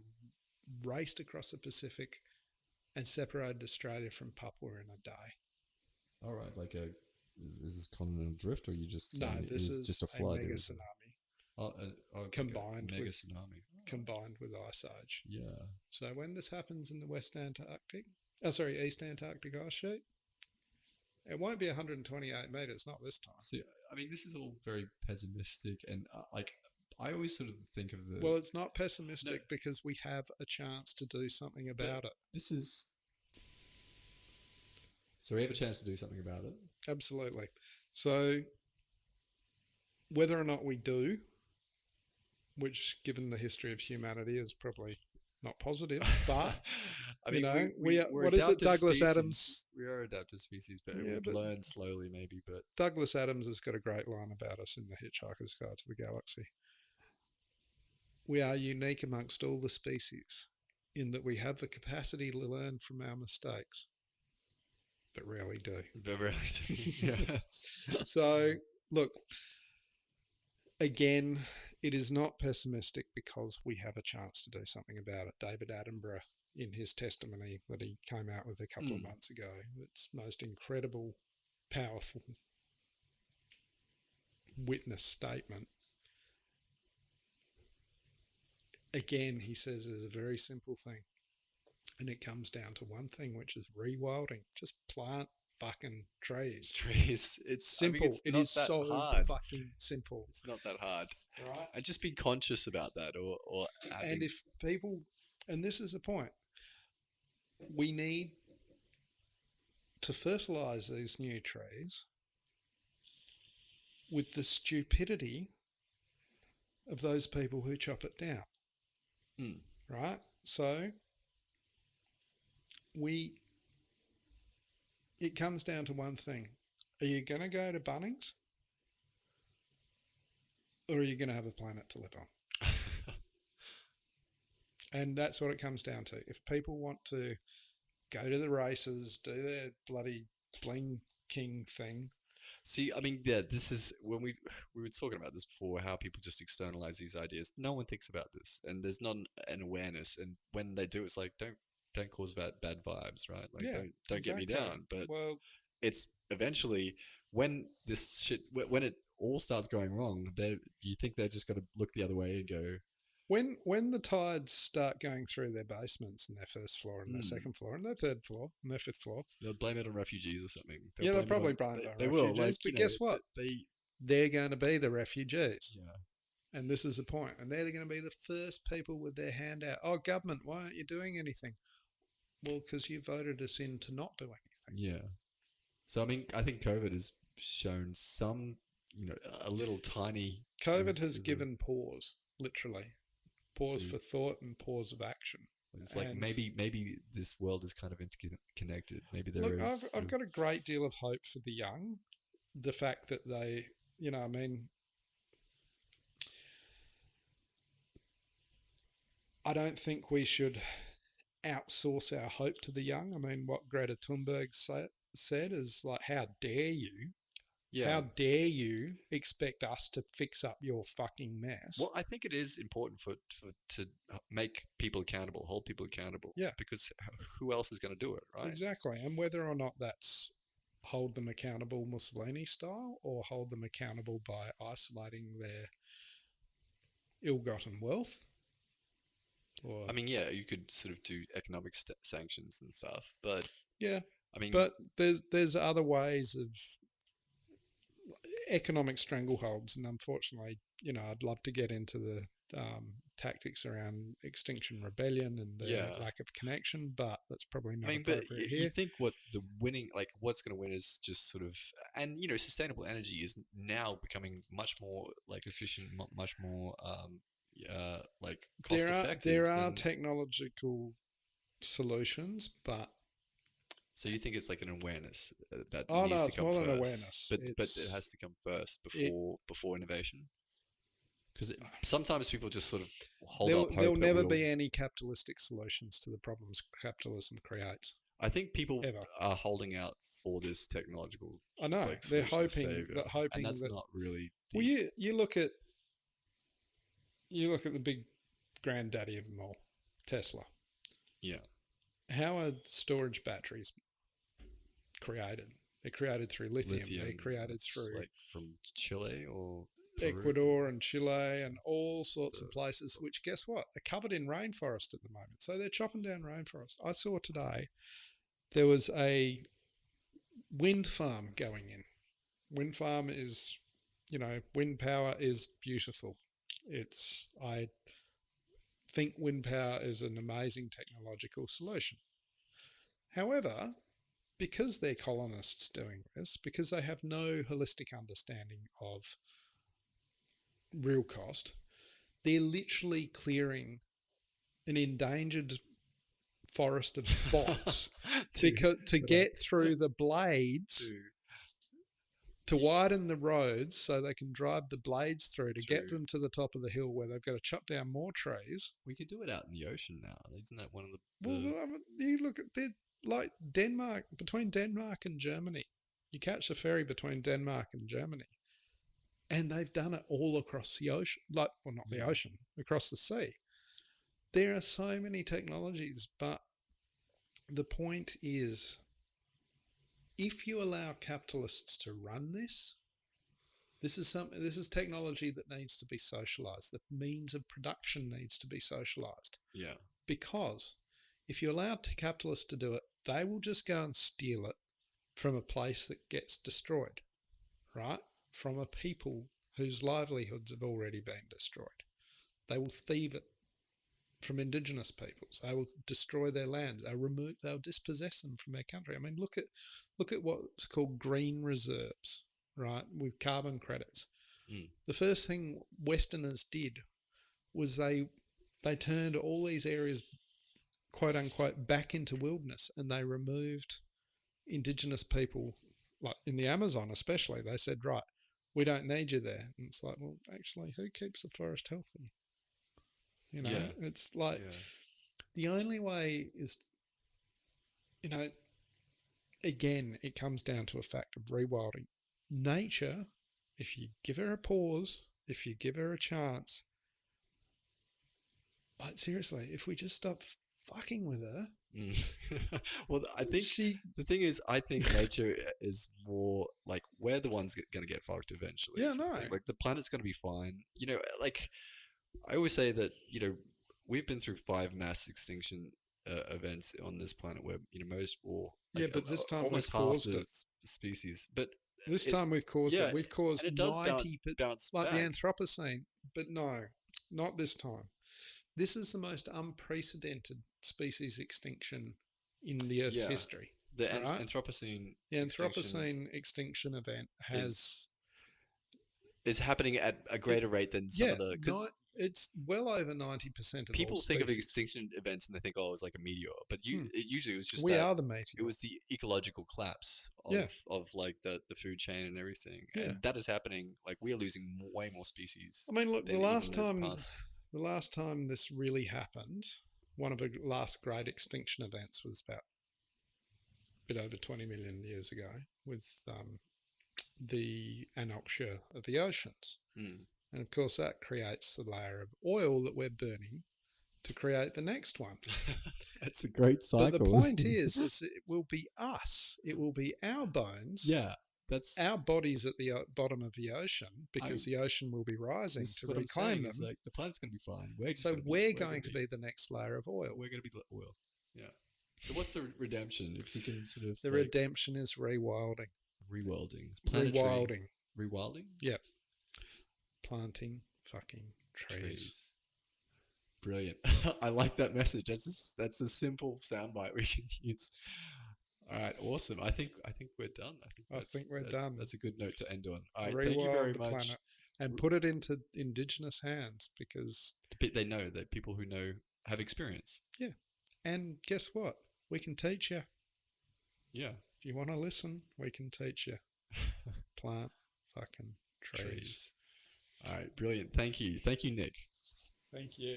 raced across the Pacific and separated Australia from Papua in a day. All right, like is this continental drift, or you just No, saying it this is just a is a flood? mega It was tsunami combined mega tsunami. combined with ice age. Yeah. So when this happens in the East Antarctic ice sheet, it won't be 128 meters, not this time. See, I mean, this is all very pessimistic, and like I always sort of think of the. Well, it's not pessimistic because we have a chance to do something about it. This is. So we have a chance to do something about it. Absolutely. So whether or not we do, which given the history of humanity is probably not positive, but I mean, we're what is it, Douglas species. Adams? We are adaptive species, but Yeah, we'd learn slowly maybe. But Douglas Adams has got a great line about us in The Hitchhiker's Guide to the Galaxy. We are unique amongst all the species in that we have the capacity to learn from our mistakes, but rarely do. Yes. So, look, again, it is not pessimistic because we have a chance to do something about it. David Attenborough, in his testimony that he came out with a couple of months ago, its most incredible, powerful witness statement. Again, he says there's a very simple thing, and it comes down to one thing, which is rewilding. Just plant fucking trees. It's simple. I mean, it is so hard. fucking simple. It's not that hard. Right? And just be conscious about that, or and if people, and this is the point, we need to fertilise these new trees with the stupidity of those people who chop it down. Right? So it comes down to one thing. Are you going to go to Bunnings? Or are you going to have a planet to live on? And that's what it comes down to. If people want to go to the races, do their bloody bling king thing. See, I mean, yeah, this is when we were talking about this before, how people just externalize these ideas. No one thinks about this, and there's not an awareness. And when they do, it's like don't cause bad vibes, right? Like don't get me down. But it's eventually when this shit when it all starts going wrong, you think they're just got to look the other way and go. When the tides start going through their basements and their first floor and their second floor and their third floor and their fifth floor, they'll blame it on refugees or something. They'll probably blame it on refugees. Will, but guess what? They're going to be the refugees. Yeah. And this is the point. And they're going to be the first people with their hand out. Oh, government, why aren't you doing anything? Well, because you voted us in to not do anything. Yeah. So, I mean, I think COVID has shown some, a little tiny... COVID has given pause, literally. Pause for thought and pause of action. It's like maybe this world is kind of interconnected. Maybe there is. I've got a great deal of hope for the young. The fact that they, I mean, I don't think we should outsource our hope to the young. I mean, what Greta Thunberg said is like, how dare you? Yeah. How dare you expect us to fix up your fucking mess? Well, I think it is important to make people accountable, hold people accountable. Yeah. Because who else is going to do it, right? Exactly. And whether or not that's hold them accountable Mussolini style or hold them accountable by isolating their ill-gotten wealth. I mean, yeah, you could sort of do economic sanctions and stuff, but... Yeah. I mean... But there's other ways of... economic strangleholds, and unfortunately, I'd love to get into the tactics around Extinction Rebellion and the lack of connection, but that's probably not appropriate here. You think what's going to win is just sort of, and sustainable energy is now becoming much more like efficient, much more like cost effective. There are technological solutions, but. So you think it's like an awareness that needs to it's come more first, than awareness. But it has to come first before innovation. Because sometimes people just sort of hold up hope. There'll never be any capitalistic solutions to the problems capitalism creates. I think people are holding out for this technological. I know they're hoping, and that's not really. Well, you look at the big granddaddy of them all, Tesla. Yeah. How are storage batteries created? They're created through lithium. They're Lithium, created that's through like from Chile or Peru. Ecuador and Chile and all sorts The, of places, which, guess what, are covered in rainforest at the moment. So they're chopping down rainforest. I saw today there was a wind farm going in. Wind farm is, wind power is beautiful. I think wind power is an amazing technological solution. However, because they're colonists doing this, because they have no holistic understanding of real cost, they're literally clearing an endangered forest of box because to get through the blades, to widen the roads so they can drive the blades through to get them to the top of the hill where they've got to chop down more trees. We could do it out in the ocean now. Isn't that one of Well, you look at like Denmark, between Denmark and Germany. You catch a ferry between Denmark and Germany, and they've done it all across the ocean. Not the ocean, across the sea. There are so many technologies, but the point is, if you allow capitalists to run this, this is technology that needs to be socialized. The means of production needs to be socialized. Yeah. Because if you allow capitalists to do it, they will just go and steal it from a place that gets destroyed, right? From a people whose livelihoods have already been destroyed. They will thieve it from indigenous peoples. They will destroy their lands. They'll dispossess them from their country. I mean, look at what's called green reserves, right? With carbon credits. The first thing Westerners did was they turned all these areas, quote unquote, back into wilderness, and they removed indigenous people, like in the Amazon especially. They said, right, we don't need you there. And it's like, well, actually, who keeps the forest healthy? It's like the only way is, again, it comes down to a fact of rewilding. Nature, if you give her a pause, if you give her a chance, like seriously, if we just stop fucking with her. Well, I think the thing is, I think nature is more like we're the ones going to get fucked eventually. Yeah, no. Like the planet's going to be fine. Like I always say that, we've been through 5 mass extinction events on this planet where, most or like, but this time almost we've half caused the it. species. But This time we've caused it. We've caused and it does 90, bounce like back. the Anthropocene. But no, not this time. This is the most unprecedented species extinction in the Earth's history. The Anthropocene. The Anthropocene extinction event is happening at a greater rate than some of the. It's well over 90% of people all think of species. extinction events and they think, oh, it's like a meteor, but it usually was just we are the meteor. It was the ecological collapse of like the food chain and everything, and that is happening. Like we are losing way more species. I mean, look, the last time this really happened, one of the last great extinction events was about a bit over 20 million years ago with the anoxia of the oceans. And of course, that creates the layer of oil that we're burning to create the next one. That's a great cycle. But the point is it will be us. It will be our bones. Yeah. That's our bodies at the bottom of the ocean, because the ocean will be rising to reclaim them. Like, the planet's going to be fine. We're going to be the next layer of oil. We're going to be the oil. Yeah. So what's the redemption? If you can sort of... The redemption is rewilding. Rewilding. Rewilding. Rewilding? Yep. Planting fucking trees. Brilliant. I like that message. That's a simple soundbite we can use. All right, awesome. I think we're done. I think we're done. That's a good note to end on. All right, Rewild thank you very the much. Planet and put it into indigenous hands, because they know that people who know have experience. Yeah, and guess what? We can teach you. Yeah. If you want to listen, we can teach you. Plant fucking trees. All right, brilliant. Thank you, Nick. Thank you.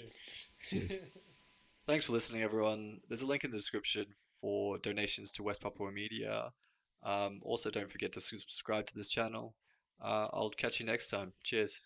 Thanks for listening, everyone. There's a link in the description for donations to West Papua Media. Also, don't forget to subscribe to this channel. I'll catch you next time. Cheers.